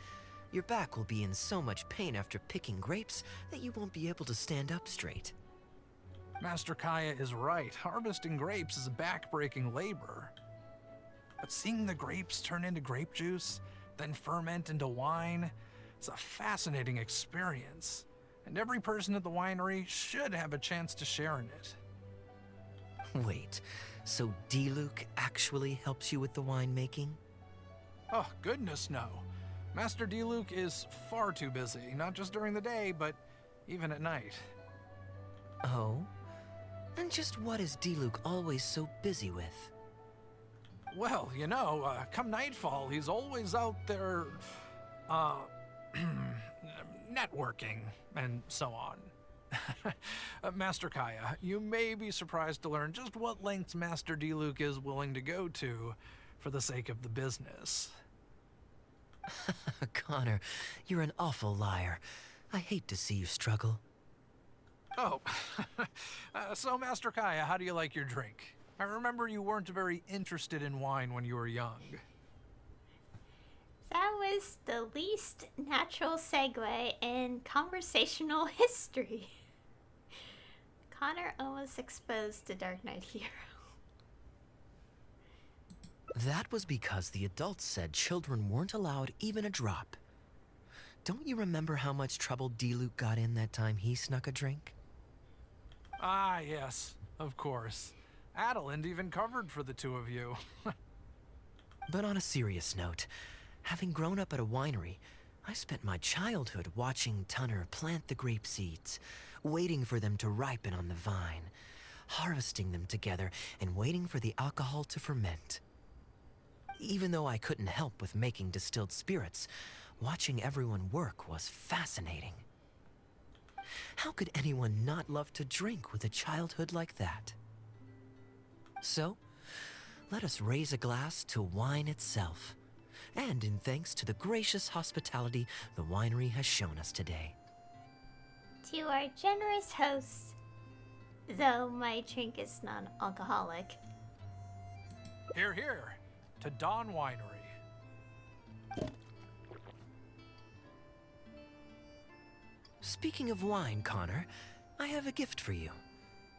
[SPEAKER 2] Your back will be in so much pain after picking grapes that you won't be able to stand up straight.
[SPEAKER 21] Master Kaeya is right. Harvesting grapes is a back-breaking labor. But seeing the grapes turn into grape juice, then ferment into wine, is a fascinating experience. And every person at the winery should have a chance to share in it.
[SPEAKER 2] Wait, so D-Luke actually helps you with the winemaking?
[SPEAKER 21] Oh, goodness no. Master D-Luke is far too busy, not just during the day, but even at night.
[SPEAKER 2] Oh? And just what is D-Luke always so busy with?
[SPEAKER 21] Well, you know, come nightfall, he's always out there, networking and so on. Master Kaeya, you may be surprised to learn just what lengths Master D-Luke is willing to go to for the sake of the business.
[SPEAKER 2] Connor, you're an awful liar. I hate to see you struggle.
[SPEAKER 21] Oh, so Master Kaeya, how do you like your drink? I remember you weren't very interested in wine when you were young.
[SPEAKER 1] That was the least natural segue in conversational history. Connor almost exposed the Dark Knight hero.
[SPEAKER 2] That was because the adults said children weren't allowed even a drop. Don't you remember how much trouble D-Luke got in that time he snuck a drink?
[SPEAKER 21] Ah, yes, of course. Adeline even covered for the two of you.
[SPEAKER 2] But on a serious note, having grown up at a winery, I spent my childhood watching Tunner plant the grape seeds, waiting for them to ripen on the vine, harvesting them together, and waiting for the alcohol to ferment. Even though I couldn't help with making distilled spirits, watching everyone work was fascinating. How could anyone not love to drink with a childhood like that? So, let us raise a glass to wine itself, and in thanks to the gracious hospitality the winery has shown us today.
[SPEAKER 1] To our generous hosts, though my drink is non-alcoholic.
[SPEAKER 21] Hear, hear, to Dawn Winery.
[SPEAKER 2] Speaking of wine, Connor, I have a gift for you.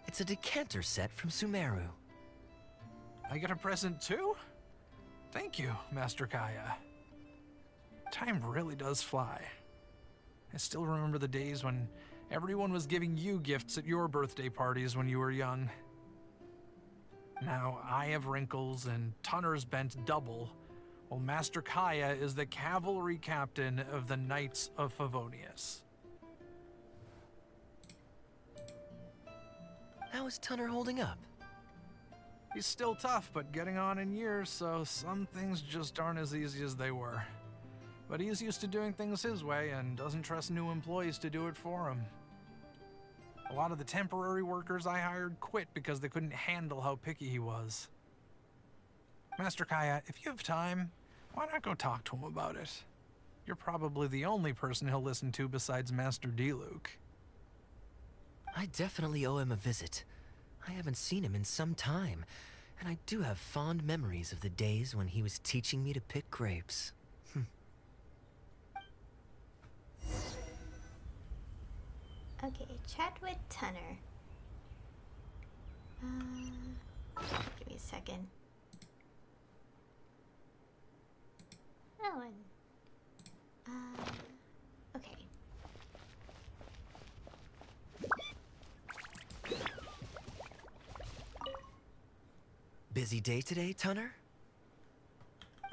[SPEAKER 2] It's a decanter set from Sumeru.
[SPEAKER 21] I get a present too? Thank you, Master Kaeya. Time really does fly. I still remember the days when everyone was giving you gifts at your birthday parties when you were young. Now I have wrinkles and Tunner's bent double, while Master Kaeya is the cavalry captain of the Knights of Favonius.
[SPEAKER 2] How is Tunner holding up?
[SPEAKER 21] He's still tough, but getting on in years, so some things just aren't as easy as they were. But he's used to doing things his way and doesn't trust new employees to do it for him. A lot of the temporary workers I hired quit because they couldn't handle how picky he was. Master Kaeya, if you have time, why not go talk to him about it? You're probably the only person he'll listen to besides Master D-Luke.
[SPEAKER 2] I definitely owe him a visit. I haven't seen him in some time, and I do have fond memories of the days when he was teaching me to pick grapes.
[SPEAKER 1] Okay, chat with Tunner. Give me a second. Oh, and okay.
[SPEAKER 2] Busy day today, Tunner?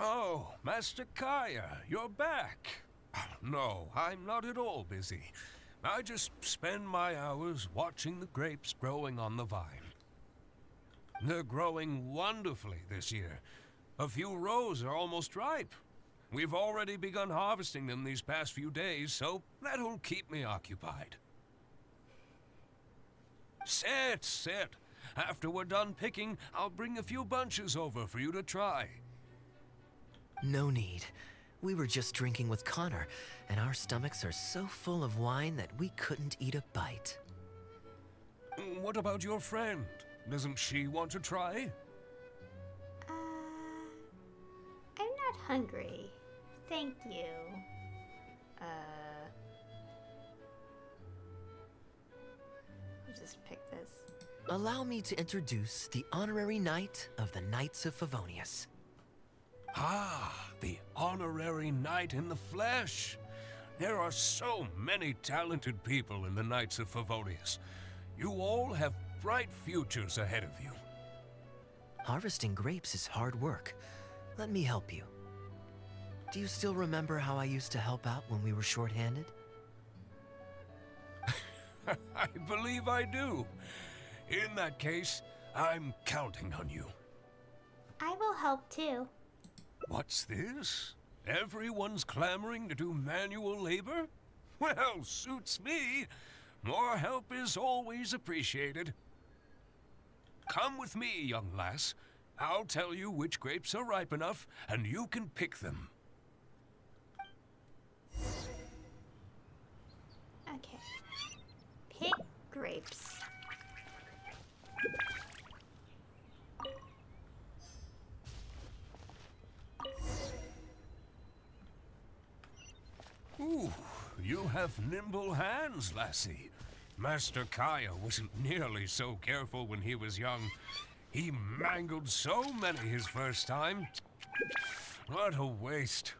[SPEAKER 20] Oh, Master Kaeya, you're back. No, I'm not at all busy. I just spend my hours watching the grapes growing on the vine. They're growing wonderfully this year. A few rows are almost ripe. We've already begun harvesting them these past few days, so that'll keep me occupied. Sit. After we're done picking, I'll bring a few bunches over for you to try.
[SPEAKER 2] No need. We were just drinking with Connor, and our stomachs are so full of wine that we couldn't eat a bite.
[SPEAKER 20] What about your friend? Doesn't she want to try?
[SPEAKER 1] I'm not hungry. Thank you. I'll just pick this.
[SPEAKER 2] Allow me to introduce the honorary knight of the Knights of Favonius.
[SPEAKER 20] Ah, the honorary knight in the flesh. There are so many talented people in the Knights of Favonius. You all have bright futures ahead of you.
[SPEAKER 2] Harvesting grapes is hard work. Let me help you. Do you still remember how I used to help out when we were short-handed?
[SPEAKER 20] I believe I do. In that case, I'm counting on you.
[SPEAKER 1] I will help too.
[SPEAKER 20] What's this? Everyone's clamoring to do manual labor? Well, suits me. More help is always appreciated. Come with me, young lass. I'll tell you which grapes are ripe enough, and you can pick them.
[SPEAKER 1] Okay. Pick grapes.
[SPEAKER 20] Ooh, you have nimble hands, lassie. Master Kaeya wasn't nearly so careful when he was young. He mangled so many his first time. What a waste.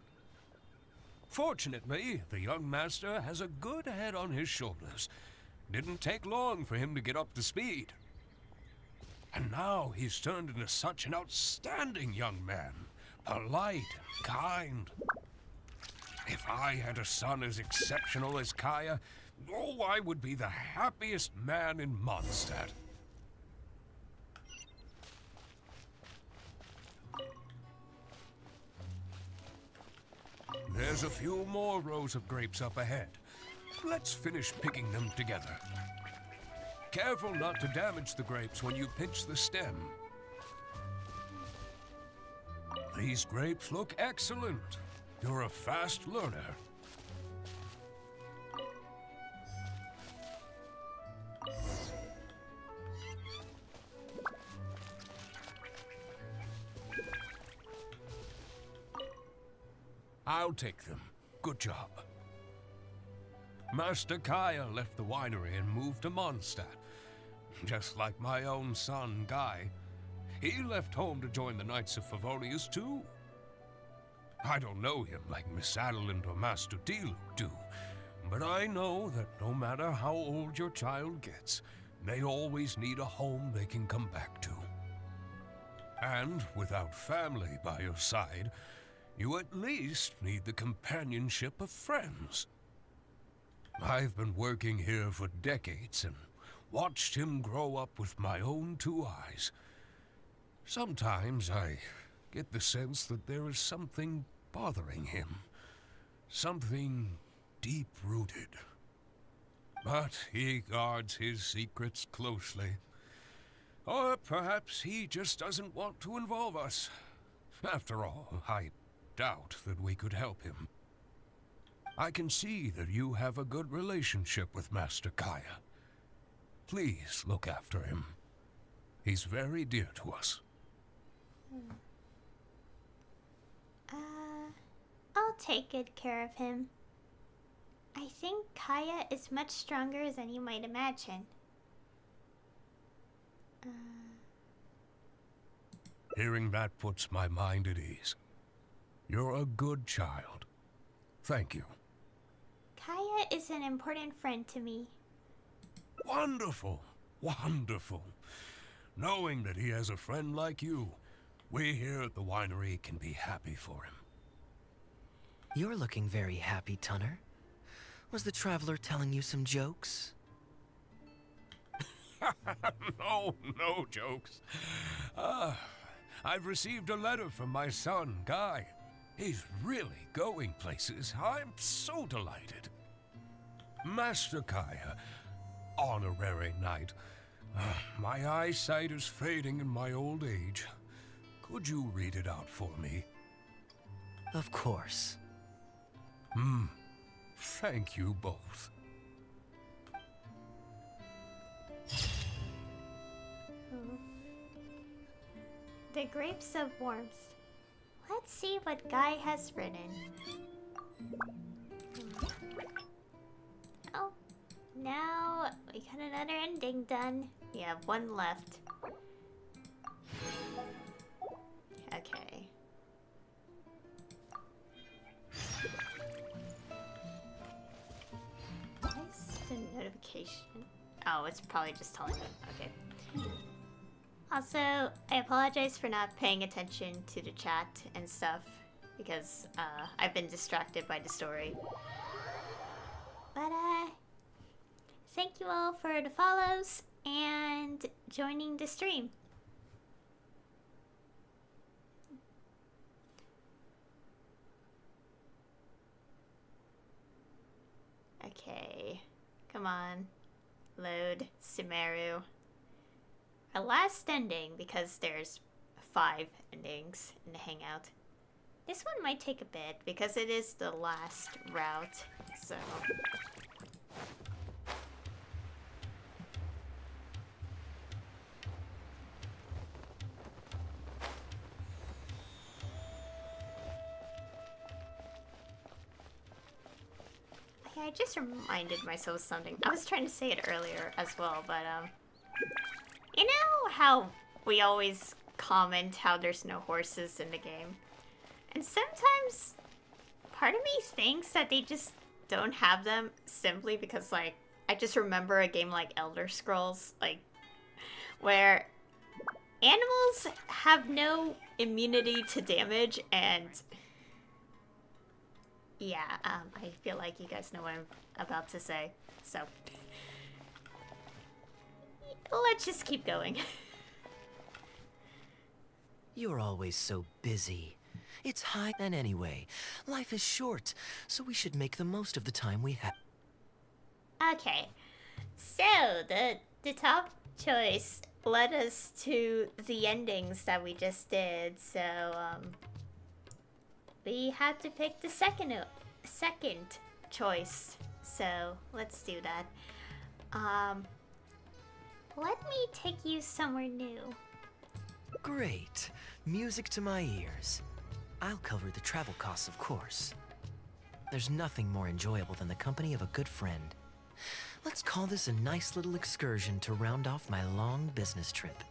[SPEAKER 20] Fortunately, the young master has a good head on his shoulders. Didn't take long for him to get up to speed. And now he's turned into such an outstanding young man. Polite and kind. If I had a son as exceptional as Kaeya, oh, I would be the happiest man in Mondstadt. There's a few more rows of grapes up ahead. Let's finish picking them together. Careful not to damage the grapes when you pinch the stem. These grapes look excellent. You're a fast learner. I'll take them. Good job. Master Kaeya left the winery and moved to Mondstadt. Just like my own son, Guy. He left home to join the Knights of Favonius, too. I don't know him like Miss Adeline or Master D-Luke do, but I know that no matter how old your child gets, they always need a home they can come back to. And without family by your side, you at least need the companionship of friends. I've been working here for decades and watched him grow up with my own two eyes. Sometimes I get the sense that there is something bothering him. Something deep-rooted. But he guards his secrets closely. Or perhaps he just doesn't want to involve us. After all, I doubt that we could help him. I can see that you have a good relationship with Master Kaeya. Please look after him. He's very dear to us.
[SPEAKER 1] I'll take good care of him. I think Kaeya is much stronger than you might imagine.
[SPEAKER 20] Hearing that puts my mind at ease. You're a good child. Thank you.
[SPEAKER 1] Kaeya is an important friend to me.
[SPEAKER 20] Wonderful, wonderful. Knowing that he has a friend like you, we here at the winery can be happy for him.
[SPEAKER 2] You're looking very happy, Tunner. Was the traveler telling you some jokes?
[SPEAKER 20] No jokes. I've received a letter from my son, Guy. He's really going places. I'm so delighted. Master Kaeya, honorary knight. My eyesight is fading in my old age. Could you read it out for me?
[SPEAKER 2] Of course.
[SPEAKER 20] Thank you both.
[SPEAKER 1] The Grapes of Warmth. Let's see what Guy has written. Oh, now we got another ending done. We have one left. Okay. What's the notification? Oh, it's probably just telling me. Okay. Also, I apologize for not paying attention to the chat and stuff because I've been distracted by the story. But thank you all for the follows and joining the stream. Okay, come on, load Sumeru. Our last ending, because there's 5 endings in the Hangout. This one might take a bit, because it is the last route, so... I just reminded myself of something. I was trying to say it earlier as well, but, you know how we always comment how there's no horses in the game? And sometimes part of me thinks that they just don't have them simply because, like, I just remember a game like Elder Scrolls, like, where animals have no immunity to damage, and yeah, I feel like you guys know what I'm about to say, so let's just keep going.
[SPEAKER 2] You're always so busy. It's high, and anyway, life is short, so we should make the most of the time we have.
[SPEAKER 1] Okay, so the top choice led us to the endings that we just did, so we had to pick the second choice, so let's do that. Let me take you somewhere new.
[SPEAKER 2] Great. Music to my ears. I'll cover the travel costs, of course. There's nothing more enjoyable than the company of a good friend. Let's call this a nice little excursion to round off my long business trip.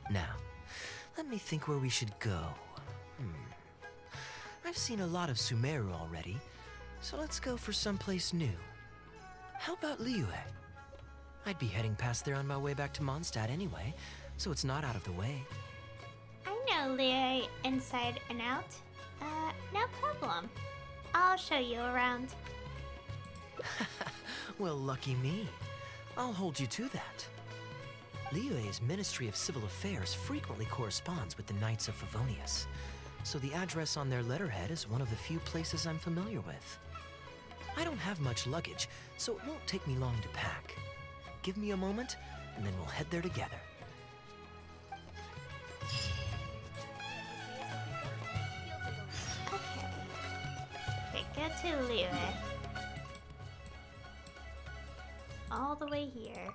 [SPEAKER 2] Now, let me think where we should go. I've seen a lot of Sumeru already, so let's go for someplace new. How about Liyue? I'd be heading past there on my way back to Mondstadt anyway, so it's not out of the way.
[SPEAKER 1] I know Liyue inside and out. No problem. I'll show you around.
[SPEAKER 2] Well, lucky me. I'll hold you to that. Liyue's Ministry of Civil Affairs frequently corresponds with the Knights of Favonius, so the address on their letterhead is one of the few places I'm familiar with. I don't have much luggage, so it won't take me long to pack. Give me a moment, and then we'll head there together.
[SPEAKER 1] get to Liyue. All the way here.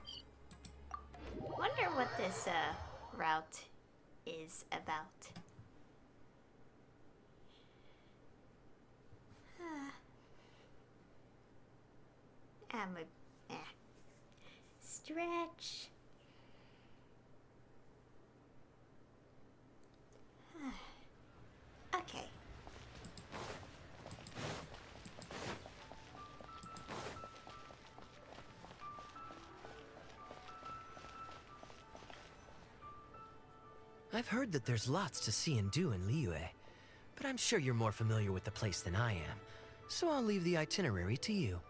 [SPEAKER 1] Wonder what this route is about. Stretch. Okay.
[SPEAKER 2] I've heard that there's lots to see and do in Liyue, but I'm sure you're more familiar with the place than I am, so I'll leave the itinerary to you.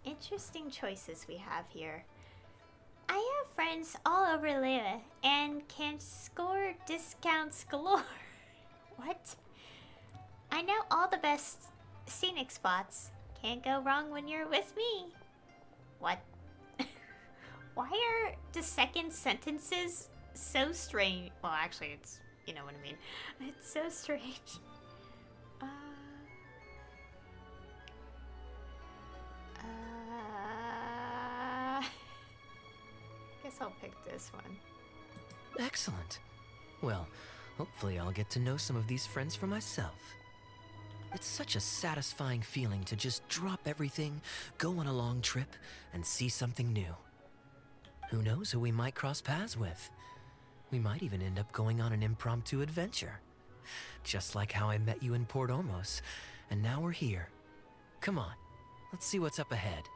[SPEAKER 1] Interesting choices we have here. I have friends all over Liyue and can score discounts galore. What? I know all the best scenic spots. Can't go wrong when you're with me. What? Why are the second sentences so strange? Well, actually, it's, you know what I mean. It's so strange. Guess I'll pick this one.
[SPEAKER 2] Excellent. Well, hopefully I'll get to know some of these friends for myself. It's such a satisfying feeling to just drop everything, go on a long trip, and see something new. Who knows who we might cross paths with? We might even end up going on an impromptu adventure. Just like how I met you in Port Ormos, and now we're here. Come on, let's see what's up ahead.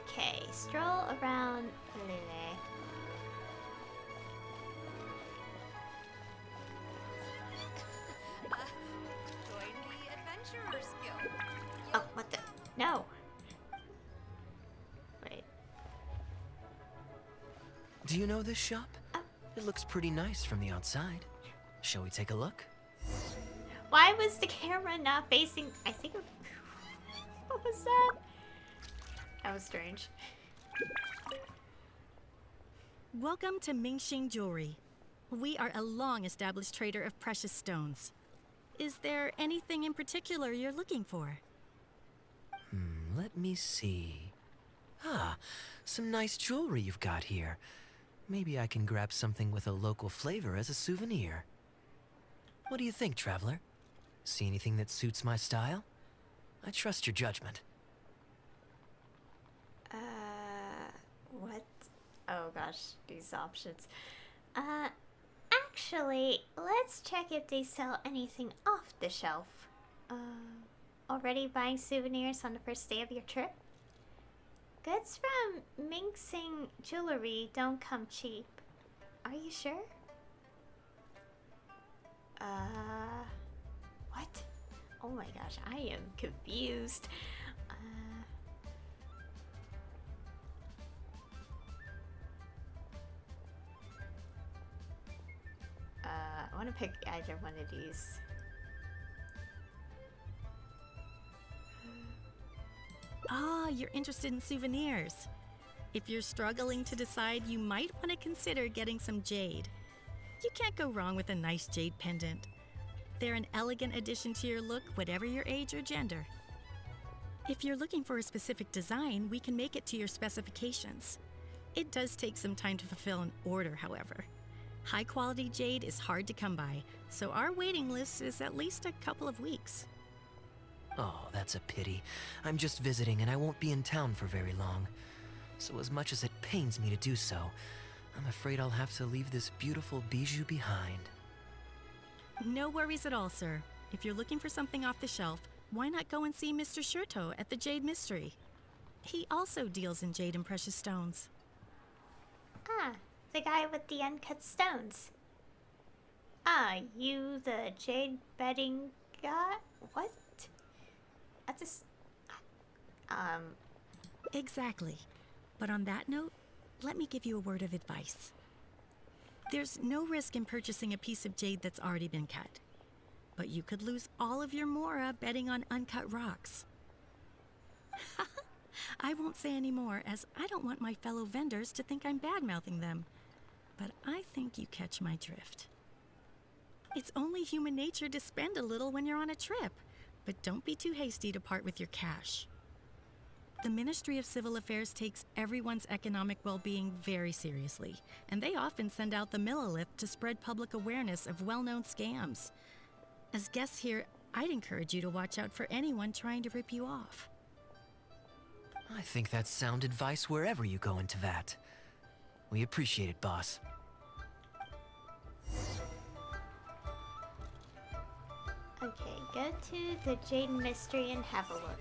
[SPEAKER 1] Okay, stroll around Liyue.
[SPEAKER 5] Join the Adventurers Guild.
[SPEAKER 1] Oh, what the? No. Wait.
[SPEAKER 2] Do you know this shop? It looks pretty nice from the outside. Shall we take a look?
[SPEAKER 1] Why was the camera not facing? I think. What was that? That was strange.
[SPEAKER 10] Welcome to Mingxing Jewelry. We are a long-established trader of precious stones. Is there anything in particular you're looking for?
[SPEAKER 2] Let me see. Ah, some nice jewelry you've got here. Maybe I can grab something with a local flavor as a souvenir. What do you think, traveler? See anything that suits my style? I trust your judgment.
[SPEAKER 1] What? Oh gosh, these options. Actually, let's check if they sell anything off the shelf. Already buying souvenirs on the first day of your trip? Goods from Mingxing Jewelry don't come cheap. Are you sure? What? Oh my gosh, I am confused. I want to pick either one of these.
[SPEAKER 10] Ah, you're interested in souvenirs. If you're struggling to decide, you might want to consider getting some jade. You can't go wrong with a nice jade pendant. They're an elegant addition to your look, whatever your age or gender. If you're looking for a specific design, we can make it to your specifications. It does take some time to fulfill an order, however. High-quality jade is hard to come by, so our waiting list is at least a couple of weeks.
[SPEAKER 2] Oh, that's a pity. I'm just visiting and I won't be in town for very long. So as much as it pains me to do so, I'm afraid I'll have to leave this beautiful bijou behind.
[SPEAKER 10] No worries at all, sir. If you're looking for something off the shelf, why not go and see Mr. Shurto at the Jade Mystery? He also deals in jade and precious stones.
[SPEAKER 1] Ah, the guy with the uncut stones. Ah, you the jade betting guy? What? That's just...
[SPEAKER 10] Exactly. But on that note, let me give you a word of advice. There's no risk in purchasing a piece of jade that's already been cut. But you could lose all of your mora betting on uncut rocks. I won't say any more, as I don't want my fellow vendors to think I'm bad-mouthing them. But I think you catch my drift. It's only human nature to spend a little when you're on a trip, but don't be too hasty to part with your cash. The Ministry of Civil Affairs takes everyone's economic well-being very seriously, and they often send out the millilith to spread public awareness of well-known scams. As guests here, I'd encourage you to watch out for anyone trying to rip you off.
[SPEAKER 2] I think that's sound advice wherever you go into that. We appreciate it, boss.
[SPEAKER 1] Okay, go to the Jade Mystery and have a look.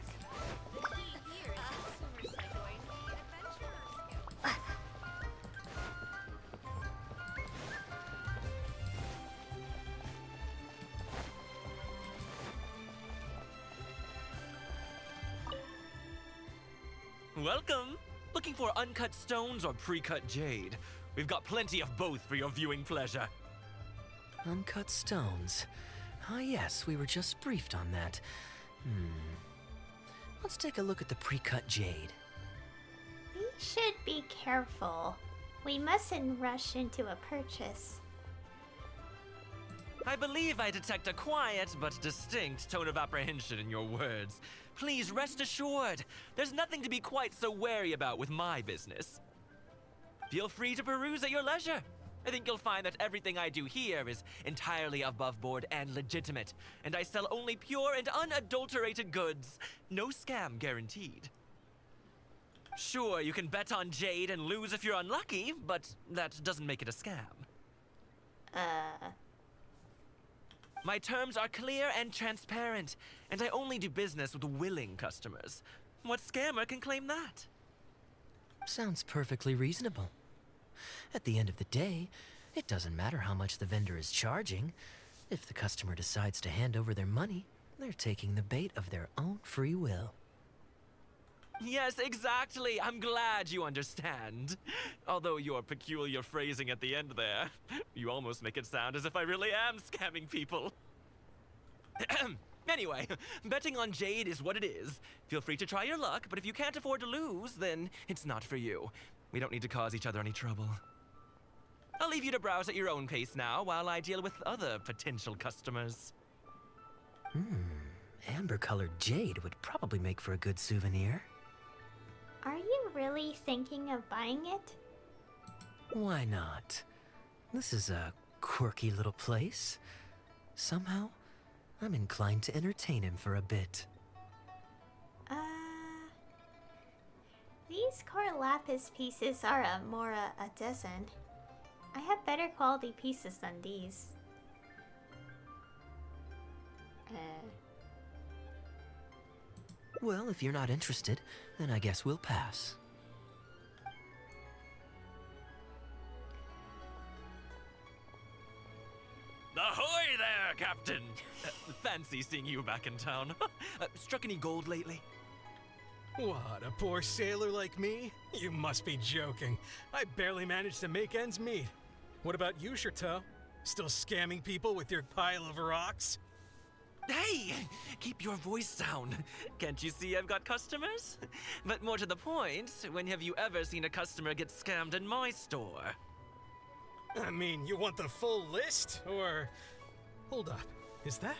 [SPEAKER 8] Welcome! Looking for uncut stones or pre-cut jade? We've got plenty of both for your viewing pleasure.
[SPEAKER 2] Uncut stones. Ah yes, we were just briefed on that. Let's take a look at the pre-cut jade.
[SPEAKER 1] We should be careful. We mustn't rush into a purchase.
[SPEAKER 8] I believe I detect a quiet but distinct tone of apprehension in your words. Please rest assured, there's nothing to be quite so wary about with my business. Feel free to peruse at your leisure. I think you'll find that everything I do here is entirely above board and legitimate, and I sell only pure and unadulterated goods. No scam guaranteed. Sure, you can bet on jade and lose if you're unlucky, but that doesn't make it a scam. My terms are clear and transparent, and I only do business with willing customers. What scammer can claim that?
[SPEAKER 2] Sounds perfectly reasonable. At the end of the day, it doesn't matter how much the vendor is charging. If the customer decides to hand over their money, they're taking the bait of their own free will.
[SPEAKER 8] Yes, exactly. I'm glad you understand. Although your peculiar phrasing at the end there, you almost make it sound as if I really am scamming people. Anyway, betting on jade is what it is. Feel free to try your luck, but if you can't afford to lose, then it's not for you. We don't need to cause each other any trouble. I'll leave you to browse at your own pace now while I deal with other potential customers.
[SPEAKER 2] Amber-colored jade would probably make for a good souvenir.
[SPEAKER 1] Are you really thinking of buying it?
[SPEAKER 2] Why not? This is a quirky little place. Somehow, I'm inclined to entertain him for a bit.
[SPEAKER 1] These core lapis pieces are more a dozen. I have better quality pieces than these.
[SPEAKER 2] Well, if you're not interested, then I guess we'll pass.
[SPEAKER 8] Ahoy there, Captain! Fancy seeing you back in town. Struck any gold lately?
[SPEAKER 18] What, a poor sailor like me? You must be joking. I barely managed to make ends meet. What about you, Chateau? Still scamming people with your pile of rocks?
[SPEAKER 8] Hey! Keep your voice down. Can't you see I've got customers? But more to the point, when have you ever seen a customer get scammed in my store?
[SPEAKER 18] I mean, you want the full list? Or... Hold up, is that...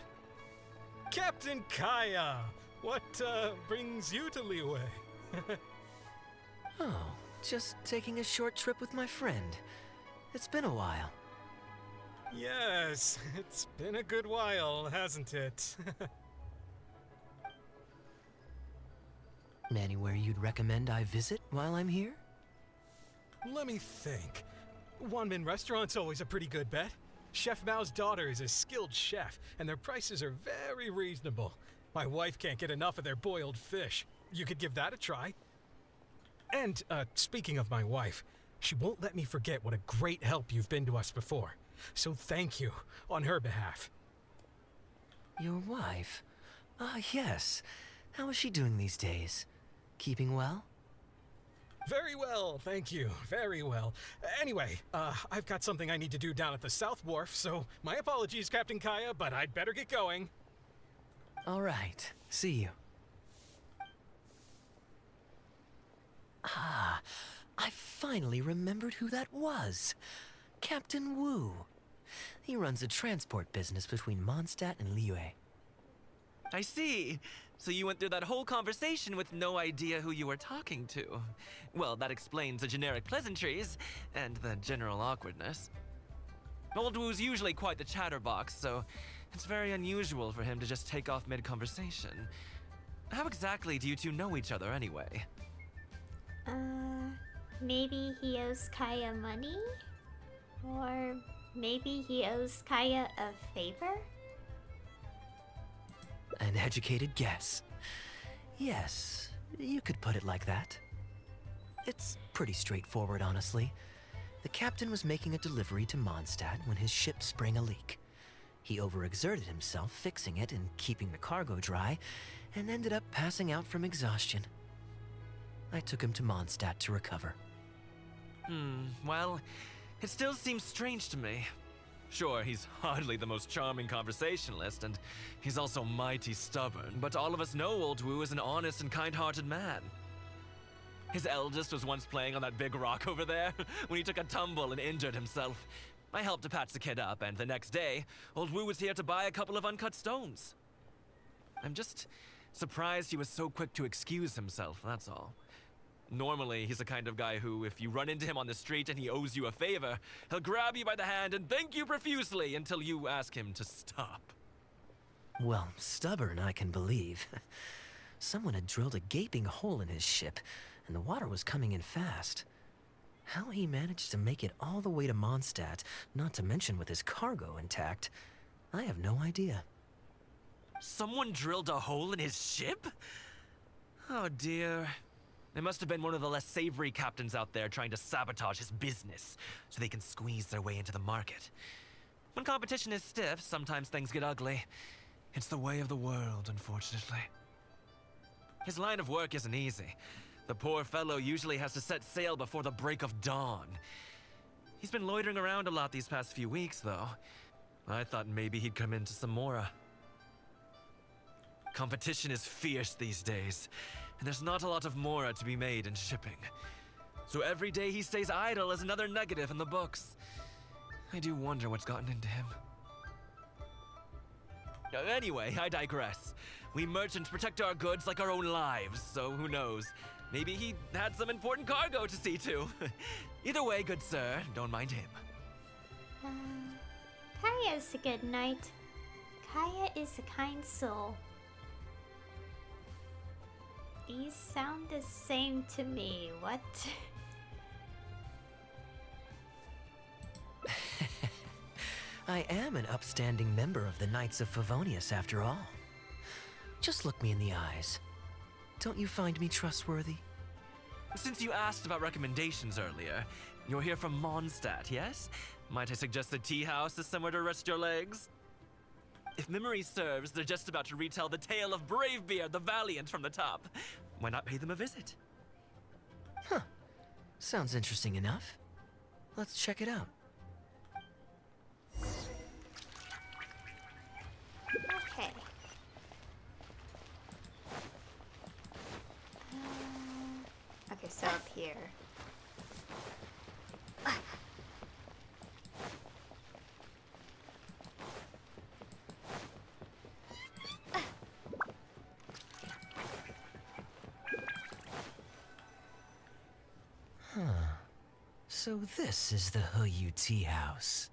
[SPEAKER 18] Captain Kaeya! What, brings you to Liyue?
[SPEAKER 2] Oh, just taking a short trip with my friend. It's been a while.
[SPEAKER 18] Yes, it's been a good while, hasn't it?
[SPEAKER 2] Anywhere you'd recommend I visit while I'm here?
[SPEAKER 18] Let me think. Wanmin Restaurant's always a pretty good bet. Chef Mao's daughter is a skilled chef, and their prices are very reasonable. My wife can't get enough of their boiled fish. You could give that a try. And, speaking of my wife, she won't let me forget what a great help you've been to us before. So thank you, on her behalf.
[SPEAKER 2] Your wife? Ah, yes. How is she doing these days? Keeping well?
[SPEAKER 18] Very well, thank you. Very well. Anyway, I've got something I need to do down at the South Wharf, so my apologies, Captain Kaeya, but I'd better get going.
[SPEAKER 2] All right. See you. Ah, I finally remembered who that was. Captain Wu. He runs a transport business between Mondstadt and Liyue.
[SPEAKER 8] I see. So you went through that whole conversation with no idea who you were talking to. Well, that explains the generic pleasantries and the general awkwardness. Old Wu's usually quite the chatterbox, so it's very unusual for him to just take off mid-conversation. How exactly do you two know each other anyway?
[SPEAKER 1] Maybe he owes Kaeya money? Or maybe he owes Kaeya a favor?
[SPEAKER 2] An educated guess. Yes, you could put it like that. It's pretty straightforward, honestly. The captain was making a delivery to Mondstadt when his ship sprang a leak. He overexerted himself fixing it and keeping the cargo dry, and ended up passing out from exhaustion. I took him to Mondstadt to recover.
[SPEAKER 8] Well, it still seems strange to me. Sure, he's hardly the most charming conversationalist, and he's also mighty stubborn, but all of us know Old Wu is an honest and kind-hearted man. His eldest was once playing on that big rock over there when he took a tumble and injured himself. I helped to patch the kid up, and the next day, Old Wu was here to buy a couple of uncut stones. I'm just surprised he was so quick to excuse himself, that's all. Normally, he's the kind of guy who, if you run into him on the street and he owes you a favor, he'll grab you by the hand and thank you profusely until you ask him to stop.
[SPEAKER 2] Well, stubborn I can believe. Someone had drilled a gaping hole in his ship, and the water was coming in fast. How he managed to make it all the way to Mondstadt, not to mention with his cargo intact, I have no idea.
[SPEAKER 8] Someone drilled a hole in his ship? Oh dear. There must have been one of the less savory captains out there trying to sabotage his business so they can squeeze their way into the market. When competition is stiff, sometimes things get ugly. It's the way of the world, unfortunately. His line of work isn't easy. The poor fellow usually has to set sail before the break of dawn. He's been loitering around a lot these past few weeks, though. I thought maybe he'd come into some Mora. Competition is fierce these days, and there's not a lot of Mora to be made in shipping. So every day he stays idle is another negative in the books. I do wonder what's gotten into him. Anyway, I digress. We merchants protect our goods like our own lives, so who knows? Maybe he had some important cargo to see to. Either way, good sir, don't mind him.
[SPEAKER 1] Kaeya's a good knight. Kaeya is a kind soul. These sound the same to me. What?
[SPEAKER 2] I am an upstanding member of the Knights of Favonius, after all. Just look me in the eyes. Don't you find me trustworthy?
[SPEAKER 8] Since you asked about recommendations earlier, you're here from Mondstadt, yes? Might I suggest the tea house is somewhere to rest your legs? If memory serves, they're just about to retell the tale of Bravebeard the Valiant from the top. Why not pay them a visit?
[SPEAKER 2] Huh. Sounds interesting enough. Let's check it out.
[SPEAKER 1] Okay. Okay, so up here.
[SPEAKER 2] So this is the Huyu Tea House.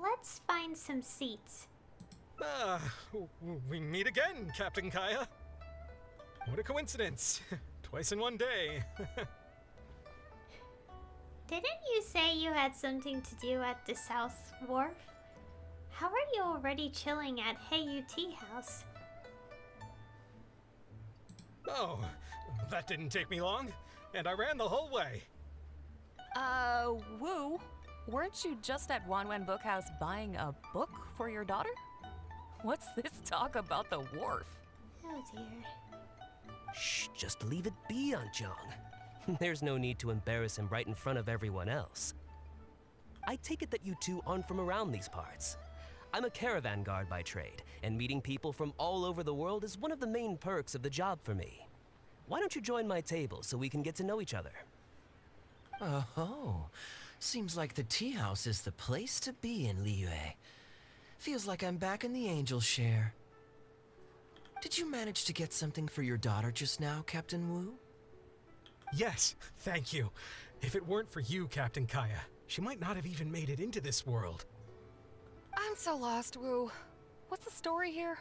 [SPEAKER 1] Let's find some seats.
[SPEAKER 6] We meet again, Captain Kaeya. What a coincidence. Twice in one day.
[SPEAKER 1] Didn't you say you had something to do at the South Wharf? How are you already chilling at Heyu Tea House?
[SPEAKER 6] Oh, that didn't take me long, and I ran the whole way.
[SPEAKER 11] Wu, weren't you just at Wanwen Bookhouse buying a book for your daughter? What's this talk about the wharf?
[SPEAKER 1] Oh dear.
[SPEAKER 14] Shh, just leave it be, Anjong. There's no need to embarrass him right in front of everyone else. I take it that you two aren't from around these parts. I'm a caravan guard by trade, and meeting people from all over the world is one of the main perks of the job for me. Why don't you join my table so we can get to know each other?
[SPEAKER 2] Oh, Seems like the tea house is the place to be in Liyue. Feels like I'm back in the angel share. Did you manage to get something for your daughter just now, Captain Wu?
[SPEAKER 3] Yes, thank you. If it weren't for you, Captain Kaeya, she might not have even made it into this world.
[SPEAKER 11] I'm so lost, Wu. What's the story here?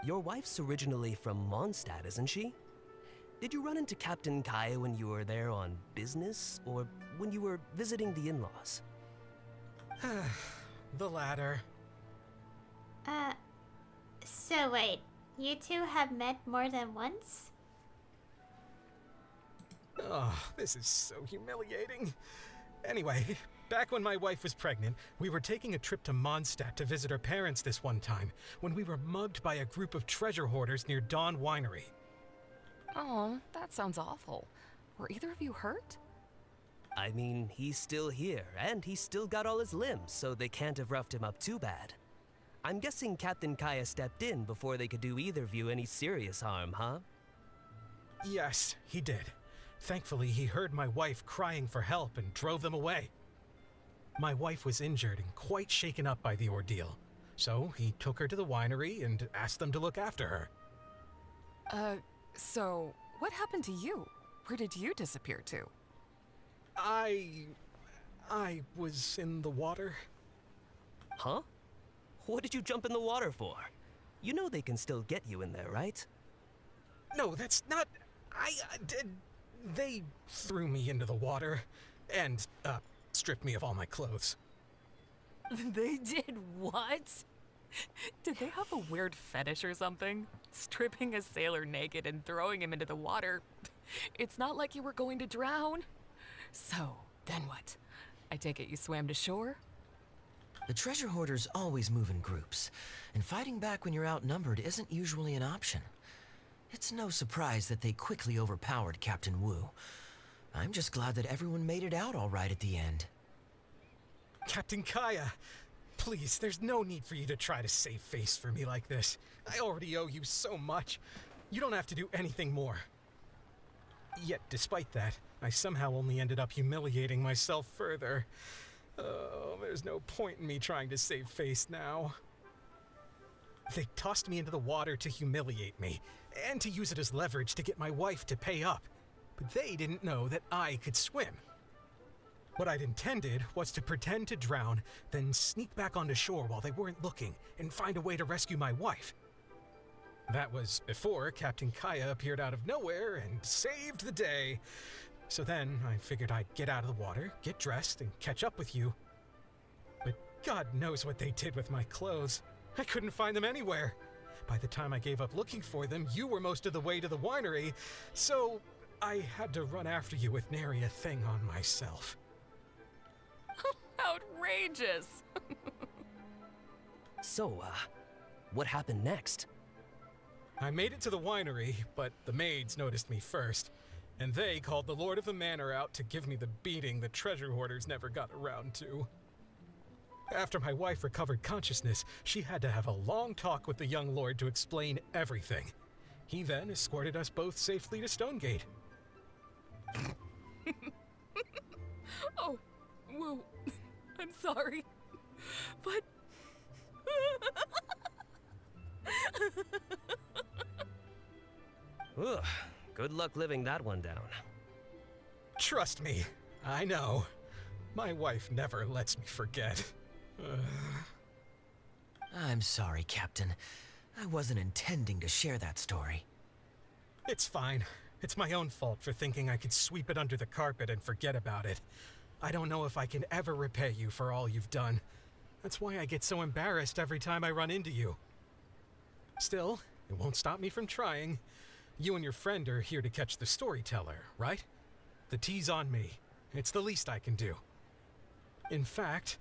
[SPEAKER 14] Your wife's originally from Mondstadt, isn't she? Did you run into Captain Kaeya when you were there on business, or when you were visiting the in-laws?
[SPEAKER 3] The latter.
[SPEAKER 1] So wait, you two have met more than once?
[SPEAKER 3] Oh, this is so humiliating. Anyway, back when my wife was pregnant, we were taking a trip to Mondstadt to visit her parents this one time, when we were mugged by a group of treasure hoarders near Dawn Winery.
[SPEAKER 11] Oh, that sounds awful. Were either of you hurt?
[SPEAKER 14] I mean, he's still here, and he's still got all his limbs, so they can't have roughed him up too bad. I'm guessing Captain Kaeya stepped in before they could do either of you any serious harm, huh?
[SPEAKER 3] Yes, he did. Thankfully, he heard my wife crying for help and drove them away. My wife was injured and quite shaken up by the ordeal, so he took her to the winery and asked them to look after her.
[SPEAKER 11] So what happened to you? Where did you disappear to?
[SPEAKER 3] I was in the water.
[SPEAKER 14] Huh? What did you jump in the water for? You know they can still get you in there, right?
[SPEAKER 3] No, that's not... They threw me into the water and, stripped me of all my clothes.
[SPEAKER 11] They did what? Did they have a weird fetish or something? Stripping a sailor naked and throwing him into the water. It's not like you were going to drown. So, then what? I take it you swam to shore?
[SPEAKER 2] The treasure hoarders always move in groups, and fighting back when you're outnumbered isn't usually an option. It's no surprise that they quickly overpowered Captain Wu. I'm just glad that everyone made it out all right at the end.
[SPEAKER 3] Captain Kaeya, please, there's no need for you to try to save face for me like this. I already owe you so much. You don't have to do anything more. Yet, despite that, I somehow only ended up humiliating myself further. Oh, there's no point in me trying to save face now. They tossed me into the water to humiliate me, and to use it as leverage to get my wife to pay up. But they didn't know that I could swim. What I'd intended was to pretend to drown, then sneak back onto shore while they weren't looking, and find a way to rescue my wife. That was before Captain Kaeya appeared out of nowhere and saved the day. So then I figured I'd get out of the water, get dressed, and catch up with you. But God knows what they did with my clothes. I couldn't find them anywhere. By the time I gave up looking for them, you were most of the way to the winery, so I had to run after you with nary a thing on myself.
[SPEAKER 11] Outrageous!
[SPEAKER 14] So, what happened next?
[SPEAKER 3] I made it to the winery, but the maids noticed me first, and they called the Lord of the Manor out to give me the beating the treasure hoarders never got around to. After my wife recovered consciousness, she had to have a long talk with the young lord to explain everything. He then escorted us both safely to Stonegate.
[SPEAKER 11] Oh, Wu, I'm sorry, but...
[SPEAKER 14] Ugh, good luck living that one down.
[SPEAKER 3] Trust me, I know. My wife never lets me forget.
[SPEAKER 2] I'm sorry, Captain. I wasn't intending to share that story.
[SPEAKER 3] It's fine. It's my own fault for thinking I could sweep it under the carpet and forget about it. I don't know if I can ever repay you for all you've done. That's why I get so embarrassed every time I run into you. Still, it won't stop me from trying. You and your friend are here to catch the storyteller, right? The tea's on me. It's the least I can do. In fact,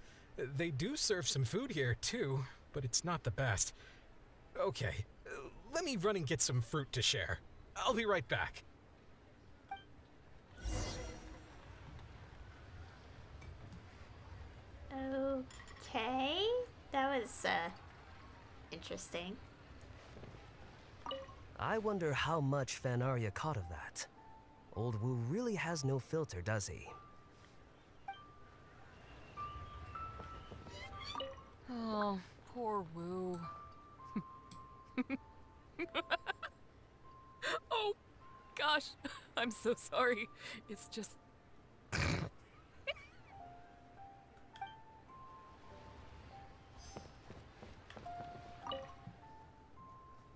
[SPEAKER 3] they do serve some food here, too, but it's not the best. Okay, let me run and get some fruit to share. I'll be right back.
[SPEAKER 1] Okay, that was, interesting.
[SPEAKER 14] I wonder how much Fanaria caught of that. Old Wu really has no filter, does he?
[SPEAKER 11] Oh, poor Wu. Oh, gosh. I'm so sorry. It's just...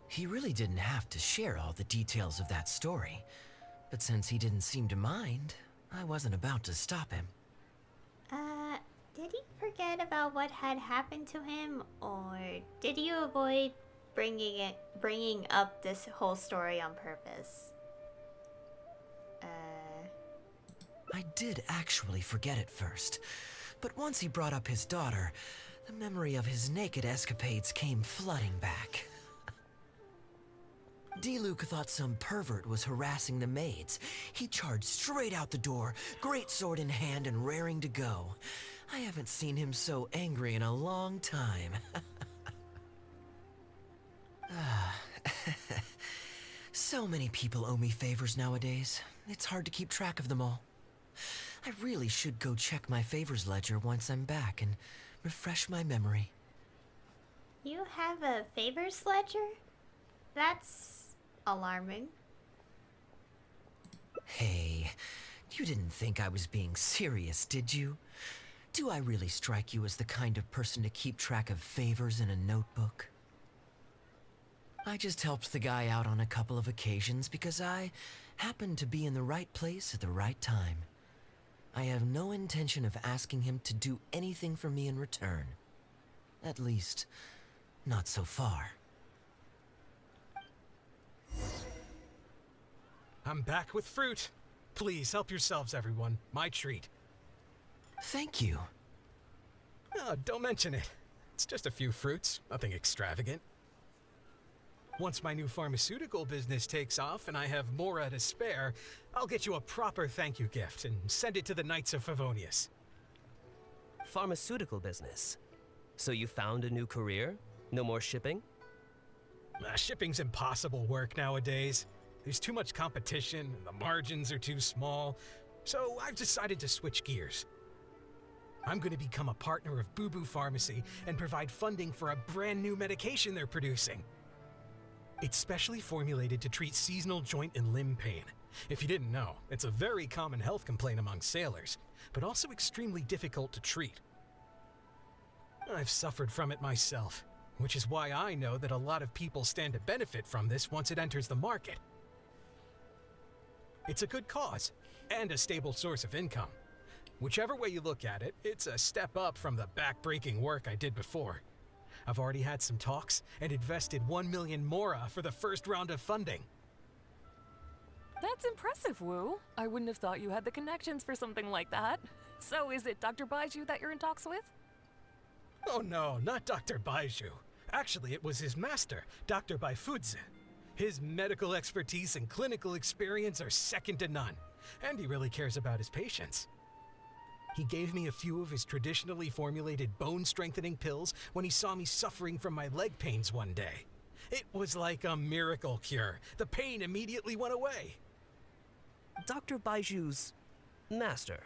[SPEAKER 2] He really didn't have to share all the details of that story. But since he didn't seem to mind, I wasn't about to stop him.
[SPEAKER 1] Did he forget about what had happened to him, or did you avoid bringing up this whole story on purpose?
[SPEAKER 2] I did actually forget it first, but once he brought up his daughter, the memory of his naked escapades came flooding back. Diluc thought some pervert was harassing the maids. He charged straight out the door, great sword in hand and raring to go. I haven't seen him so angry in a long time. So many people owe me favors nowadays. It's hard to keep track of them all. I really should go check my favors ledger once I'm back and refresh my memory.
[SPEAKER 1] You have a favors ledger? That's alarming.
[SPEAKER 2] Hey, you didn't think I was being serious, did you? Do I really strike you as the kind of person to keep track of favors in a notebook? I just helped the guy out on a couple of occasions because I happened to be in the right place at the right time. I have no intention of asking him to do anything for me in return. At least, not so far.
[SPEAKER 3] I'm back with fruit. Please help yourselves, everyone. My treat.
[SPEAKER 2] Thank you.
[SPEAKER 3] Oh, don't mention it. It's just a few fruits, nothing extravagant. Once my new pharmaceutical business takes off and I have more to spare, I'll get you a proper thank you gift and send it to the Knights of Favonius.
[SPEAKER 14] Pharmaceutical business. So you found a new career? No more shipping?
[SPEAKER 3] Shipping's impossible work nowadays. There's too much competition, the margins are too small, so I've decided to switch gears. I'm going to become a partner of Boo Boo Pharmacy and provide funding for a brand new medication they're producing. It's specially formulated to treat seasonal joint and limb pain. If you didn't know, it's a very common health complaint among sailors, but also extremely difficult to treat. I've suffered from it myself, which is why I know that a lot of people stand to benefit from this once it enters the market. It's a good cause, and a stable source of income. Whichever way you look at it, it's a step up from the back-breaking work I did before. I've already had some talks and invested 1 million mora for the first round of funding.
[SPEAKER 11] That's impressive, Wu. I wouldn't have thought you had the connections for something like that. So is it Dr. Baiju that you're in talks with?
[SPEAKER 3] Oh no, not Dr. Baiju. Actually, it was his master, Dr. Baifudze. His medical expertise and clinical experience are second to none, and he really cares about his patients. He gave me a few of his traditionally formulated bone-strengthening pills when he saw me suffering from my leg pains one day. It was like a miracle cure. The pain immediately went away.
[SPEAKER 14] Dr. Baiju's master?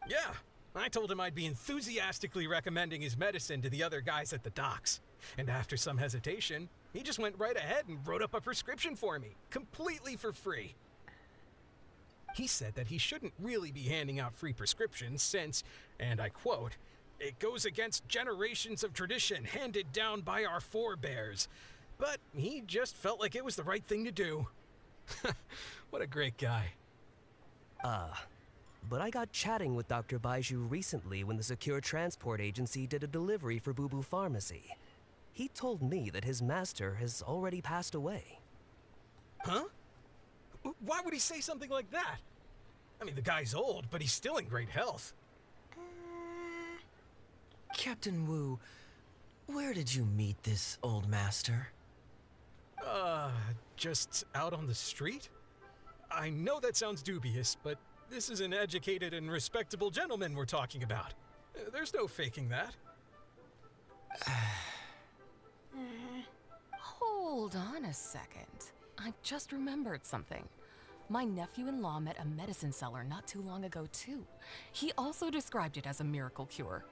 [SPEAKER 3] Yeah, I told him I'd be enthusiastically recommending his medicine to the other guys at the docks. And after some hesitation, he just went right ahead and wrote up a prescription for me, completely for free. He said that he shouldn't really be handing out free prescriptions since, and I quote, "It goes against generations of tradition handed down by our forebears." But he just felt like it was the right thing to do. What a great guy.
[SPEAKER 14] But I got chatting with Dr. Baiju recently when the Secure Transport Agency did a delivery for Boo Boo Pharmacy. He told me that his master has already passed away.
[SPEAKER 3] Huh? Why would he say something like that? I mean, the guy's old, but he's still in great health.
[SPEAKER 2] Captain Wu, where did you meet this old master?
[SPEAKER 3] Just out on the street? I know that sounds dubious, but this is an educated and respectable gentleman we're talking about. There's no faking that.
[SPEAKER 11] Hold on a second. I just remembered something. My nephew-in-law met a medicine seller not too long ago, too. He also described it as a miracle cure.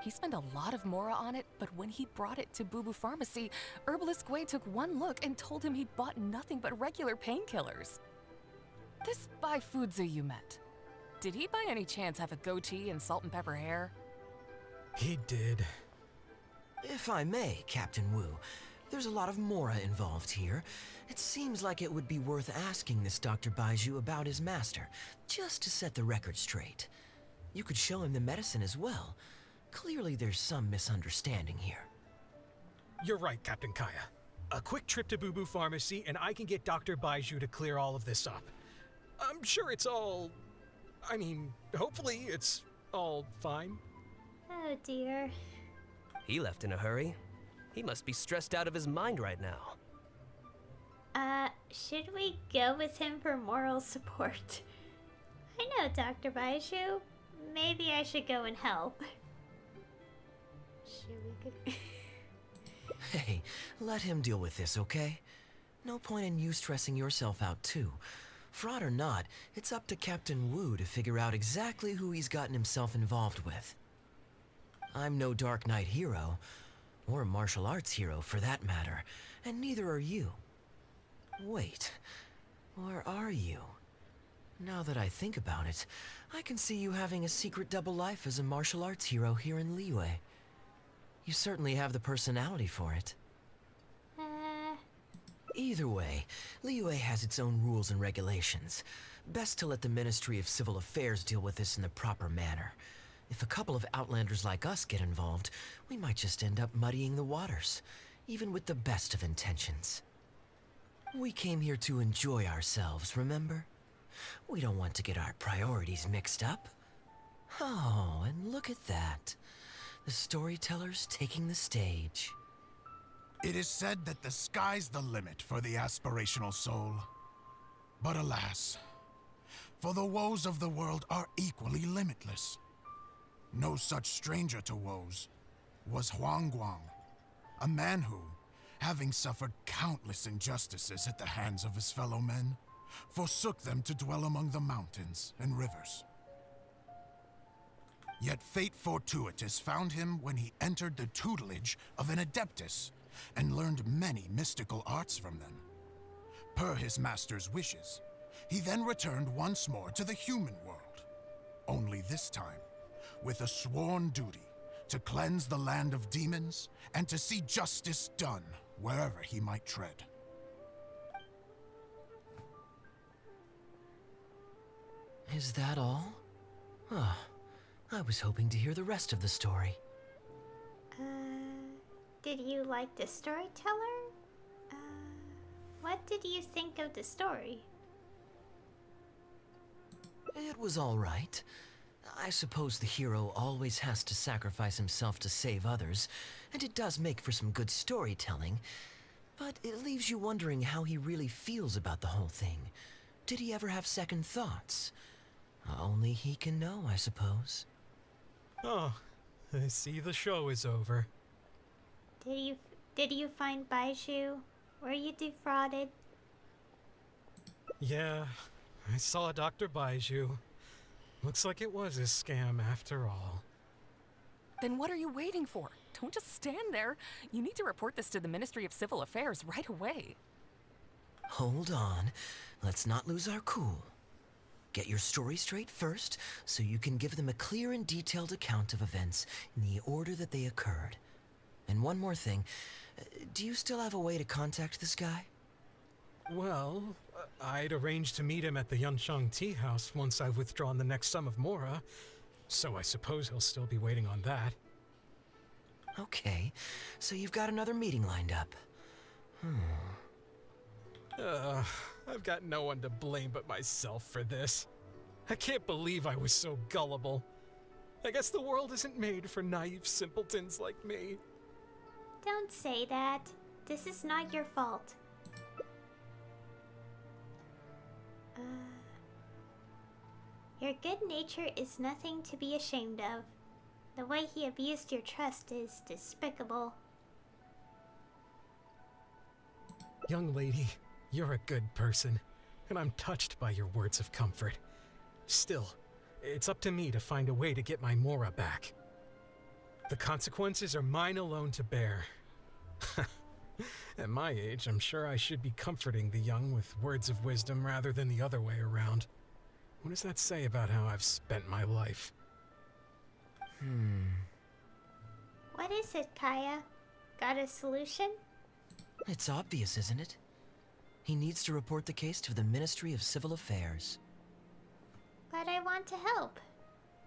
[SPEAKER 11] He spent a lot of mora on it, but when he brought it to Boo Boo Pharmacy, Herbalist Gwei took one look and told him he'd bought nothing but regular painkillers. This Bai Fuzi you met, did he by any chance have a goatee and salt and pepper hair?
[SPEAKER 3] He did.
[SPEAKER 2] If I may, Captain Wu, there's a lot of mora involved here. It seems like it would be worth asking this Dr. Baiju about his master, just to set the record straight. You could show him the medicine as well. Clearly there's some misunderstanding here.
[SPEAKER 3] You're right, Captain Kaeya. A quick trip to Boo Boo Pharmacy and I can get Dr. Baiju to clear all of this up. I'm sure it's all... I mean, hopefully it's all fine.
[SPEAKER 1] Oh dear.
[SPEAKER 14] He left in a hurry. He must be stressed out of his mind right now.
[SPEAKER 1] Should we go with him for moral support? I know, Dr. Baiju. Maybe I should go and help. Should we go?
[SPEAKER 2] Hey, let him deal with this, okay? No point in you stressing yourself out too. Fraud or not, it's up to Captain Wu to figure out exactly who he's gotten himself involved with. I'm no Dark Knight hero, or martial arts hero for that matter, and neither are you. Wait, or are you? Now that I think about it, I can see you having a secret double life as a martial arts hero here in Liyue. You certainly have the personality for it. Either way, Liyue has its own rules and regulations. Best to let the Ministry of Civil Affairs deal with this in the proper manner. If a couple of outlanders like us get involved, we might just end up muddying the waters, even with the best of intentions. We came here to enjoy ourselves, remember? We don't want to get our priorities mixed up. Oh, and look at that. The storyteller's taking the stage.
[SPEAKER 9] It is said that the sky's the limit for the aspirational soul. But alas, for the woes of the world are equally limitless. No such stranger to woes was Huang Guang, a man who, having suffered countless injustices at the hands of his fellow men, forsook them to dwell among the mountains and rivers. Yet fate fortuitous found him when he entered the tutelage of an adeptus and learned many mystical arts from them. Per his master's wishes, he then returned once more to the human world, only this time with a sworn duty to cleanse the land of demons and to see justice done wherever he might tread.
[SPEAKER 2] Is that all? Ah, I was hoping to hear the rest of the story.
[SPEAKER 1] Did you like the storyteller? What did you think of the story?
[SPEAKER 2] It was all right. I suppose the hero always has to sacrifice himself to save others, and it does make for some good storytelling. But it leaves you wondering how he really feels about the whole thing. Did he ever have second thoughts? Only he can know, I suppose.
[SPEAKER 3] Oh, I see the show is over.
[SPEAKER 1] Did you find Baiju? Were you defrauded?
[SPEAKER 3] Yeah, I saw Dr. Baiju. Looks like it was a scam after all.
[SPEAKER 11] Then what are you waiting for? Don't just stand there. You need to report this to the Ministry of Civil Affairs right away.
[SPEAKER 2] Hold on. Let's not lose our cool. Get your story straight first, so you can give them a clear and detailed account of events in the order that they occurred. And one more thing. Do you still have a way to contact this guy?
[SPEAKER 3] Well, I'd arranged to meet him at the Yunshang Tea House once I've withdrawn the next sum of mora, so I suppose he'll still be waiting on that.
[SPEAKER 2] Okay, so you've got another meeting lined up.
[SPEAKER 3] I've got no one to blame but myself for this. I can't believe I was so gullible. I guess the world isn't made for naive simpletons like me.
[SPEAKER 1] Don't say that. This is not your fault. Your good nature is nothing to be ashamed of. The way he abused your trust is despicable.
[SPEAKER 3] Young lady, you're a good person. and I'm touched by your words of comfort. Still, it's up to me to find a way to get my Mora back. The consequences are mine alone to bear. At my age, I'm sure I should be comforting the young with words of wisdom rather than the other way around. What does that say about how I've spent my life?
[SPEAKER 1] What is it, Kaeya? Got a solution?
[SPEAKER 2] It's obvious, isn't it? He needs to report the case to the Ministry of Civil Affairs.
[SPEAKER 1] But I want to help.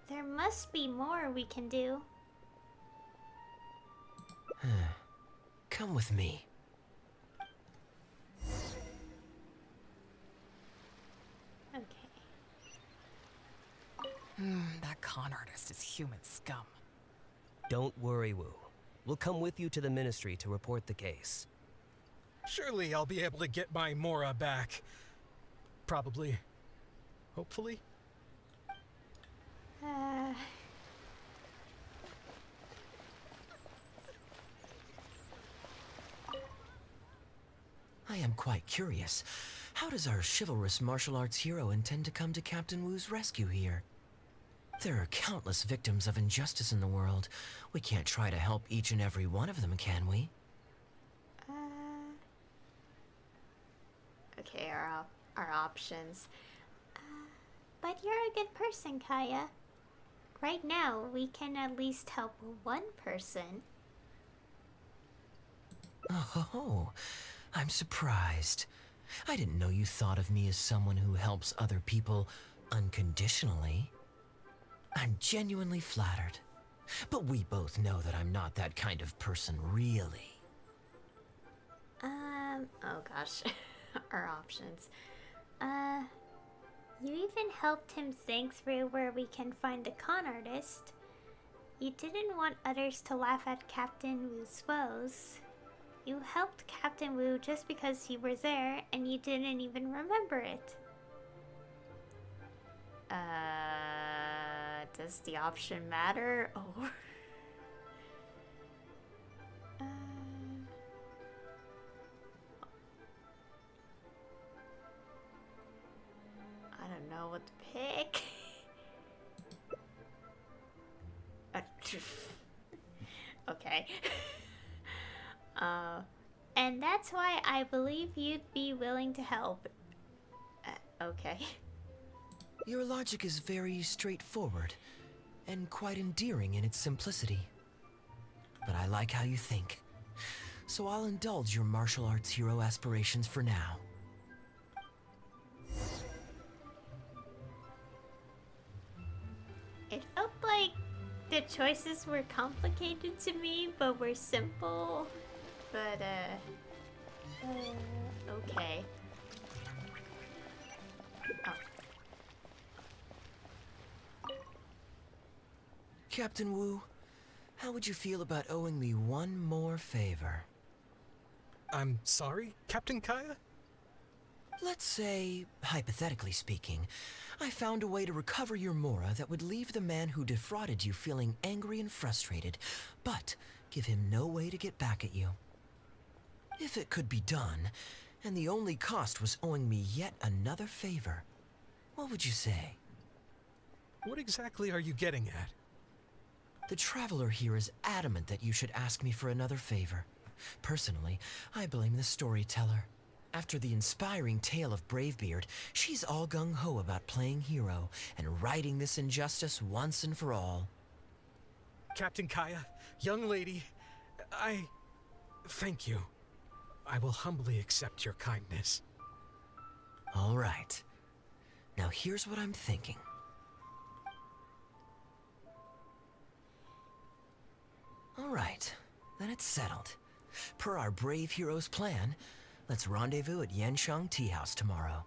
[SPEAKER 1] There must be more we can do.
[SPEAKER 2] Come with me.
[SPEAKER 1] Okay.
[SPEAKER 11] That con artist is human scum.
[SPEAKER 14] Don't worry, Wu. We'll come with you to the ministry to report the case.
[SPEAKER 3] Surely I'll be able to get my Mora back. Probably. Hopefully.
[SPEAKER 2] I am quite curious. How does our chivalrous martial arts hero intend to come to Captain Wu's rescue here? There are countless victims of injustice in the world. We can't try to help each and every one of them, can we?
[SPEAKER 1] Okay, our options. But you're a good person, Kaeya. Right now, we can at least help one person.
[SPEAKER 2] Oh, I'm surprised. I didn't know you thought of me as someone who helps other people unconditionally. I'm genuinely flattered. But we both know that I'm not that kind of person, really.
[SPEAKER 1] Oh gosh. Our options. You even helped him think through where we can find the con artist. You didn't want others to laugh at Captain Wu's woes. You helped Captain Wu just because he was there and you didn't even remember it. Does the option matter? Or I don't know what to pick. Okay. And that's why I believe you'd be willing to help. Okay.
[SPEAKER 2] Your logic is very straightforward and quite endearing in its simplicity. But I like how you think. So I'll indulge your martial arts hero aspirations for now.
[SPEAKER 1] It felt like the choices were complicated to me, but were simple. But, okay. Oh.
[SPEAKER 2] Captain Wu, how would you feel about owing me one more favor?
[SPEAKER 3] I'm sorry, Captain Kaeya?
[SPEAKER 2] Let's say, hypothetically speaking, I found a way to recover your Mora that would leave the man who defrauded you feeling angry and frustrated, but give him no way to get back at you. If it could be done, and the only cost was owing me yet another favor, what would you say?
[SPEAKER 3] What exactly are you getting at?
[SPEAKER 2] The traveler here is adamant that you should ask me for another favor. Personally, I blame the storyteller. After the inspiring tale of Bravebeard, she's all gung-ho about playing hero and righting this injustice once and for all.
[SPEAKER 3] Captain Kaeya, young lady, thank you. I will humbly accept your kindness.
[SPEAKER 2] All right. Now here's what I'm thinking. All right, then it's settled. Per our brave hero's plan, let's rendezvous at Yanshang Tea House tomorrow.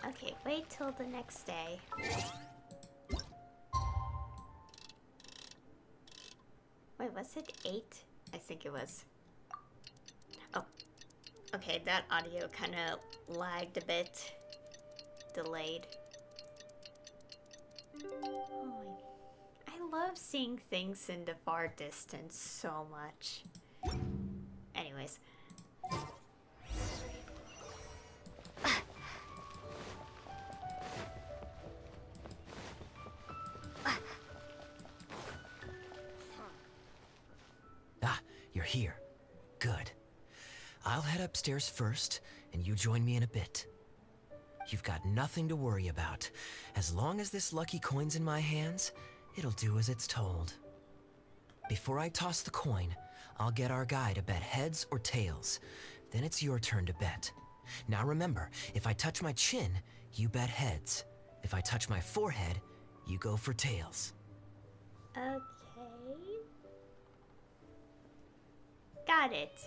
[SPEAKER 1] Okay, wait till the next day. Wait, was it 8? I think it was. Oh, okay, that audio kind of lagged a bit. Delayed. Oh, I love seeing things in the far distance so much. Anyways.
[SPEAKER 2] Ah, you're here. Good. I'll head upstairs first, and you join me in a bit. You've got nothing to worry about. As long as this lucky coin's in my hands, it'll do as it's told. Before I toss the coin, I'll get our guy to bet heads or tails. Then it's your turn to bet. Now remember, if I touch my chin, you bet heads. If I touch my forehead, you go for tails.
[SPEAKER 1] Okay. Got it.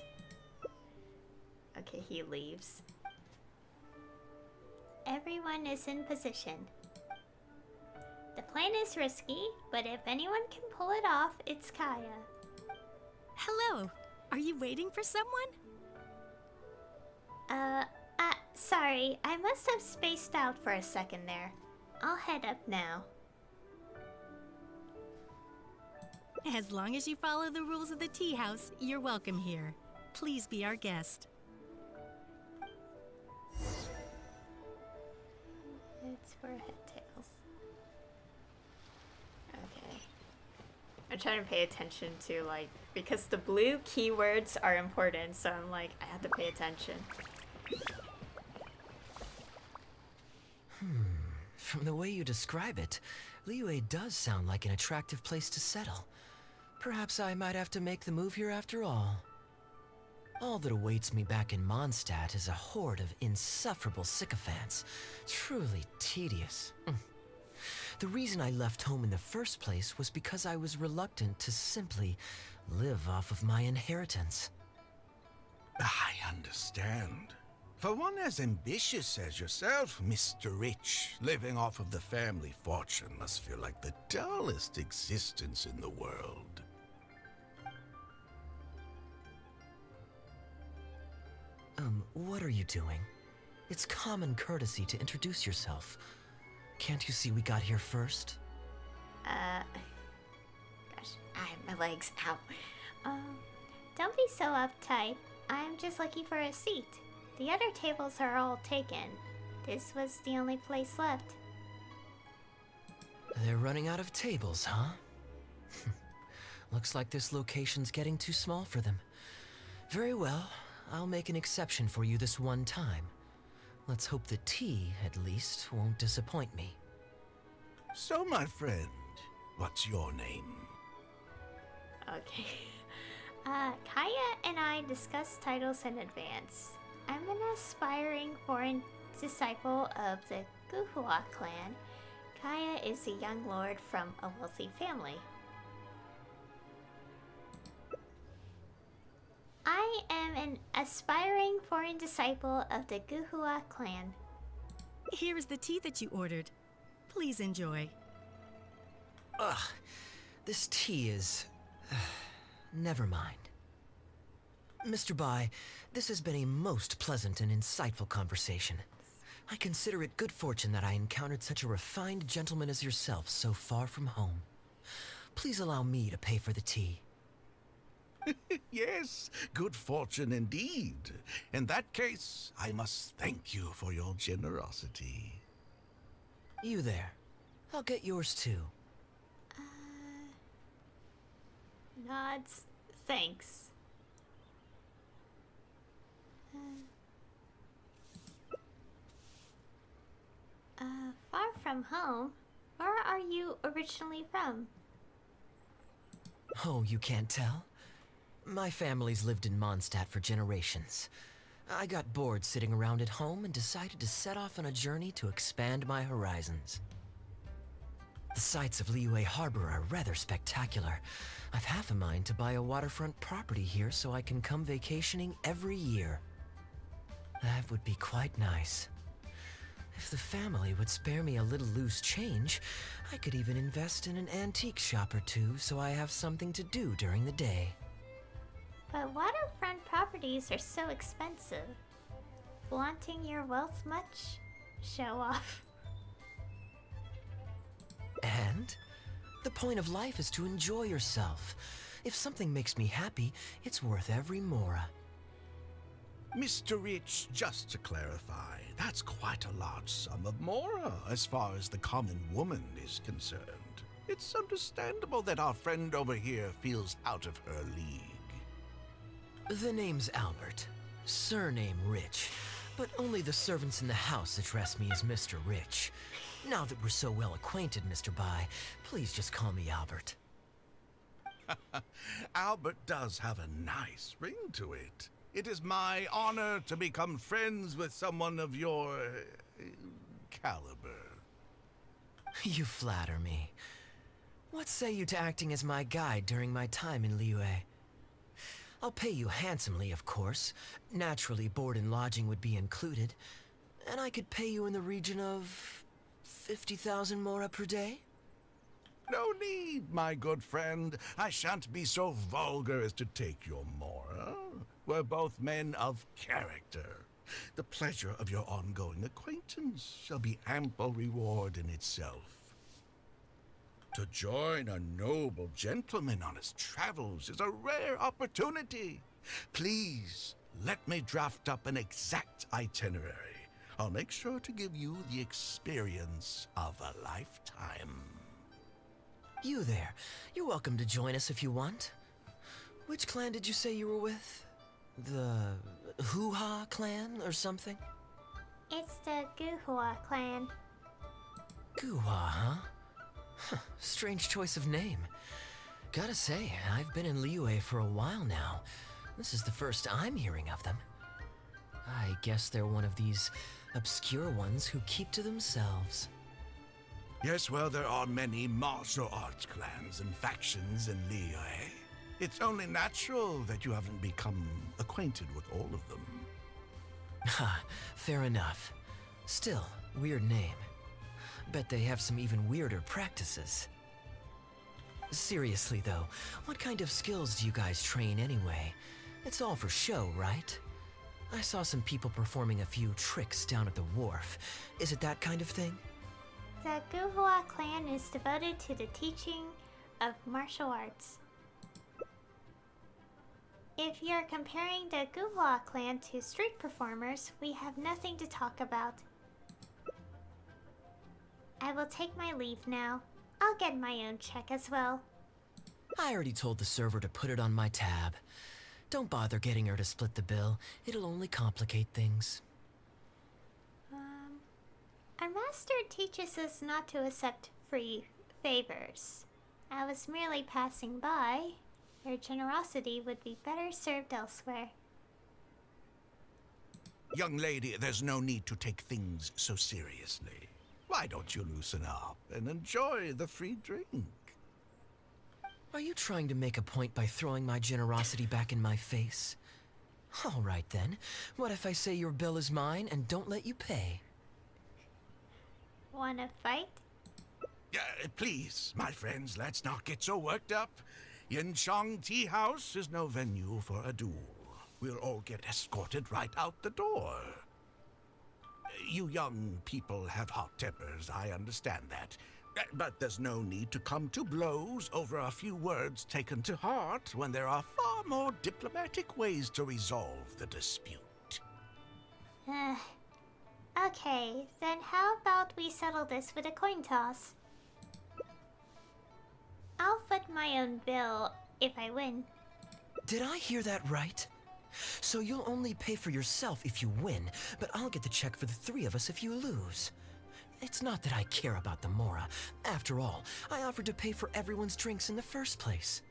[SPEAKER 1] Okay, he leaves. Everyone is in position. The plan is risky, but if anyone can pull it off, it's Kaeya.
[SPEAKER 10] Hello. Are you waiting for someone?
[SPEAKER 1] Sorry, I must have spaced out for a second there. I'll head up now.
[SPEAKER 10] As long as you follow the rules of the tea house, you're welcome here. Please be our guest.
[SPEAKER 1] It's for head tails. Okay. I'm trying to pay attention to, like, because the blue keywords are important, so I'm like, I have to pay attention.
[SPEAKER 2] From the way you describe it, Liyue does sound like an attractive place to settle. Perhaps I might have to make the move here after all. All that awaits me back in Mondstadt is a horde of insufferable sycophants. Truly tedious. The reason I left home in the first place was because I was reluctant to simply live off of my inheritance.
[SPEAKER 9] I understand. For one as ambitious as yourself, Mr. Rich, living off of the family fortune must feel like the dullest existence in the world.
[SPEAKER 2] What are you doing? It's common courtesy to introduce yourself. Can't you see we got here first?
[SPEAKER 1] Gosh, my legs, ow. Don't be so uptight. I'm just looking for a seat. The other tables are all taken. This was the only place left.
[SPEAKER 2] They're running out of tables, huh? Looks like this location's getting too small for them. Very well, I'll make an exception for you this one time. Let's hope the tea, at least, won't disappoint me.
[SPEAKER 9] So, my friend, what's your name?
[SPEAKER 1] Okay. Kaeya and I discussed titles in advance. I'm an aspiring foreign disciple of the Guhua clan. Kaeya is a young lord from a wealthy family. I am an aspiring foreign disciple of the Guhua clan.
[SPEAKER 10] Here is the tea that you ordered. Please enjoy.
[SPEAKER 2] Ugh, this tea is... never mind. Mr. Bai, this has been a most pleasant and insightful conversation. I consider it good fortune that I encountered such a refined gentleman as yourself so far from home. Please allow me to pay for the tea.
[SPEAKER 9] Yes, good fortune indeed. In that case, I must thank you for your generosity.
[SPEAKER 2] You there. I'll get yours too.
[SPEAKER 1] Nods. Thanks. Far from home? Where are you originally from?
[SPEAKER 2] Oh, you can't tell? My family's lived in Mondstadt for generations. I got bored sitting around at home and decided to set off on a journey to expand my horizons. The sights of Liyue Harbor are rather spectacular. I've half a mind to buy a waterfront property here so I can come vacationing every year. That would be quite nice. If the family would spare me a little loose change, I could even invest in an antique shop or two so I have something to do during the day.
[SPEAKER 1] But waterfront properties are so expensive. Flaunting your wealth much? Show off.
[SPEAKER 2] And? The point of life is to enjoy yourself. If something makes me happy, it's worth every mora.
[SPEAKER 9] Mr. Rich, just to clarify, that's quite a large sum of mora as far as the common woman is concerned. It's understandable that our friend over here feels out of her league.
[SPEAKER 2] The name's Albert, surname Rich, but only the servants in the house address me as Mr. Rich. Now that we're so well acquainted, Mr. Bai, please just call me Albert.
[SPEAKER 9] Albert does have a nice ring to it. It is my honor to become friends with someone of your caliber.
[SPEAKER 2] You flatter me. What say you to acting as my guide during my time in Liyue? I'll pay you handsomely, of course. Naturally, board and lodging would be included. And I could pay you in the region of 50,000 mora per day?
[SPEAKER 9] No need, my good friend. I shan't be so vulgar as to take your mora. We're both men of character. The pleasure of your ongoing acquaintance shall be ample reward in itself. To join a noble gentleman on his travels is a rare opportunity. Please, let me draft up an exact itinerary. I'll make sure to give you the experience of a lifetime.
[SPEAKER 2] You there. You're welcome to join us if you want. Which clan did you say you were with? The Hoo-Ha clan or something?
[SPEAKER 1] It's the Guhua clan.
[SPEAKER 2] Guhua, huh? Strange choice of name. Gotta say, I've been in Liyue for a while now. This is the first I'm hearing of them. I guess they're one of these obscure ones who keep to themselves.
[SPEAKER 9] Yes, well, there are many martial arts clans and factions in Liyue. It's only natural that you haven't become acquainted with all of them.
[SPEAKER 2] Ha, fair enough. Still, weird name. Bet they have some even weirder practices. Seriously though, what kind of skills do you guys train anyway? It's all for show, right? I saw some people performing a few tricks down at the wharf. Is it that kind of thing?
[SPEAKER 1] The Guhua clan is devoted to the teaching of martial arts. If you're comparing the Guhua clan to street performers, we have nothing to talk about. I will take my leave now. I'll get my own check as well.
[SPEAKER 2] I already told the server to put it on my tab. Don't bother getting her to split the bill. It'll only complicate things.
[SPEAKER 1] Our master teaches us not to accept free favors. I was merely passing by. Your generosity would be better served elsewhere.
[SPEAKER 9] Young lady, there's no need to take things so seriously. Why don't you loosen up and enjoy the free drink?
[SPEAKER 2] Are you trying to make a point by throwing my generosity back in my face? All right then. What if I say your bill is mine and don't let you pay?
[SPEAKER 1] Wanna fight?
[SPEAKER 9] Please, my friends, let's not get so worked up. Yinchang Tea House is no venue for a duel. We'll all get escorted right out the door. You young people have hot tempers, I understand that. But there's no need to come to blows over a few words taken to heart when there are far more diplomatic ways to resolve the dispute.
[SPEAKER 1] Okay, then how about we settle this with a coin toss? I'll foot my own bill if I win.
[SPEAKER 2] Did I hear that right? So you'll only pay for yourself if you win, but I'll get the check for the three of us if you lose. It's not that I care about the mora. After all, I offered to pay for everyone's drinks in the first place.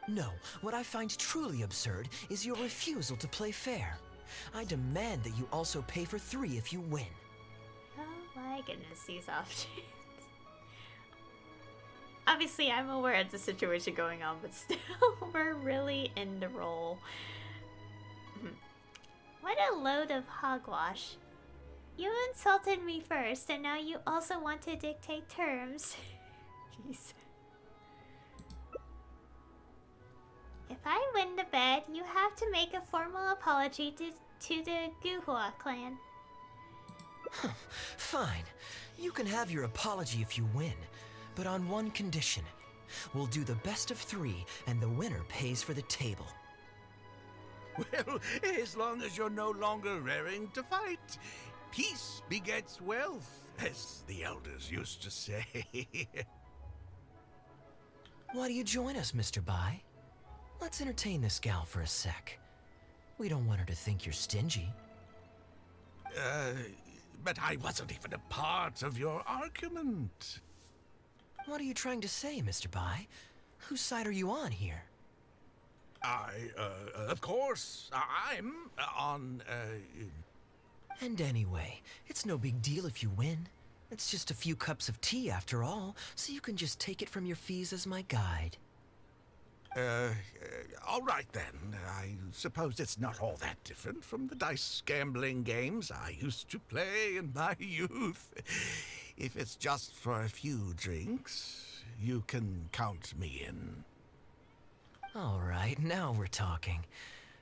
[SPEAKER 2] No, what I find truly absurd is your refusal to play fair. I demand that you also pay for three if you win.
[SPEAKER 1] Oh my goodness, these options. Obviously, I'm aware of the situation going on, but still, we're really in the role. What a load of hogwash. You insulted me first, and now you also want to dictate terms. Jeez. If I win the bet, you have to make a formal apology to the Guhua clan.
[SPEAKER 2] Fine. You can have your apology if you win, but on one condition. We'll do the best of three, and the winner pays for the table.
[SPEAKER 4] Well, as long as you're no longer raring to fight, peace begets wealth, as the elders used to say.
[SPEAKER 2] Why do you join us, Mr. Bai? Let's entertain this gal for a sec. We don't want her to think you're stingy.
[SPEAKER 4] But I wasn't even a part of your argument.
[SPEAKER 2] What are you trying to say, Mr. Bai? Whose side are you on here?
[SPEAKER 4] Of course, I'm on,
[SPEAKER 2] And anyway, it's no big deal if you win. It's just a few cups of tea after all, so you can just take it from your fees as my guide.
[SPEAKER 4] All right then. I suppose it's not all that different from the dice gambling games I used to play in my youth. If it's just for a few drinks, you can count me in.
[SPEAKER 2] All right, now we're talking.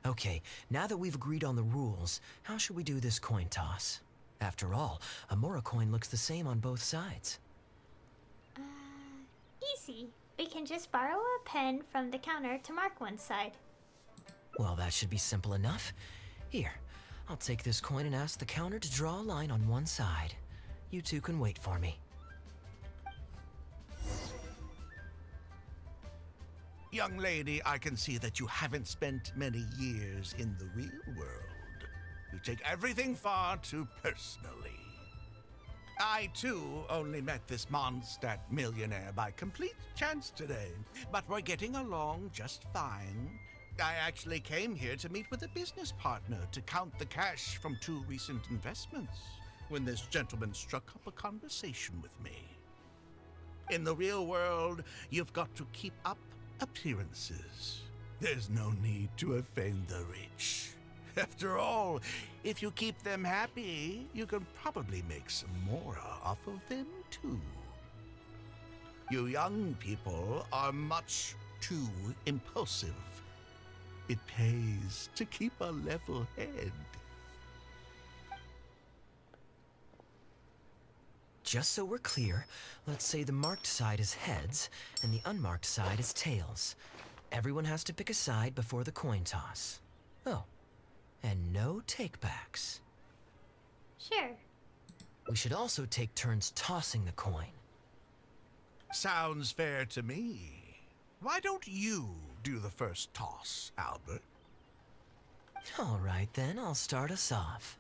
[SPEAKER 2] Okay, now that we've agreed on the rules, how should we do this coin toss? After all, a Mora coin looks the same on both sides.
[SPEAKER 1] Easy. We can just borrow a pen from the counter to mark one side.
[SPEAKER 2] Well, that should be simple enough. Here, I'll take this coin and ask the counter to draw a line on one side. You two can wait for me.
[SPEAKER 4] Young lady, I can see that you haven't spent many years in the real world. You take everything far too personally. I, too, only met this Mondstadt millionaire by complete chance today, but we're getting along just fine. I actually came here to meet with a business partner to count the cash from 2 recent investments, when this gentleman struck up a conversation with me. In the real world, you've got to keep up appearances. There's no need to offend the rich. After all, if you keep them happy, you can probably make some more off of them, too. You young people are much too impulsive. It pays to keep a level head.
[SPEAKER 2] Just so we're clear, let's say the marked side is heads and the unmarked side is tails. Everyone has to pick a side before the coin toss. Oh, and no takebacks.
[SPEAKER 1] Sure.
[SPEAKER 2] We should also take turns tossing the coin.
[SPEAKER 4] Sounds fair to me. Why don't you do the first toss, Albert?
[SPEAKER 2] All right then, I'll start us off.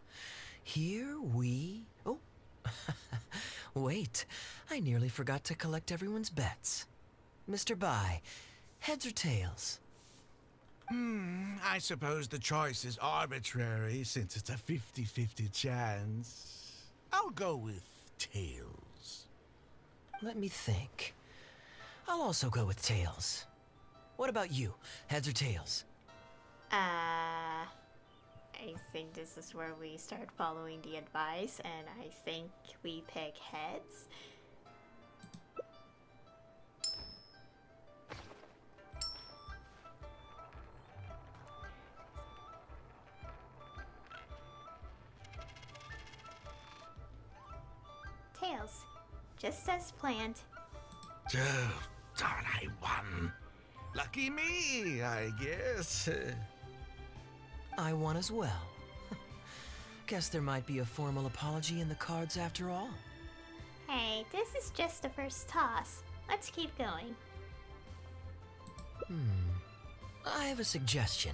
[SPEAKER 2] Here we... Oh, wait, I nearly forgot to collect everyone's bets. Mr. Bai, heads or tails?
[SPEAKER 4] I suppose the choice is arbitrary since it's a 50-50 chance. I'll go with tails.
[SPEAKER 2] Let me think. I'll also go with tails. What about you, heads or tails?
[SPEAKER 1] I think this is where we start following the advice, and I think we pick heads. Tails, just as planned.
[SPEAKER 4] Oh, darn, I won. Lucky me, I guess.
[SPEAKER 2] I won as well. Guess there might be a formal apology in the cards after all.
[SPEAKER 1] Hey, this is just the first toss. Let's keep going.
[SPEAKER 2] I have a suggestion.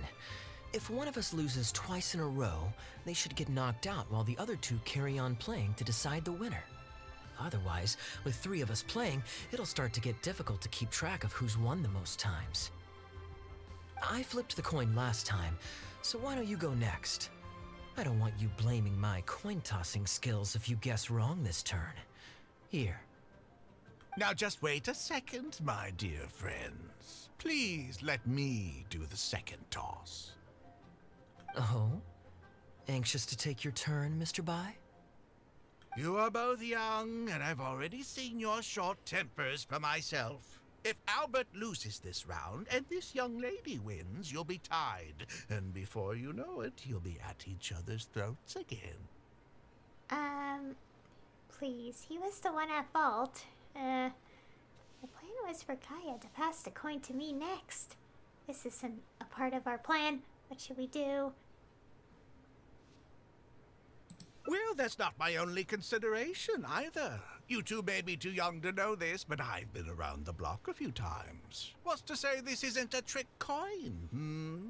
[SPEAKER 2] If one of us loses twice in a row, they should get knocked out while the other two carry on playing to decide the winner. Otherwise, with 3 of us playing, it'll start to get difficult to keep track of who's won the most times. I flipped the coin last time, so why don't you go next? I don't want you blaming my coin-tossing skills if you guess wrong this turn. Here.
[SPEAKER 4] Now just wait a second, my dear friends. Please let me do the second toss.
[SPEAKER 2] Oh? Anxious to take your turn, Mr. Bai?
[SPEAKER 4] You are both young, and I've already seen your short tempers for myself. If Albert loses this round and this young lady wins, you'll be tied. And before you know it, you'll be at each other's throats again.
[SPEAKER 1] Please, he was the one at fault. The plan was for Kaeya to pass the coin to me next. This isn't a part of our plan. What should we do?
[SPEAKER 13] Well, that's not my only consideration either. You two may be too young to know this, but I've been around the block a few times. What's to say this isn't a trick coin, hmm?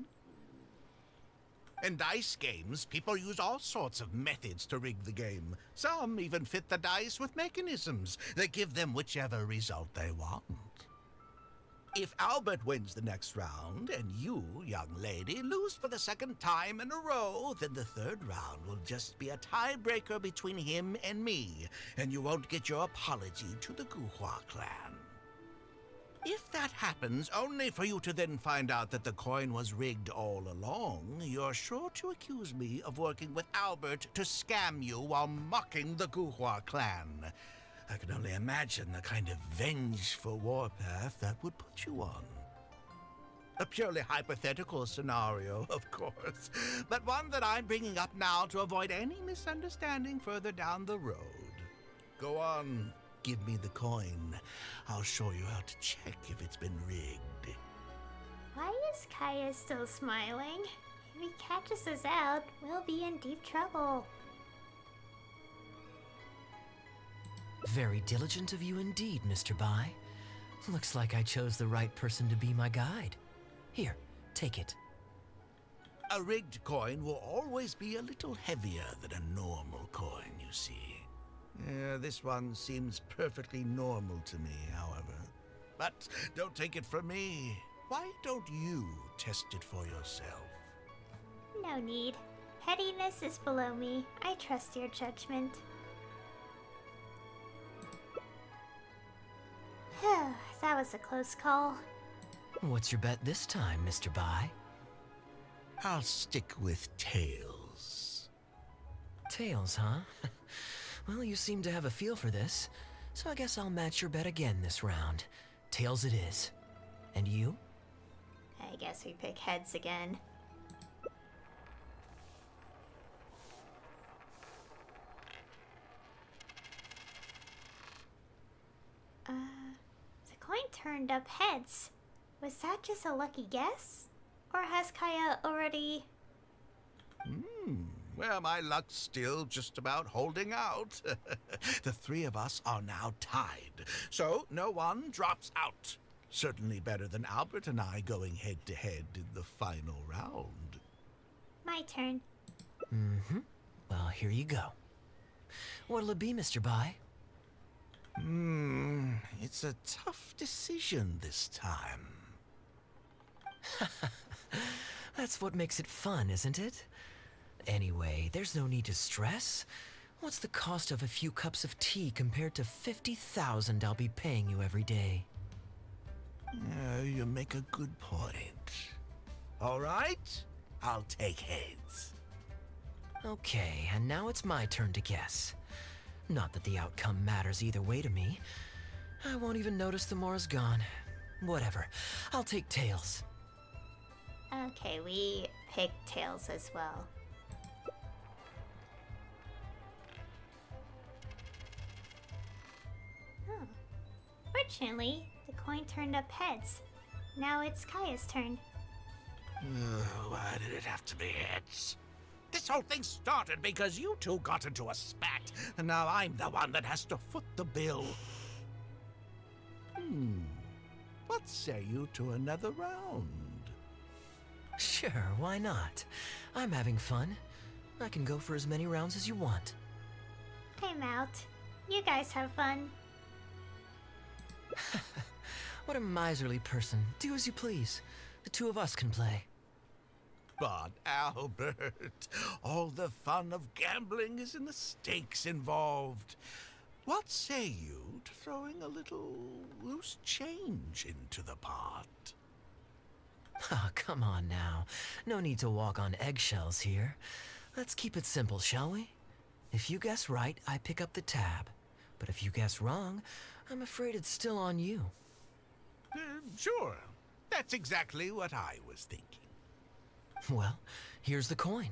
[SPEAKER 13] In dice games, people use all sorts of methods to rig the game. Some even fit the dice with mechanisms that give them whichever result they want. If Albert wins the next round, and you, young lady, lose for the second time in a row, then the third round will just be a tiebreaker between him and me, and you won't get your apology to the Guhua clan. If that happens, only for you to then find out that the coin was rigged all along, you're sure to accuse me of working with Albert to scam you while mocking the Guhua clan. I can only imagine the kind of vengeful warpath that would put you on. A purely hypothetical scenario, of course, but one that I'm bringing up now to avoid any misunderstanding further down the road. Go on, give me the coin. I'll show you how to check if it's been rigged.
[SPEAKER 1] Why is Kaeya still smiling? If he catches us out, we'll be in deep trouble.
[SPEAKER 2] Very diligent of you indeed, Mr. Bai. Looks like I chose the right person to be my guide. Here, take it.
[SPEAKER 13] A rigged coin will always be a little heavier than a normal coin, you see. This one seems perfectly normal to me, however. But don't take it from me. Why don't you test it for yourself?
[SPEAKER 1] No need. Pettiness is below me. I trust your judgment. That was a close call.
[SPEAKER 2] What's your bet this time, Mr. Bai?
[SPEAKER 13] I'll stick with tails.
[SPEAKER 2] Tails, huh? Well, you seem to have a feel for this, so I guess I'll match your bet again this round. Tails it is. And you?
[SPEAKER 1] I guess we pick heads again. The coin turned up heads. Was that just a lucky guess? Or has Kaeya already...
[SPEAKER 13] Well, my luck's still just about holding out. The three of us are now tied, so no one drops out. Certainly better than Albert and I going head-to-head in the final round.
[SPEAKER 1] My turn.
[SPEAKER 2] Well, here you go. What'll it be, Mr. Bai?
[SPEAKER 13] It's a tough decision this time.
[SPEAKER 2] That's what makes it fun, isn't it? Anyway, there's no need to stress. What's the cost of a few cups of tea compared to 50,000 I'll be paying you every day?
[SPEAKER 13] You make a good point. All right, I'll take heads.
[SPEAKER 2] Okay, and now it's my turn to guess. Not that the outcome matters either way to me. I won't even notice the more is gone. Whatever, I'll take tails.
[SPEAKER 1] Okay, we picked tails as well. Fortunately, the coin turned up heads. Now it's Kaeya's turn.
[SPEAKER 13] Why did it have to be heads? This whole thing started because you two got into a spat, and now I'm the one that has to foot the bill. What say you to another round?
[SPEAKER 2] Sure, why not? I'm having fun. I can go for as many rounds as you want.
[SPEAKER 1] I'm out. You guys have fun.
[SPEAKER 2] What a miserly person. Do as you please. The two of us can play.
[SPEAKER 13] But Albert, all the fun of gambling is in the stakes involved. What say you to throwing a little loose change into the pot?
[SPEAKER 2] Oh, come on now. No need to walk on eggshells here. Let's keep it simple, shall we? If you guess right, I pick up the tab. But if you guess wrong, I'm afraid it's still on you.
[SPEAKER 13] Sure. That's exactly what I was thinking.
[SPEAKER 2] Well, here's the coin.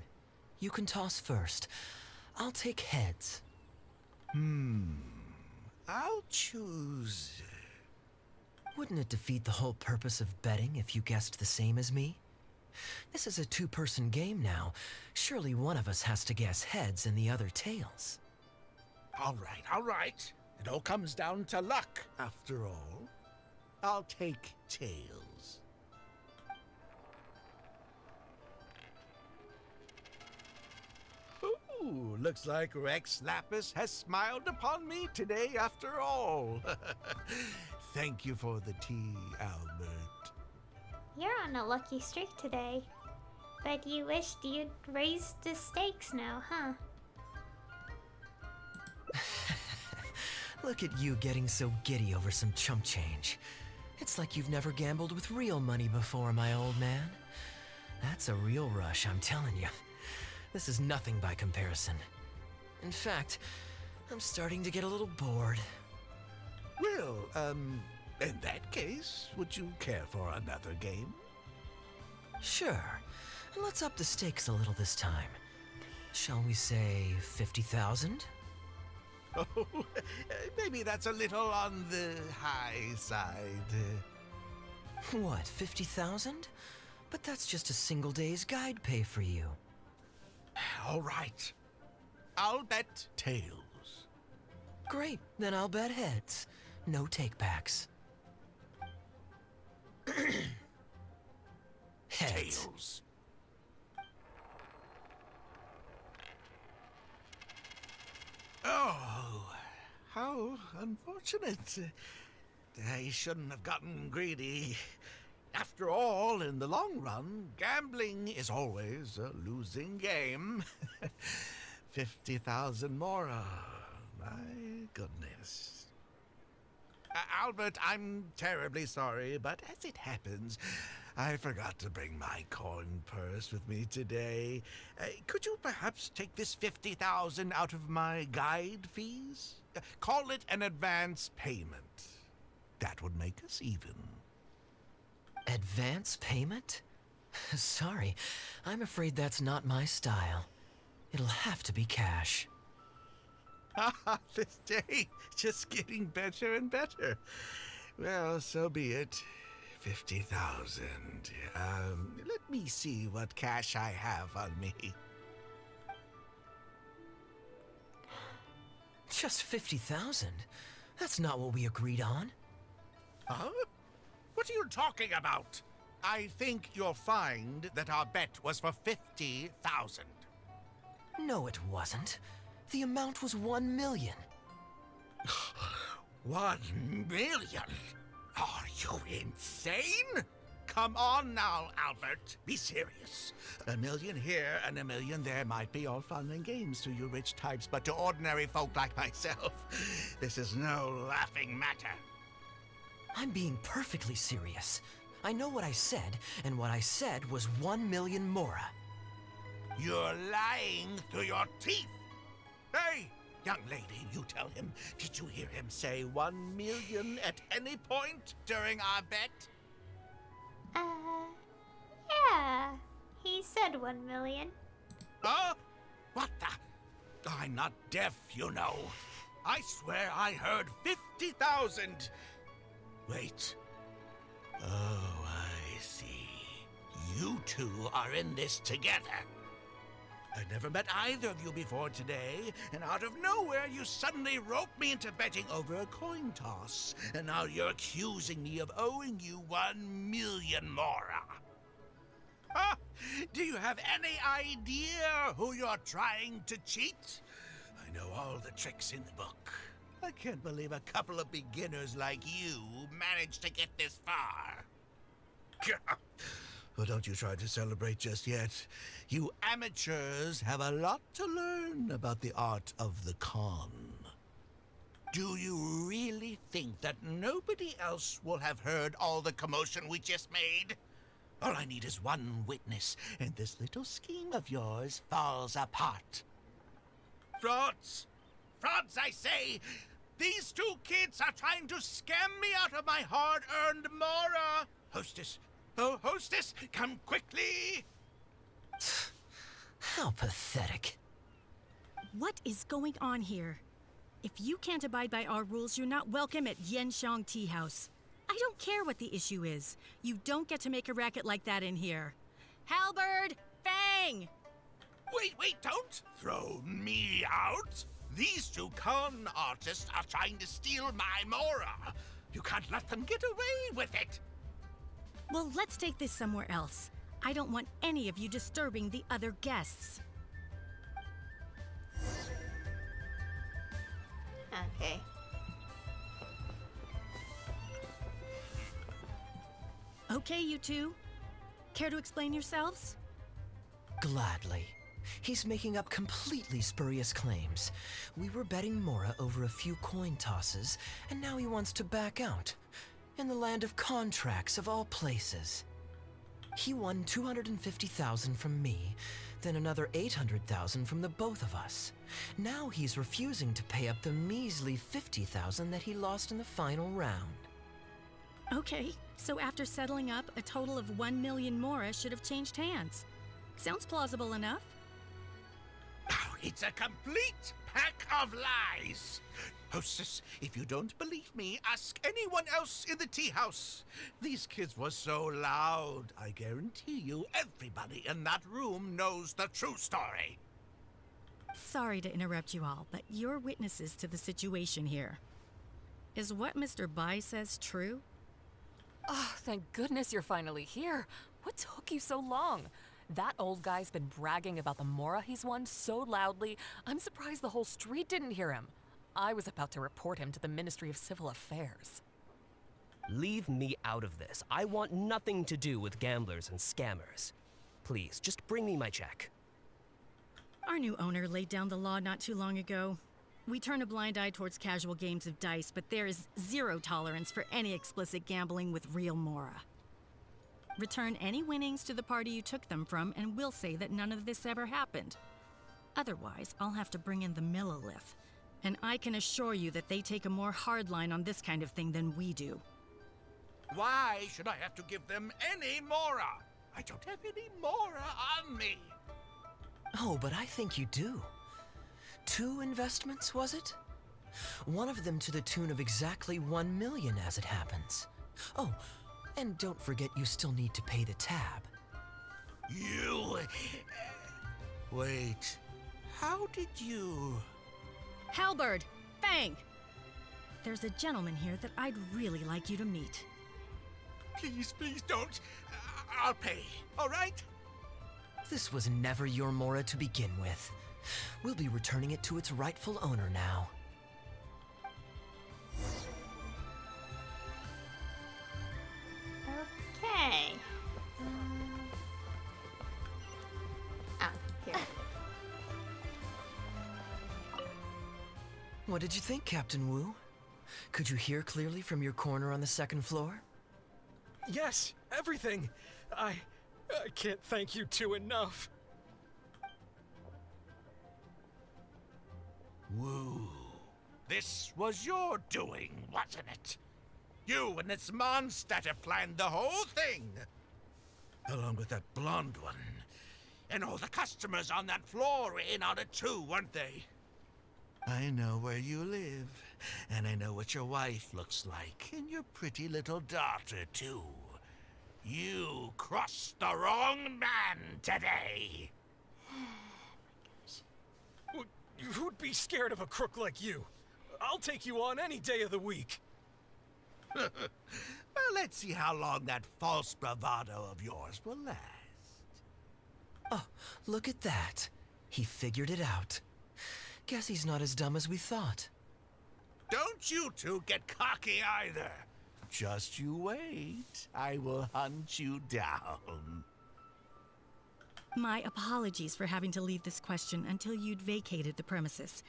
[SPEAKER 2] You can toss first. I'll take heads.
[SPEAKER 13] I'll choose...
[SPEAKER 2] Wouldn't it defeat the whole purpose of betting if you guessed the same as me? This is a two-person game now. Surely one of us has to guess heads and the other tails.
[SPEAKER 13] All right. It all comes down to luck, after all. I'll take tails. Ooh, looks like Rex Lapis has smiled upon me today after all. Thank you for the tea, Albert.
[SPEAKER 1] You're on a lucky streak today. But you wished you'd raised the stakes now, huh?
[SPEAKER 2] Look at you getting so giddy over some chump change. It's like you've never gambled with real money before, my old man. That's a real rush, I'm telling you. This is nothing by comparison. In fact, I'm starting to get a little bored.
[SPEAKER 13] Well, in that case, would you care for another game?
[SPEAKER 2] Sure. And let's up the stakes a little this time. Shall we say 50,000?
[SPEAKER 13] Oh, maybe that's a little on the high side.
[SPEAKER 2] What, 50,000? But that's just a single day's guide pay for you.
[SPEAKER 13] All right. I'll bet tails.
[SPEAKER 2] Great, then I'll bet heads. No take-backs. Heads.
[SPEAKER 13] Tails. Oh, how unfortunate. I shouldn't have gotten greedy. After all, in the long run, gambling is always a losing game. 50,000 more. My goodness. Albert, I'm terribly sorry, but as it happens, I forgot to bring my coin purse with me today. Could you perhaps take this 50,000 out of my guide fees? Call it an advance payment. That would make us even.
[SPEAKER 2] Advance payment? Sorry, I'm afraid that's not my style. It'll have to be cash.
[SPEAKER 13] This day just getting better and better. Well, so be it. 50,000. Let me see what cash I have on me.
[SPEAKER 2] Just 50,000? That's not what we agreed on.
[SPEAKER 13] Huh? What are you talking about? I think you'll find that our bet was for 50,000.
[SPEAKER 2] No, it wasn't. The amount was 1 million.
[SPEAKER 13] 1 million? Are you insane? Come on now, Albert. Be serious. A million here and a million there might be all fun and games to you rich types, but to ordinary folk like myself, this is no laughing matter.
[SPEAKER 2] I'm being perfectly serious. I know what I said, and what I said was 1 million mora.
[SPEAKER 13] You're lying through your teeth. Hey, young lady, you tell him. Did you hear him say 1 million at any point during our bet?
[SPEAKER 1] Yeah. He said 1 million.
[SPEAKER 13] Huh? What the? I'm not deaf, you know. I swear I heard 50,000. Wait. Oh, I see. You two are in this together. I never met either of you before today, and out of nowhere you suddenly roped me into betting over a coin toss, and now you're accusing me of owing you 1 million mora. Huh? Do you have any idea who you're trying to cheat? I know all the tricks in the book. I can't believe a couple of beginners like you managed to get this far. Well, don't you try to celebrate just yet. You amateurs have a lot to learn about the art of the con. Do you really think that nobody else will have heard all the commotion we just made? All I need is one witness, and this little scheme of yours falls apart. Frauds! Frauds, I say! These two kids are trying to scam me out of my hard-earned mora! Hostess! Oh, hostess, come quickly!
[SPEAKER 2] How pathetic.
[SPEAKER 10] What is going on here? If you can't abide by our rules, you're not welcome at Yenshang Tea House. I don't care what the issue is. You don't get to make a racket like that in here. Halberd! Fang!
[SPEAKER 13] Wait, don't throw me out! These two con artists are trying to steal my Mora. You can't let them get away with it.
[SPEAKER 10] Well, let's take this somewhere else. I don't want any of you disturbing the other guests.
[SPEAKER 1] Okay.
[SPEAKER 10] Okay, you two. Care to explain yourselves?
[SPEAKER 2] Gladly. He's making up completely spurious claims. We were betting Mora over a few coin tosses, and now he wants to back out. In the land of contracts, of all places. He won 250,000 from me, then another 800,000 from the both of us. Now he's refusing to pay up the measly 50,000 that he lost in the final round.
[SPEAKER 10] Okay, so after settling up, a total of 1 million Mora should have changed hands. Sounds plausible enough.
[SPEAKER 13] Oh, it's a complete pack of lies. Hostess, if you don't believe me, ask anyone else in the tea house. These kids were so loud. I guarantee you everybody in that room knows the true story.
[SPEAKER 10] Sorry to interrupt you all, but you're witnesses to the situation here. Is what Mr. Bai says true?
[SPEAKER 11] Oh, thank goodness you're finally here. What took you so long? That old guy's been bragging about the Mora he's won so loudly, I'm surprised the whole street didn't hear him. I was about to report him to the Ministry of Civil Affairs.
[SPEAKER 14] Leave me out of this. I want nothing to do with gamblers and scammers. Please, just bring me my check.
[SPEAKER 10] Our new owner laid down the law not too long ago. We turn a blind eye towards casual games of dice, but there is zero tolerance for any explicit gambling with real Mora. Return any winnings to the party you took them from, and we'll say that none of this ever happened. Otherwise, I'll have to bring in the Millilith, and I can assure you that they take a more hard line on this kind of thing than we do.
[SPEAKER 13] Why should I have to give them any Mora? I don't have any Mora on me.
[SPEAKER 2] Oh, but I think you do. 2 investments, was it? One of them to the tune of exactly 1 million as it happens. Oh, and don't forget you still need to pay the tab.
[SPEAKER 13] You... Wait. How did you...
[SPEAKER 10] Halberd! Fang! There's a gentleman here that I'd really like you to meet.
[SPEAKER 13] Please don't. I'll pay, all right?
[SPEAKER 2] This was never your Mora to begin with. We'll be returning it to its rightful owner now.
[SPEAKER 1] Okay. Oh, here.
[SPEAKER 2] What did you think, Captain Wu? Could you hear clearly from your corner on the 2nd floor?
[SPEAKER 3] Yes, everything. I can't thank you two enough.
[SPEAKER 13] Woo. This was your doing, wasn't it? You and this Mondstatter planned the whole thing. Along with that blonde one. And all the customers on that floor were in on it too, weren't they? I know where you live, and I know what your wife looks like, and your pretty little daughter too. You crossed the wrong man today.
[SPEAKER 3] Who'd be scared of a crook like you? I'll take you on any day of the week.
[SPEAKER 13] Well, let's see how long that false bravado of yours will last.
[SPEAKER 2] Oh, look at that. He figured it out. Guess he's not as dumb as we thought.
[SPEAKER 13] Don't you two get cocky either. Just you wait. I will hunt you down.
[SPEAKER 10] My apologies for having to leave this question until you'd vacated the premises,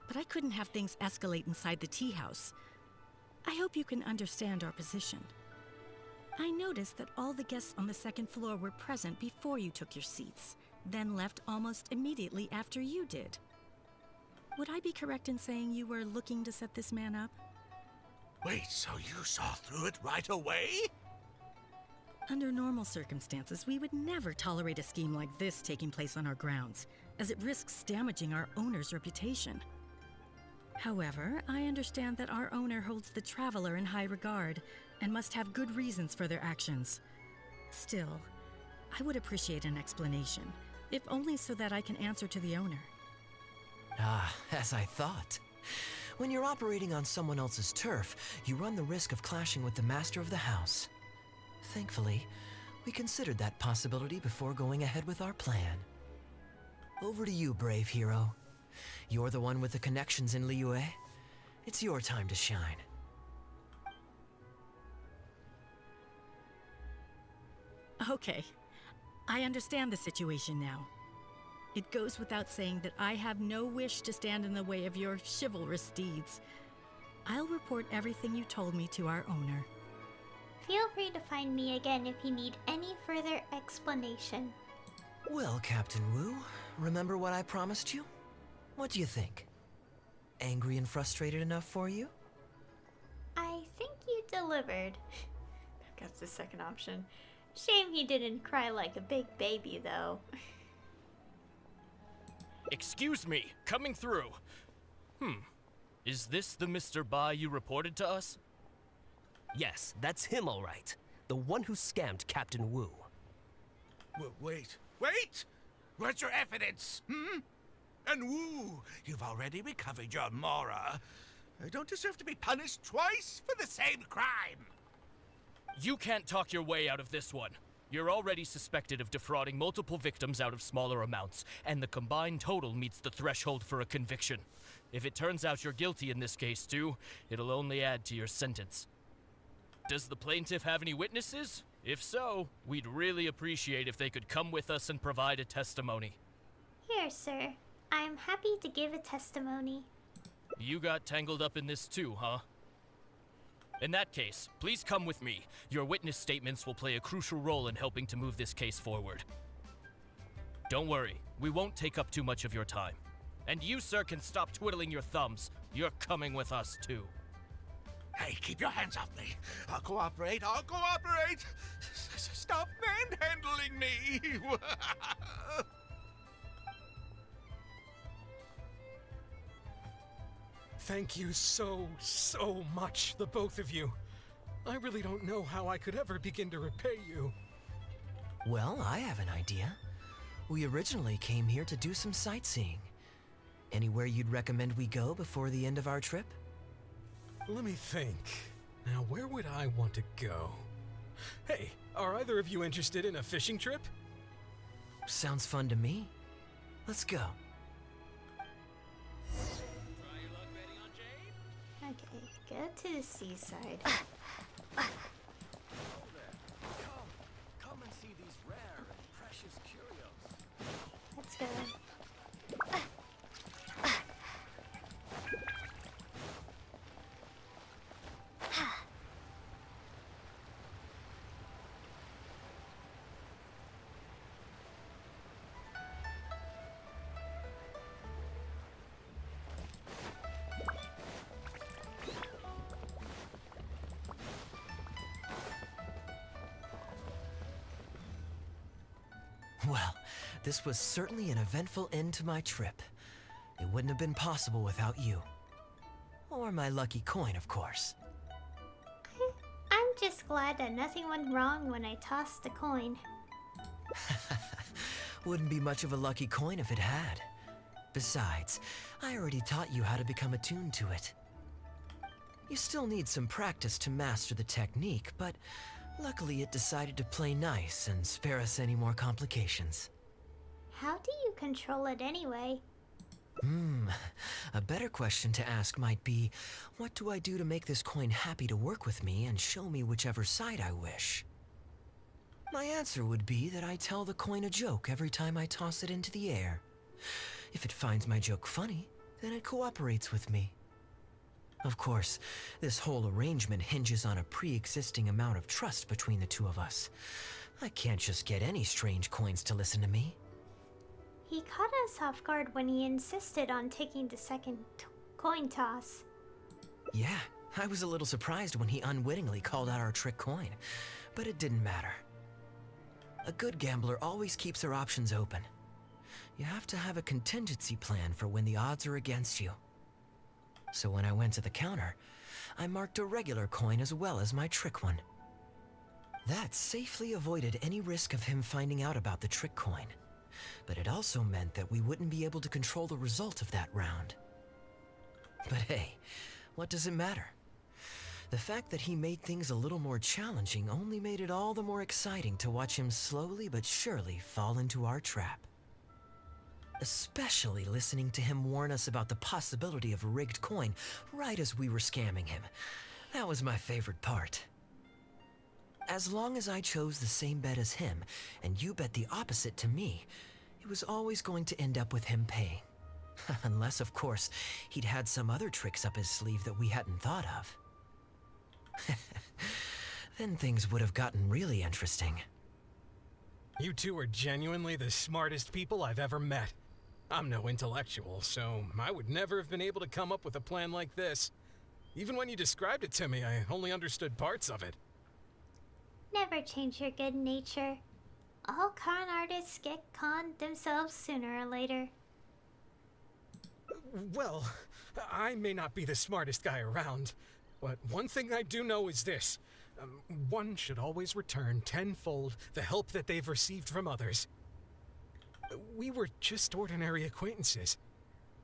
[SPEAKER 10] but I couldn't have things escalate inside the tea house. I hope you can understand our position. I noticed that all the guests on the 2nd floor were present before you took your seats, then left almost immediately after you did. Would I be correct in saying you were looking to set this man up?
[SPEAKER 13] Wait, so you saw through it right away?
[SPEAKER 10] Under normal circumstances, we would never tolerate a scheme like this taking place on our grounds, as it risks damaging our owner's reputation. However, I understand that our owner holds the Traveler in high regard and must have good reasons for their actions. Still, I would appreciate an explanation, if only so that I can answer to the owner.
[SPEAKER 2] Ah, as I thought. When you're operating on someone else's turf, you run the risk of clashing with the master of the house. Thankfully, we considered that possibility before going ahead with our plan. Over to you, brave hero. You're the one with the connections in Liyue. It's your time to shine.
[SPEAKER 10] Okay, I understand the situation now. It goes without saying that I have no wish to stand in the way of your chivalrous deeds. I'll report everything you told me to our owner.
[SPEAKER 1] Feel free to find me again if you need any further explanation.
[SPEAKER 2] Well, Captain Wu, remember what I promised you? What do you think? Angry and frustrated enough for you?
[SPEAKER 1] I think you delivered. That's the second option. Shame he didn't cry like a big baby, though.
[SPEAKER 6] Excuse me, coming through. Is this the Mr. Bai you reported to us?
[SPEAKER 14] Yes, that's him all right. The one who scammed Captain Wu.
[SPEAKER 13] Wait! Where's your evidence? And Wu, you've already recovered your Mora. I don't deserve to be punished twice for the same crime.
[SPEAKER 6] You can't talk your way out of this one. You're already suspected of defrauding multiple victims out of smaller amounts, and the combined total meets the threshold for a conviction. If it turns out you're guilty in this case too, it'll only add to your sentence. Does the plaintiff have any witnesses? If so, we'd really appreciate if they could come with us and provide a testimony.
[SPEAKER 1] Here, sir. I'm happy to give a testimony.
[SPEAKER 6] You got tangled up in this too, huh? In that case, please come with me. Your witness statements will play a crucial role in helping to move this case forward. Don't worry, we won't take up too much of your time. And you, sir, can stop twiddling your thumbs. You're coming with us too.
[SPEAKER 13] Hey, keep your hands off me. I'll cooperate. Stop manhandling me.
[SPEAKER 3] Thank you so much, the both of you. I really don't know how I could ever begin to repay you.
[SPEAKER 2] Well, I have an idea. We originally came here to do some sightseeing. Anywhere you'd recommend we go before the end of our trip?
[SPEAKER 3] Let me think. Now, where would I want to go? Hey, are either of you interested in a fishing trip?
[SPEAKER 2] Sounds fun to me. Let's go.
[SPEAKER 1] Okay, go to the seaside.
[SPEAKER 4] Come and see these rare and precious curios.
[SPEAKER 1] Let's go.
[SPEAKER 2] Well, this was certainly an eventful end to my trip. It wouldn't have been possible without you. Or my lucky coin, of course.
[SPEAKER 1] I'm just glad that nothing went wrong when I tossed the coin.
[SPEAKER 2] Wouldn't be much of a lucky coin if it had. Besides, I already taught you how to become attuned to it. You still need some practice to master the technique, but luckily it decided to play nice and spare us any more complications.
[SPEAKER 1] How do you control it anyway?
[SPEAKER 2] A better question to ask might be, what do I do to make this coin happy to work with me and show me whichever side I wish? My answer would be that I tell the coin a joke every time I toss it into the air. If it finds my joke funny, then it cooperates with me. Of course, this whole arrangement hinges on a pre-existing amount of trust between the two of us. I can't just get any strange coins to listen to me.
[SPEAKER 1] He caught us off guard when he insisted on taking the second coin toss.
[SPEAKER 2] Yeah, I was a little surprised when he unwittingly called out our trick coin, but it didn't matter. A good gambler always keeps their options open. You have to have a contingency plan for when the odds are against you. So when I went to the counter, I marked a regular coin as well as my trick one. That safely avoided any risk of him finding out about the trick coin. But it also meant that we wouldn't be able to control the result of that round. But hey, what does it matter? The fact that he made things a little more challenging only made it all the more exciting to watch him slowly but surely fall into our trap. Especially listening to him warn us about the possibility of a rigged coin right as we were scamming him. That was my favorite part. As long as I chose the same bet as him, and you bet the opposite to me, it was always going to end up with him paying. Unless, of course, he'd had some other tricks up his sleeve that we hadn't thought of. Then things would have gotten really interesting.
[SPEAKER 3] You two are genuinely the smartest people I've ever met. I'm no intellectual, so I would never have been able to come up with a plan like this. Even when you described it to me, I only understood parts of it.
[SPEAKER 1] Never change your good nature. All con artists get conned themselves sooner or later.
[SPEAKER 3] Well, I may not be the smartest guy around, but one thing I do know is this. One should always return tenfold the help that they've received from others. We were just ordinary acquaintances.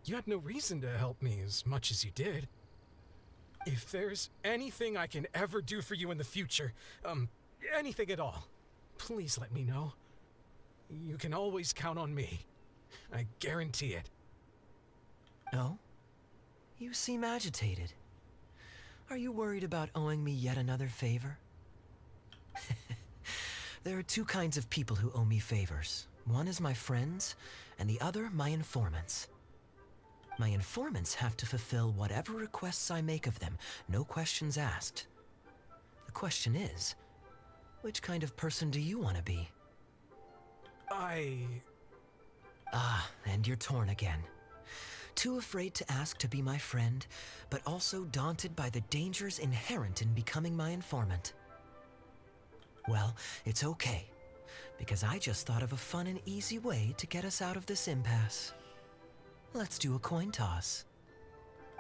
[SPEAKER 3] You had no reason to help me as much as you did. If there's anything I can ever do for you in the future, anything at all, please let me know. You can always count on me. I guarantee it.
[SPEAKER 2] Oh? You seem agitated. Are you worried about owing me yet another favor? There are two kinds of people who owe me favors. One is my friends, and the other my informants. My informants have to fulfill whatever requests I make of them, no questions asked. The question is, which kind of person do you want to be? Ah, and you're torn again. Too afraid to ask to be my friend, but also daunted by the dangers inherent in becoming my informant. Well, it's okay, because I just thought of a fun and easy way to get us out of this impasse. Let's do a coin toss.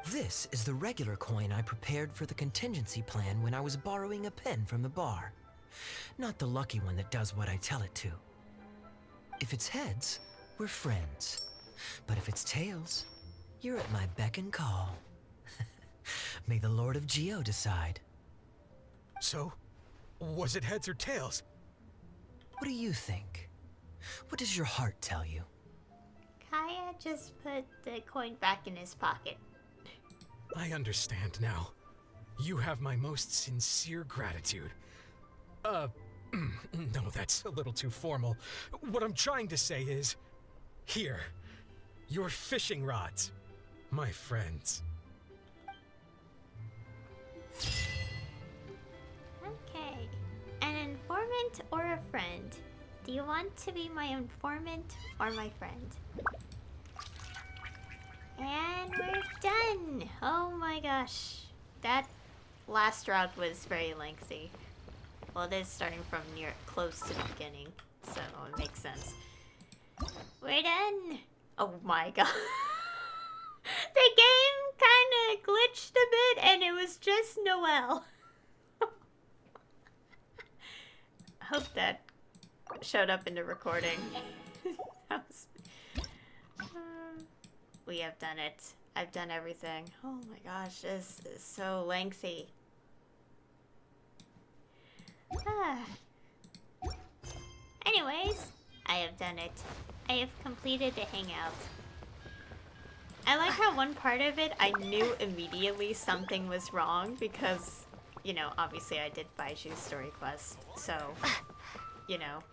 [SPEAKER 2] This is the regular coin I prepared for the contingency plan when I was borrowing a pen from the bar. Not the lucky one that does what I tell it to. If it's heads, we're friends. But if it's tails, you're at my beck and call. May the Lord of Geo decide.
[SPEAKER 3] So, was it heads or tails?
[SPEAKER 2] What do you think? What does your heart tell you?
[SPEAKER 1] Kaeya just put the coin back in his pocket.
[SPEAKER 3] I understand now. You have my most sincere gratitude. No, that's a little too formal. What I'm trying to say is, here, your fishing rods, my friends.
[SPEAKER 1] Okay, an informant or a friend? Do you want to be my informant or my friend? And we're done! Oh my gosh. That last round was very lengthy. Well, it is starting from close to the beginning, so it makes sense. We're done! Oh my god. The game kinda glitched a bit and it was just Noelle. I hope that showed up in the recording. We have done it. I've done everything. Oh my gosh, this is so lengthy. Anyways, I have done it. I have completed the hangout. I like how one part of it I knew immediately something was wrong because, you know, obviously I did Baiju's story quest, so, you know,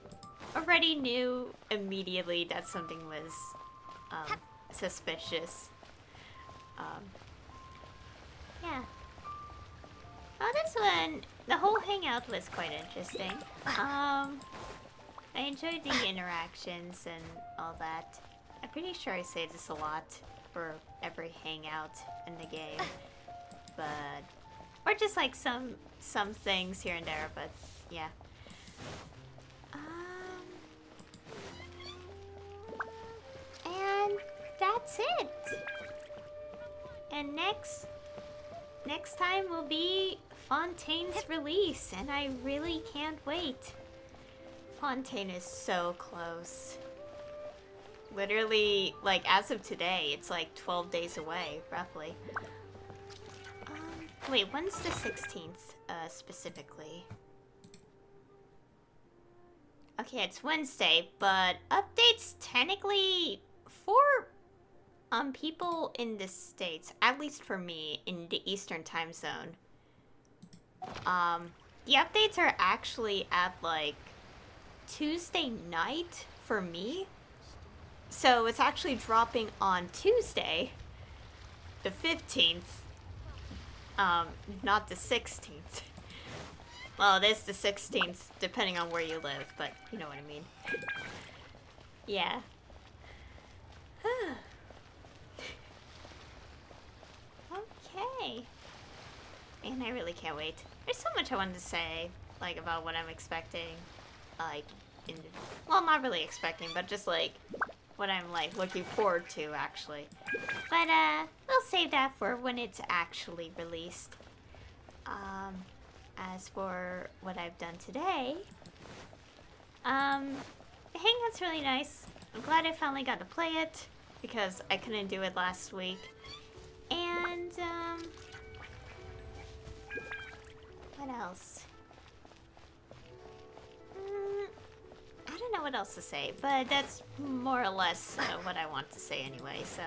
[SPEAKER 1] already knew immediately that something was suspicious. Yeah. Oh, this one, the whole hangout was quite interesting. I enjoyed the interactions and all that. I'm pretty sure I say this a lot for every hangout in the game, but or just like some things here and there, but yeah. And that's it. And next time will be Fontaine's release, and I really can't wait. Fontaine is so close. Literally, like, as of today, it's like 12 days away, roughly. Wait, when's the 16th, specifically? Okay, it's Wednesday, but updates technically for people in the States, at least for me, in the Eastern time zone. The updates are actually at like Tuesday night for me. So it's actually dropping on Tuesday, the 15th, not the 16th. Well, it is the 16th, depending on where you live, but you know what I mean. Yeah. Okay. Man, I really can't wait. There's so much I wanted to say, like, about what I'm expecting, like, well, not really expecting, but just, like, what I'm, like, looking forward to, actually. But, we'll save that for when it's actually released. As for what I've done today, the Hangout's really nice. I'm glad I finally got to play it, because I couldn't do it last week. And, what else? I don't know what else to say, but that's more or less what I want to say anyway, so,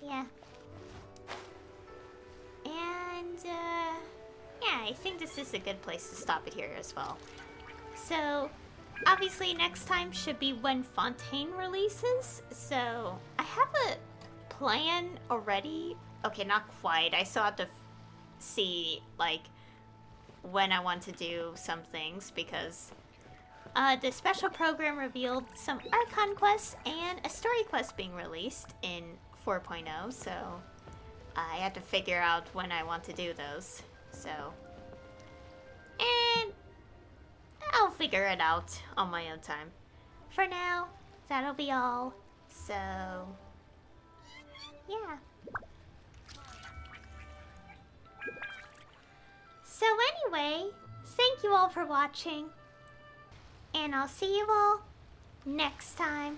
[SPEAKER 1] yeah. And, yeah, I think this is a good place to stop it here as well. So, obviously next time should be when Fontaine releases, so I have a plan already. Okay, not quite. I still have to see, like, when I want to do some things, because the special program revealed some Archon quests and a story quest being released in 4.0, so I had to figure out when I want to do those, so. And I'll figure it out on my own time. For now, that'll be all, so yeah. So anyway, thank you all for watching, and I'll see you all next time.